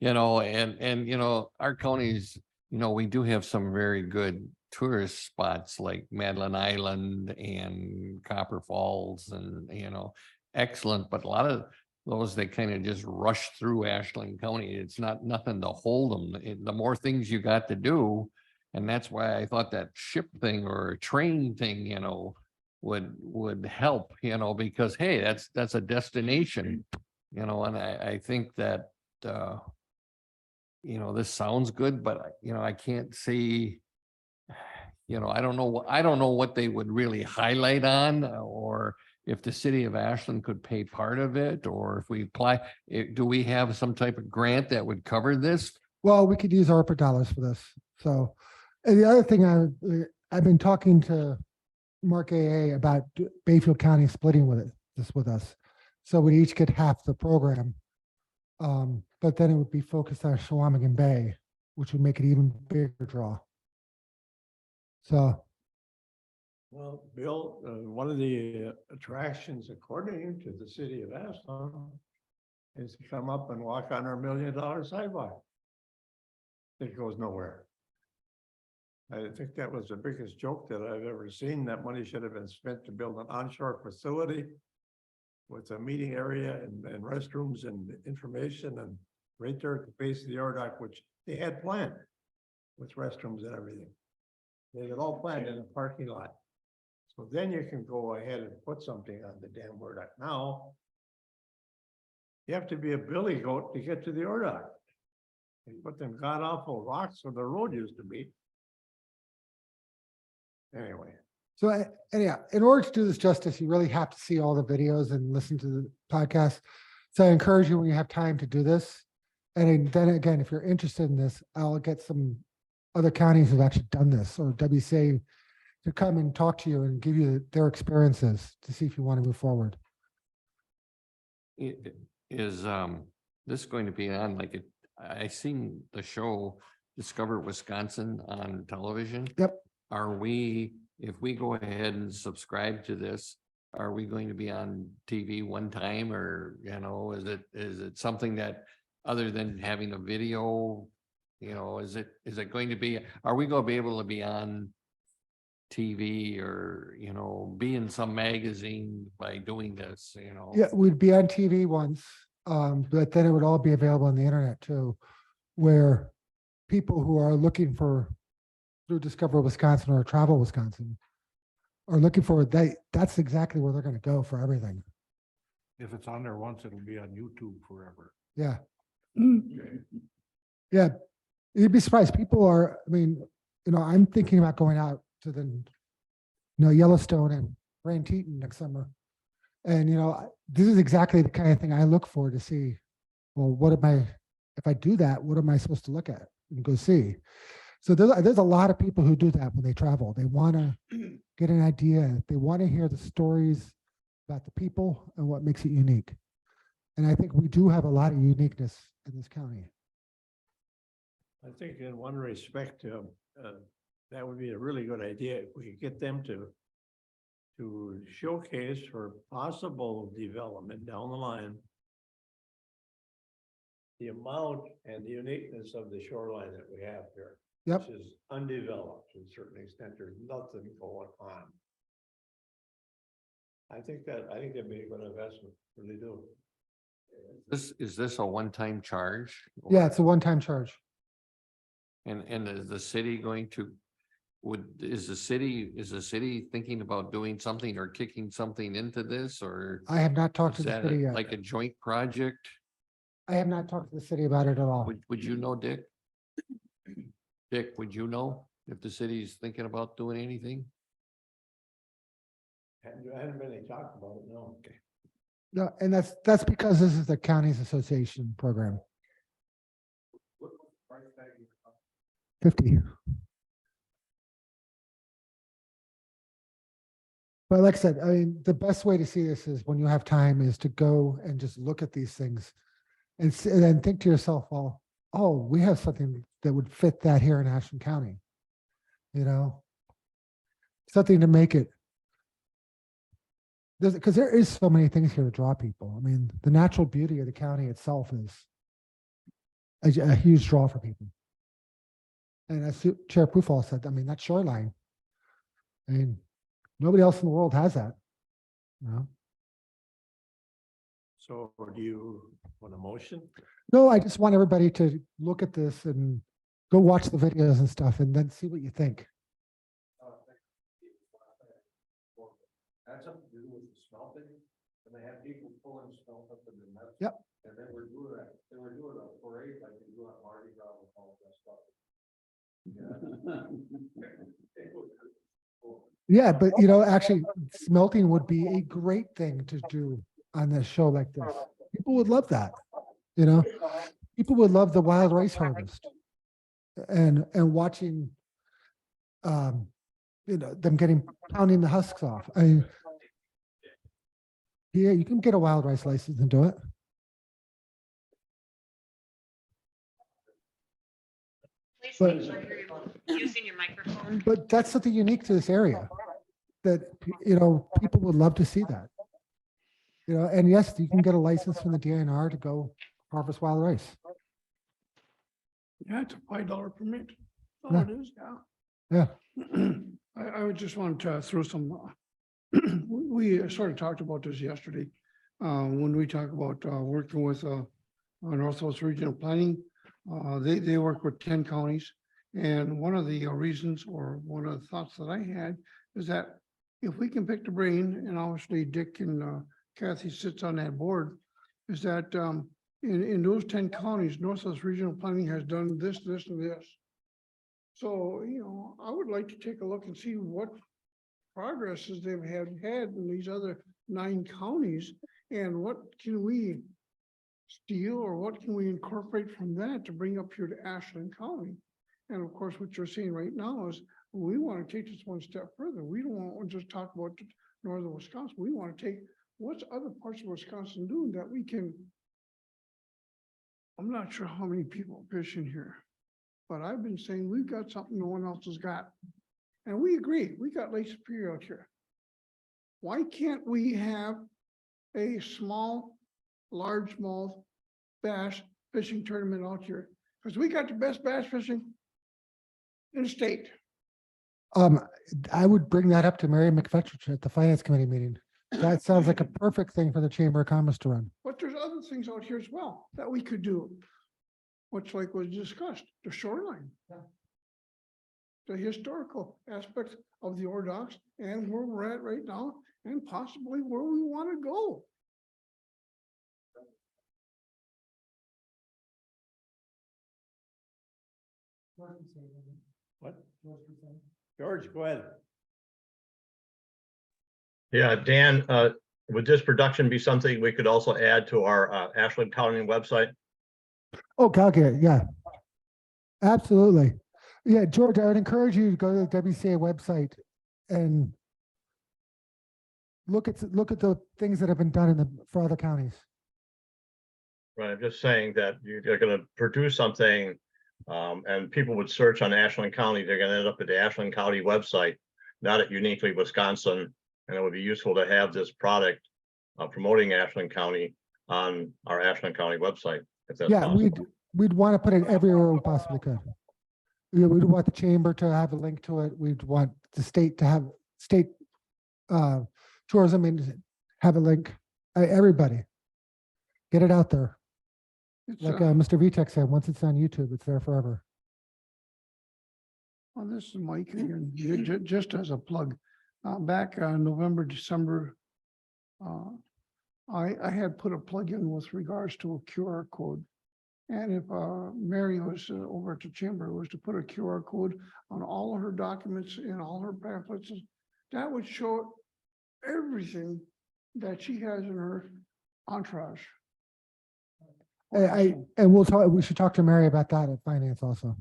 [SPEAKER 6] You know, and, you know, our counties, you know, we do have some very good tourist spots like Madeline Island and Copper Falls and, you know, excellent, but a lot of those, they kind of just rush through Ashland County. It's nothing to hold them. The more things you got to do. And that's why I thought that ship thing or a train thing, you know, would help, you know, because hey, that's a destination, you know, and I think that, you know, this sounds good, but you know, I can't see, you know, I don't know what they would really highlight on, or if the city of Ashland could pay part of it, or if we apply, do we have some type of grant that would cover this?
[SPEAKER 4] Well, we could use ARPA dollars for this. So, and the other thing I've been talking to Mark AA about Bayfield County splitting this with us. So we each get half the program. But then it would be focused on Shawamigan Bay, which would make it even bigger draw. So,
[SPEAKER 1] Well, Bill, one of the attractions, according to the city of Ashland, is to come up and walk on our $1 million sidewalk. It goes nowhere. I think that was the biggest joke that I've ever seen. That money should have been spent to build an onshore facility with a meeting area and restrooms and information, and right there at the base of the Ordock, which they had planned with restrooms and everything. They had all planned in a parking lot. So then you can go ahead and put something on the damn Ordock. Now, you have to be a billy goat to get to the Ordock. They put them god awful rocks where the road used to be. Anyway.
[SPEAKER 4] so anyhow, in order to do this justice, you really have to see all the videos and listen to the podcast. So I encourage you when you have time to do this. And then again, if you're interested in this, I'll get some other counties who've actually done this, or WCA, to come and talk to you and give you their experiences to see if you want to move forward.
[SPEAKER 6] Is this going to be on like it? I seen the show Discover Wisconsin on television.
[SPEAKER 4] Yep.
[SPEAKER 6] Are we, if we go ahead and subscribe to this, are we going to be on TV one time, or, you know, is it something that other than having a video, you know, is it going to be, are we going to be able to be on TV or, you know, be in some magazine by doing this, you know?
[SPEAKER 4] Yeah, we'd be on TV once, but then it would all be available on the internet too, where people who are looking for through Discover Wisconsin or Travel Wisconsin are looking for that's exactly where they're going to go for everything.
[SPEAKER 11] If it's on there once, it'll be on YouTube forever.
[SPEAKER 4] Yeah. Yeah. You'd be surprised. People are, I mean, you know, I'm thinking about going out to the, you know, Yellowstone and Grand Teton next summer. And, you know, this is exactly the kind of thing I look for to see, well, what am I, if I do that, what am I supposed to look at and go see? So there's a lot of people who do that when they travel. They want to get an idea. They want to hear the stories about the people and what makes it unique. And I think we do have a lot of uniqueness in this county.
[SPEAKER 1] I think in one respect, that would be a really good idea if we could get them to showcase for possible development down the line the amount and the uniqueness of the shoreline that we have here.
[SPEAKER 4] Yep.
[SPEAKER 1] Which is undeveloped to a certain extent. There's nothing going on. I think that'd be a good investment, really do.
[SPEAKER 6] Is this a one-time charge?
[SPEAKER 4] Yeah, it's a one-time charge.
[SPEAKER 6] And is the city going to, is the city thinking about doing something or kicking something into this, or
[SPEAKER 4] I have not talked to
[SPEAKER 6] is
[SPEAKER 4] the
[SPEAKER 6] that
[SPEAKER 4] city yet.
[SPEAKER 6] like a joint project?
[SPEAKER 4] I have not talked to the city about it at all.
[SPEAKER 6] Would you know, Dick? Dick, would you know if the city's thinking about doing anything?
[SPEAKER 1] Hadn't been any talk about it, no. Okay.
[SPEAKER 4] No, and that's because this is the county's association program. 50. But like I said, I mean, the best way to see this is when you have time is to go and just look at these things and then think to yourself, well, oh, we have something that would fit that here in Ashland County. You know, something to make it. Because there is so many things here to draw people. I mean, the natural beauty of the county itself is a huge draw for people. And as Chair Pufall said, I mean, that shoreline, I mean, nobody else in the world has that. You know?
[SPEAKER 1] So do you want a motion?
[SPEAKER 4] No, I just want everybody to look at this and go watch the videos and stuff and then see what you think.
[SPEAKER 11] That's something to do with the smelting, and they have people pulling smelt up in the net.
[SPEAKER 4] Yep.
[SPEAKER 11] And they were doing that, they were doing a parade like they do at Mardi Gras with all that stuff.
[SPEAKER 4] Yeah, but you know, actually smelting would be a great thing to do on a show like this. People would love that. You know, people would love the wild rice harvest and watching you know, them pounding the husks off. I mean, yeah, you can get a wild rice license and do it.
[SPEAKER 2] Please
[SPEAKER 4] But-
[SPEAKER 2] make sure you're using your microphone.
[SPEAKER 4] But that's something unique to this area that, you know, people would love to see that. You know, and yes, you can get a license from the DNR to go harvest wild rice.
[SPEAKER 3] Yeah, it's a $5 permit. Oh,
[SPEAKER 4] Yeah.
[SPEAKER 3] it is, yeah.
[SPEAKER 4] Yeah.
[SPEAKER 3] I would just want to throw some, we sort of talked about this yesterday. When we talk about working with Northwest Regional Planning, they work with 10 counties. And one of the reasons or one of the thoughts that I had is that if we can pick the brain, and obviously Dick and Kathy sits on that board, is that in those 10 counties, Northwest Regional Planning has done this, this, and this. So, you know, I would like to take a look and see what progresses they've had in these other 9 counties, and what can we steal or what can we incorporate from that to bring up here to Ashland County? And of course, what you're seeing right now is we want to take this one step further. We don't want to just talk about northern Wisconsin. We want to take what's other parts of Wisconsin doing that we can. I'm not sure how many people are fishing here, but I've been saying we've got something no one else has got. And we agree, we got Lake Superior out here. Why can't we have a small, largemouth bass fishing tournament out here? Because we got the best bass fishing in the state.
[SPEAKER 4] I would bring that up to Mary McFetrich at the Finance Committee meeting. That sounds like a perfect thing for the Chamber of Commerce to run.
[SPEAKER 3] But there's other things out here as well that we could do. Much like was discussed, the shoreline. The historical aspects of the Ore Docks and where we're at right now and possibly where we want to go.
[SPEAKER 1] What? George, go ahead.
[SPEAKER 12] Yeah, Dan, would this production be something we could also add to our Ashland County website?
[SPEAKER 4] Oh, Calgary, yeah. Absolutely. Yeah, George, I would encourage you to go to the WCA website and look at the things that have been done for other counties.
[SPEAKER 12] Right, I'm just saying that you're gonna produce something, and people would search on Ashland County, they're gonna end up at the Ashland County website, not at Uniquely Wisconsin. And it would be useful to have this product promoting Ashland County on our Ashland County website, if that's
[SPEAKER 4] Yeah,
[SPEAKER 12] possible.
[SPEAKER 4] we'd want to put it everywhere we possibly could. Yeah, we'd want the chamber to have a link to it. We'd want the state to have state tourism and have a link. Everybody, get it out there.
[SPEAKER 3] It's,
[SPEAKER 4] Like Mr. Vitek said, once it's on YouTube, it's there forever.
[SPEAKER 3] Well, this is Mike again, just as a plug. Back November, December, I had put a plug in with regards to a QR code. And if Mary was over at the chamber was to put a QR code on all of her documents and all her pamphlets, that would show everything that she has in her entourage.
[SPEAKER 4] And we should talk to Mary about that at finance also.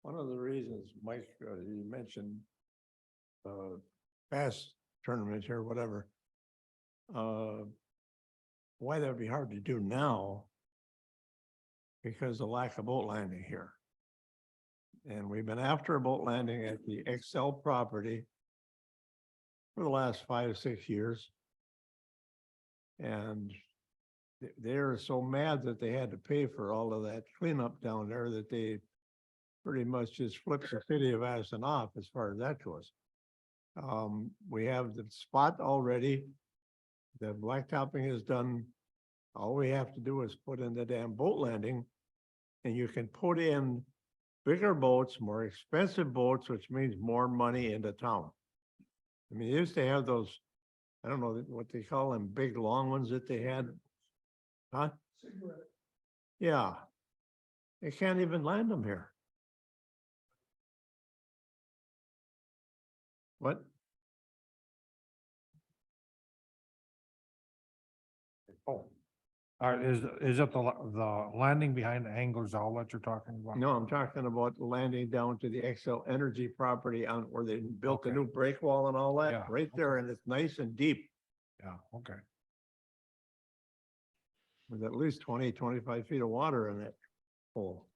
[SPEAKER 1] One of the reasons, Mike, you mentioned past tournaments or whatever, why that would be hard to do now because the lack of boat landing here. And we've been after a boat landing at the Excel property for the last 5 or 6 years. And they're so mad that they had to pay for all of that cleanup down there that they pretty much just flipped the city of Ashland off as far as that goes. We have the spot already. The blacktopping is done. All we have to do is put in the damn boat landing, and you can put in bigger boats, more expensive boats, which means more money into town. I mean, they used to have those, I don't know what they call them, big long ones that they had. Huh? Yeah. They can't even land them here. What?
[SPEAKER 11] Oh. Is it the landing behind the Angler's Outlet you're talking about?
[SPEAKER 1] No, I'm talking about landing down to the XL Energy property on where they built the
[SPEAKER 11] Okay.
[SPEAKER 1] new break wall and all that,
[SPEAKER 11] Yeah,
[SPEAKER 1] right there, and it's nice and deep
[SPEAKER 11] Yeah, okay.
[SPEAKER 1] with at least 20, 25 feet of water in it hole.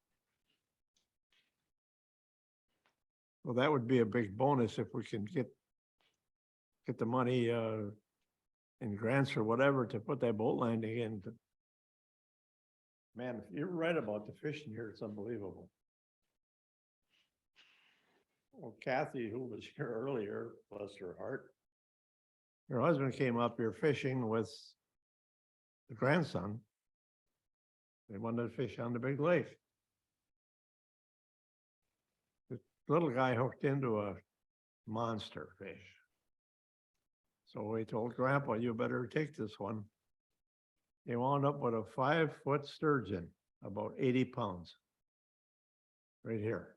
[SPEAKER 1] Well, that would be a big bonus if we can get the money in grants or whatever to put that boat landing in. Man, you're right about the fishing here. It's unbelievable. Well, Kathy, who was here earlier, bless her heart, her husband came up here fishing with the grandson. They wanted to fish on the big lake. The little guy hooked into a monster fish. So we told Grandpa, you better take this one. They wound up with a 5-foot sturgeon, about 80 pounds. Right here.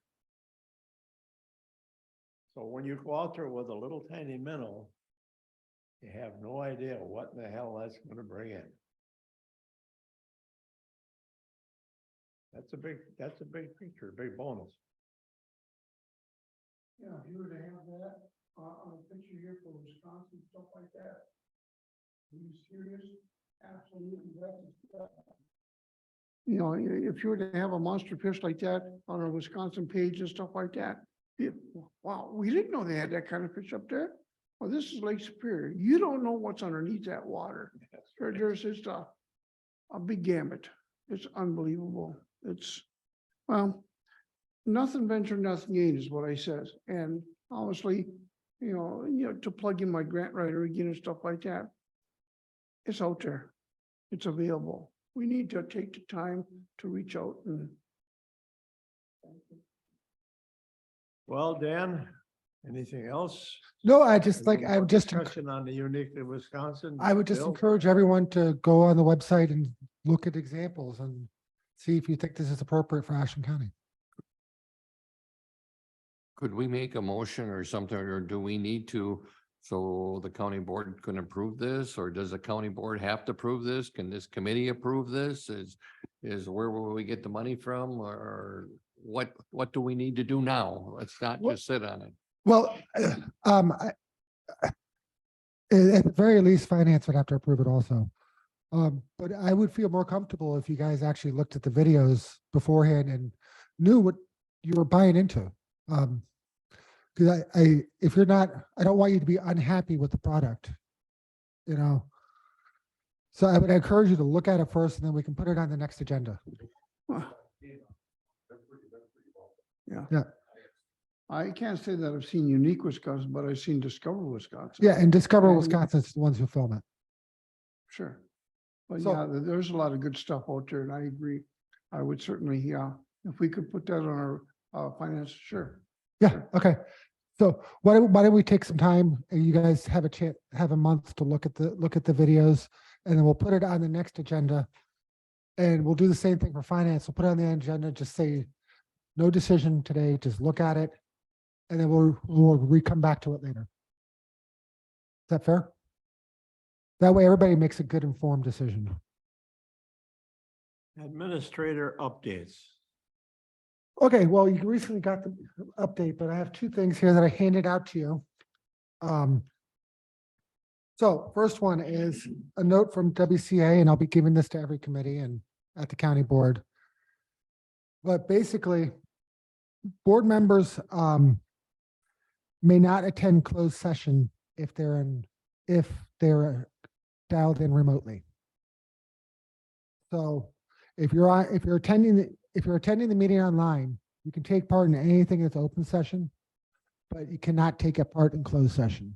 [SPEAKER 1] So when you go out there with a little tiny minnow, you have no idea what in the hell that's gonna bring in. That's a big picture, big bonus.
[SPEAKER 3] Yeah, if you were to have that on a picture here for Wisconsin, stuff like that. Are you serious? Absolutely. You know, if you were to have a monster fish like that on a Wisconsin page and stuff like that, wow, we didn't know they had that kind of fish up there. Well, this is Lake Superior. You don't know what's underneath that water. There's just a big gamut. It's unbelievable. It's, well, nothing ventured, nothing gained is what I says. And honestly, you know, to plug in my grant writer again and stuff like that, it's out there. It's available. We need to take the time to reach out and.
[SPEAKER 1] Well, Dan, anything else?
[SPEAKER 4] No, I just like,
[SPEAKER 1] Any
[SPEAKER 4] I
[SPEAKER 1] more
[SPEAKER 4] would just,
[SPEAKER 1] Discussion on the unique to Wisconsin.
[SPEAKER 4] I would just
[SPEAKER 1] Bill?
[SPEAKER 4] encourage everyone to go on the website and look at examples and see if you think this is appropriate for Ashland County.
[SPEAKER 6] Could we make a motion or something, or do we need to, so the county board can approve this, or does the county board have to approve this? Can this committee approve this? Is where will we get the money from, or what do we need to do now? Let's not just sit on it.
[SPEAKER 4] Well, at the very least, finance would have to approve it also. But I would feel more comfortable if you guys actually looked at the videos beforehand and knew what you were buying into. Because if you're not, I don't want you to be unhappy with the product, you know. So I would encourage you to look at it first, and then we can put it on the next agenda.
[SPEAKER 3] Yeah.
[SPEAKER 4] Yeah.
[SPEAKER 3] I can't say that I've seen Unique Wisconsin, but I've seen Discover Wisconsin.
[SPEAKER 4] Yeah, and Discover
[SPEAKER 3] And-
[SPEAKER 4] Wisconsin's the ones who film it.
[SPEAKER 3] Sure. But
[SPEAKER 4] So-
[SPEAKER 3] yeah, there's a lot of good stuff out there, and I agree. I would certainly, yeah, if we could put that on our finance, sure.
[SPEAKER 4] Yeah, okay. So why don't we take some time and you guys have a chance, have a month to look at the videos, and then we'll put it on the next agenda. And we'll do the same thing for finance. We'll put it on the agenda, just say no decision today, just look at it. And then we'll come back to it later. Is that fair? That way everybody makes a good informed decision.
[SPEAKER 1] Administrator updates.
[SPEAKER 4] Okay, well, you recently got the update, but I have two things here that I handed out to you. So first one is a note from WCA, and I'll be giving this to every committee and at the county board. But basically, board members may not attend closed session if they're dialed in remotely. So if you're attending the meeting online, you can take part in anything that's open session, but you cannot take a part in closed session.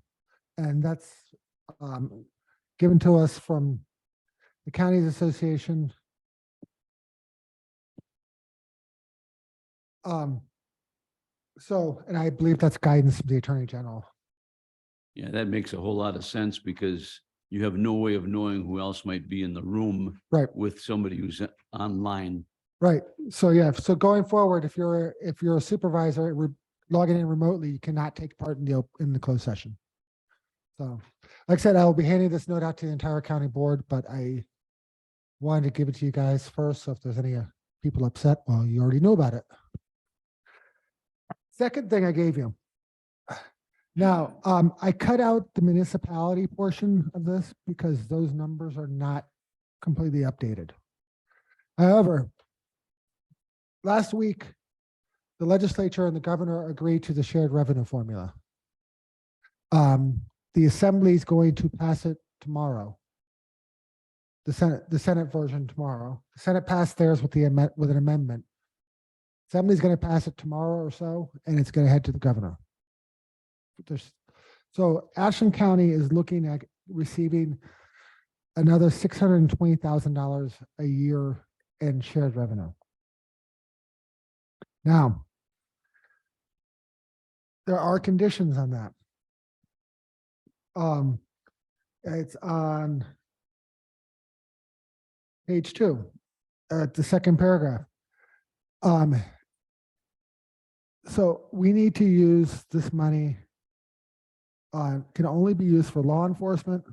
[SPEAKER 4] And that's given to us from the Counties Association. So, and I believe that's guidance from the Attorney General.
[SPEAKER 10] Yeah, that makes a whole lot of sense because you have no way of knowing who else might be in the room.
[SPEAKER 4] Right.
[SPEAKER 10] With somebody who's online.
[SPEAKER 4] Right. So yeah. So going forward, if you're a supervisor logging in remotely, you cannot take part in the closed session. So, like I said, I will be handing this note out to the entire county board, but I wanted to give it to you guys first. So if there's any people upset, well, you already know about it. Second thing I gave you. Now, I cut out the municipality portion of this because those numbers are not completely updated. However, last week, the legislature and the governor agreed to the shared revenue formula. The assembly is going to pass it tomorrow. The Senate version tomorrow. The Senate passed theirs with an amendment. Assembly's going to pass it tomorrow or so, and it's going to head to the governor. So Ashland County is looking at receiving another $620,000 a year in shared revenue. Now, there are conditions on that. It's on page 2, the second paragraph. So we need to use this money can only be used for law enforcement,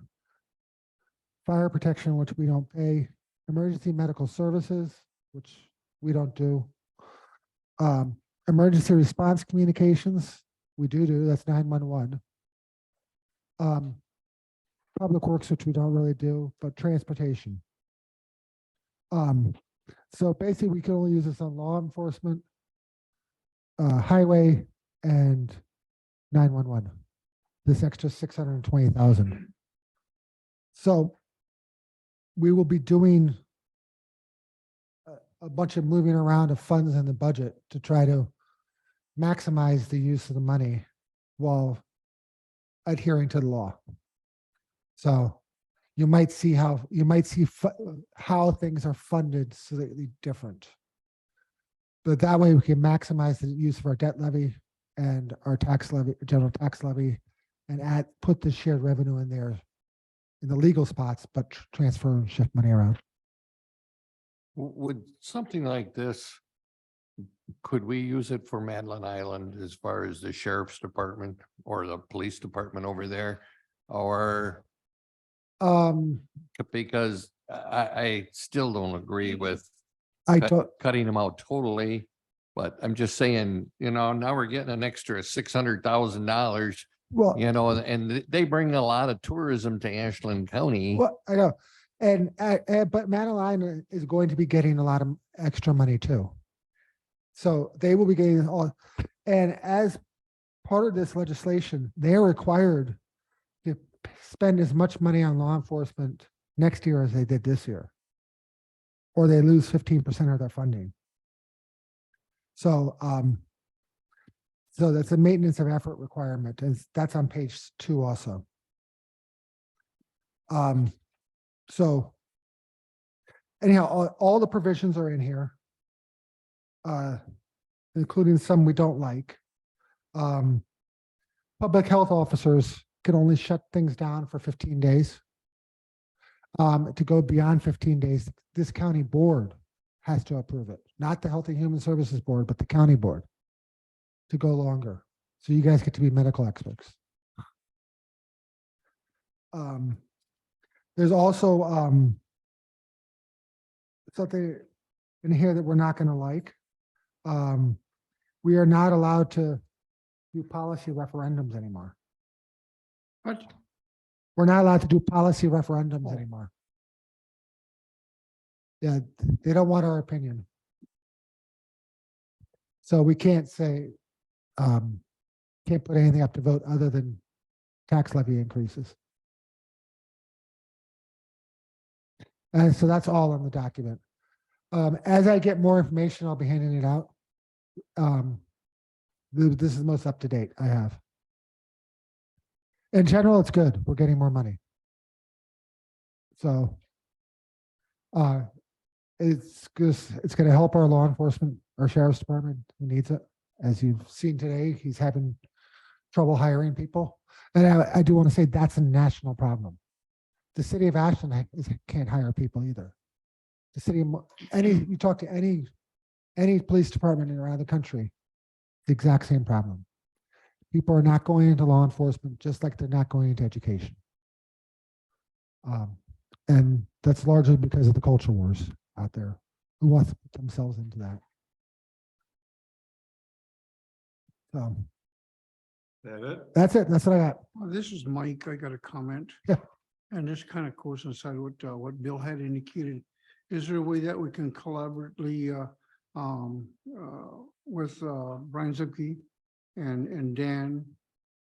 [SPEAKER 4] fire protection, which we don't pay, emergency medical services, which we don't do, emergency response communications, we do, that's 911. Public works, which we don't really do, but transportation. So basically we can only use this on law enforcement, highway, and 911. This extra 620,000. So we will be doing a bunch of moving around of funds in the budget to try to maximize the use of the money while adhering to the law. So you might see how things are funded slightly different. But that way we can maximize the use of our debt levy and our tax levy, general tax levy, and put the shared revenue in there in the legal spots, but transfer and shift money around.
[SPEAKER 6] Would something like this, could we use it for Madeline Island as far as the sheriff's department or the police department over there? Or because I still don't agree with cutting them out totally, but I'm just saying, now we're getting an extra $600,000.
[SPEAKER 4] Well,
[SPEAKER 6] and they bring a lot of tourism to Ashland County.
[SPEAKER 4] Well, I know, but Madeline is going to be getting a lot of extra money too. So they will be getting all, and as part of this legislation, they're required to spend as much money on law enforcement next year as they did this year, or they lose 15% of their funding. So, so that's a maintenance of effort requirement, and that's on page 2 also. So anyhow, all the provisions are in here. including some we don't like. Public health officers can only shut things down for 15 days. To go beyond 15 days, this county board has to approve it, not the Health and Human Services Board, but the county board to go longer. So you guys get to be medical experts. There's also something in here that we're not going to like. We are not allowed to do policy referendums anymore.
[SPEAKER 3] What?
[SPEAKER 4] We're not allowed to do policy referendums anymore. Yeah, they don't want our opinion. So we can't say, can't put anything up to vote other than tax levy increases. And so that's all in the document. As I get more information, I'll be handing it out. This is the most up to date I have. In general, it's good. We're getting more money. So it's going to help our law enforcement, our sheriff's department who needs it. As you've seen today, he's having trouble hiring people. And I do want to say that's a national problem. The city of Ashland can't hire people either. The city, you talk to any police department around the country, the exact same problem. People are not going into law enforcement just like they're not going into education. And that's largely because of the culture wars out there. Who wants to put themselves into that? So that's it. That's what I got.
[SPEAKER 3] Well, this is Mike. I got a comment.
[SPEAKER 4] Yeah.
[SPEAKER 3] And this kind of goes inside what Bill had indicated. Is there a way that we can collaboratively with Brian Zipke and Dan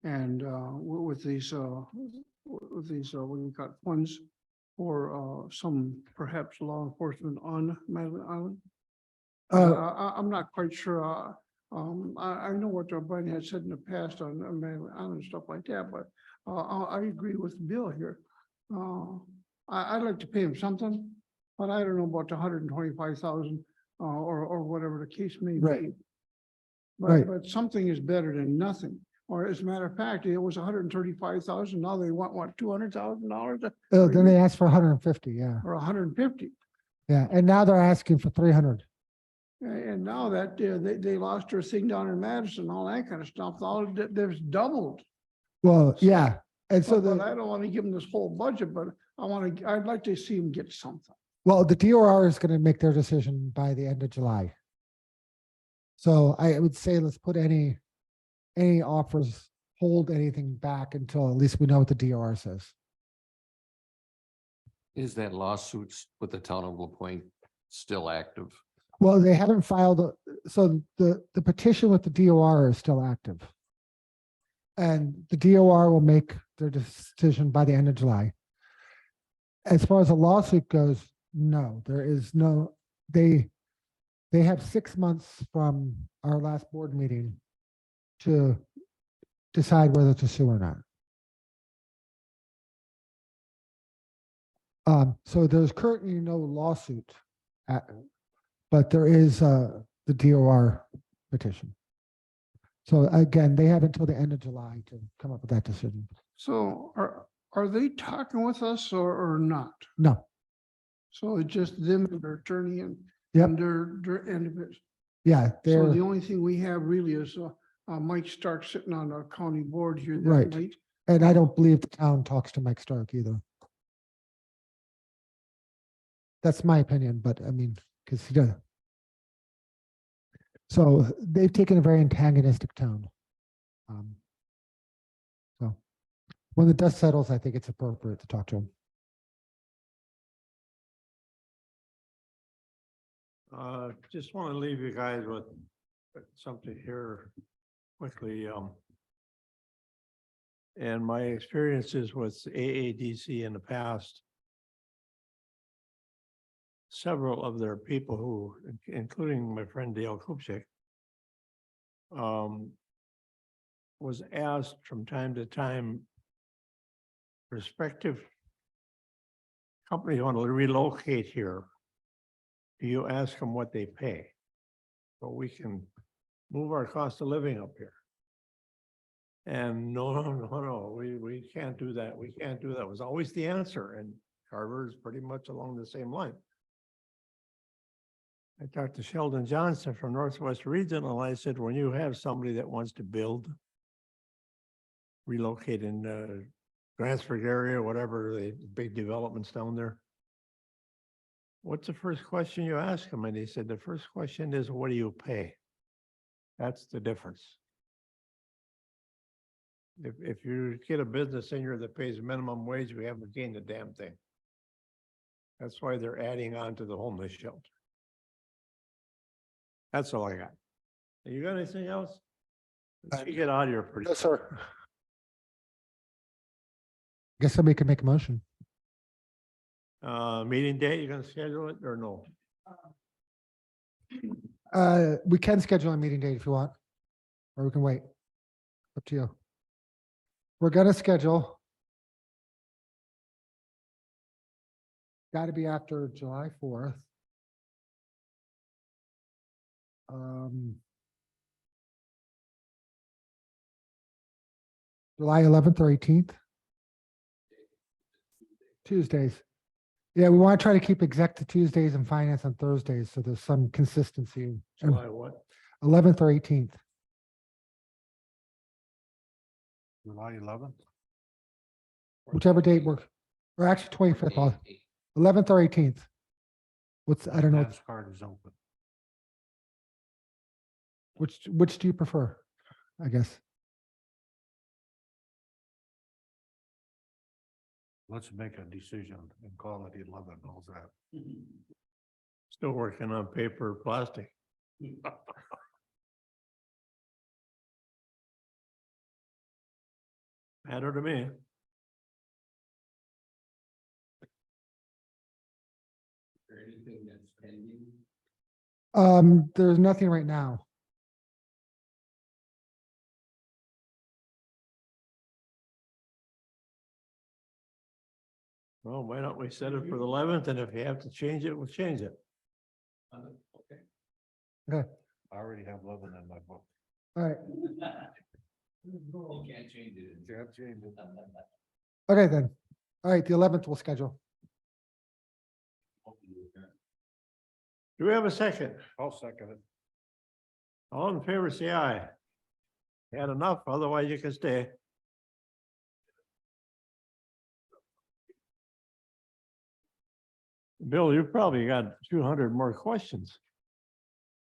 [SPEAKER 3] and with these what we got funds for some perhaps law enforcement on Madeline Island? I'm not quite sure. I know what Brian had said in the past on Madeline Island and stuff like that, but I agree with Bill here. I'd like to pay him something, but I don't know about the 125,000 or whatever the case may be.
[SPEAKER 4] Right.
[SPEAKER 3] But something is better than nothing. Or as a matter of fact, it was 135,000. Now they want what, $200,000?
[SPEAKER 4] Then they asked for 150. Yeah.
[SPEAKER 3] Or 150.
[SPEAKER 4] Yeah. And now they're asking for 300.
[SPEAKER 3] And now that they lost their thing down in Madison, all that kind of stuff, there's doubled.
[SPEAKER 4] Well, yeah. And so
[SPEAKER 3] But I don't want to give them this whole budget, but I'd like to see them get something.
[SPEAKER 4] well, the DOR is going to make their decision by the end of July. So I would say let's put any offers, hold anything back until at least we know what the DOR says.
[SPEAKER 6] Is that lawsuits with the town of La Pointe still active?
[SPEAKER 4] Well, they haven't filed, so the petition with the DOR is still active. And the DOR will make their decision by the end of July. As far as a lawsuit goes, no, there is no, they have 6 months from our last board meeting to decide whether to sue or not. So there's currently no lawsuit, but there is the DOR petition. So again, they have until the end of July to come up with that decision.
[SPEAKER 3] So are they talking with us or not?
[SPEAKER 4] No.
[SPEAKER 3] So it's just them and their attorney and
[SPEAKER 4] Yep.
[SPEAKER 3] and their end of it.
[SPEAKER 4] Yeah,
[SPEAKER 3] So
[SPEAKER 4] they're
[SPEAKER 3] the only thing we have really is Mike Stark sitting on our county board here that
[SPEAKER 4] Right.
[SPEAKER 3] night.
[SPEAKER 4] and I don't believe the town talks to Mike Stark either. That's my opinion, but I mean, because he does. So they've taken a very antagonistic tone. So when the dust settles, I think it's appropriate to talk to him.
[SPEAKER 1] Just want to leave you guys with something here quickly. And my experiences with AADC in the past, several of their people who, including my friend Dale Kupchik, was asked from time to time, prospective companies want to relocate here. Do you ask them what they pay? so we can move our cost of living up here. And no, we can't do that. We can't do that was always the answer. And Carver is pretty much along the same line. I talked to Sheldon Johnson from Northwest Regional. I said, when you have somebody that wants to build, relocate in Transfer area, whatever, the big developments down there, what's the first question you ask them? And he said, the first question is, what do you pay? That's the difference. If you get a business in here that pays minimum wage, we haven't gained a damn thing. That's why they're adding on to the homeless shelter. That's all I got. You got anything else? You get out of here pretty.
[SPEAKER 4] No, sir. Guess somebody could make a motion.
[SPEAKER 1] Meeting date, you gonna schedule it or no?
[SPEAKER 4] We can schedule a meeting date if you want, or we can wait. Up to you. We're gonna schedule. Got to be after July 4th. July 11th or 18th. Tuesdays. Yeah, we want to try to keep exec to Tuesdays and finance on Thursdays, so there's some consistency.
[SPEAKER 1] July what?
[SPEAKER 4] 11th or 18th.
[SPEAKER 11] July 11th.
[SPEAKER 4] Whichever date works, or actually 25th, 11th or 18th. I don't know,
[SPEAKER 11] Dance card is open.
[SPEAKER 4] which do you prefer? I guess.
[SPEAKER 11] Let's make a decision and call it 11. How's that?
[SPEAKER 1] Still working on paper, plastic. Matter to me.
[SPEAKER 6] Anything that's pending?
[SPEAKER 4] There's nothing right now.
[SPEAKER 1] Well, why don't we set it for the 11th, and if you have to change it, we'll change it.
[SPEAKER 6] Okay.
[SPEAKER 4] Okay,
[SPEAKER 11] I already have 11 in my book.
[SPEAKER 4] all right.
[SPEAKER 6] You can't change it.
[SPEAKER 11] Can't change it.
[SPEAKER 4] Okay, then. All right, the 11th we'll schedule.
[SPEAKER 1] Do we have a second?
[SPEAKER 11] I'll second it.
[SPEAKER 1] All in favor, say aye. Had enough, otherwise you can stay. Bill, you probably got 200 more questions.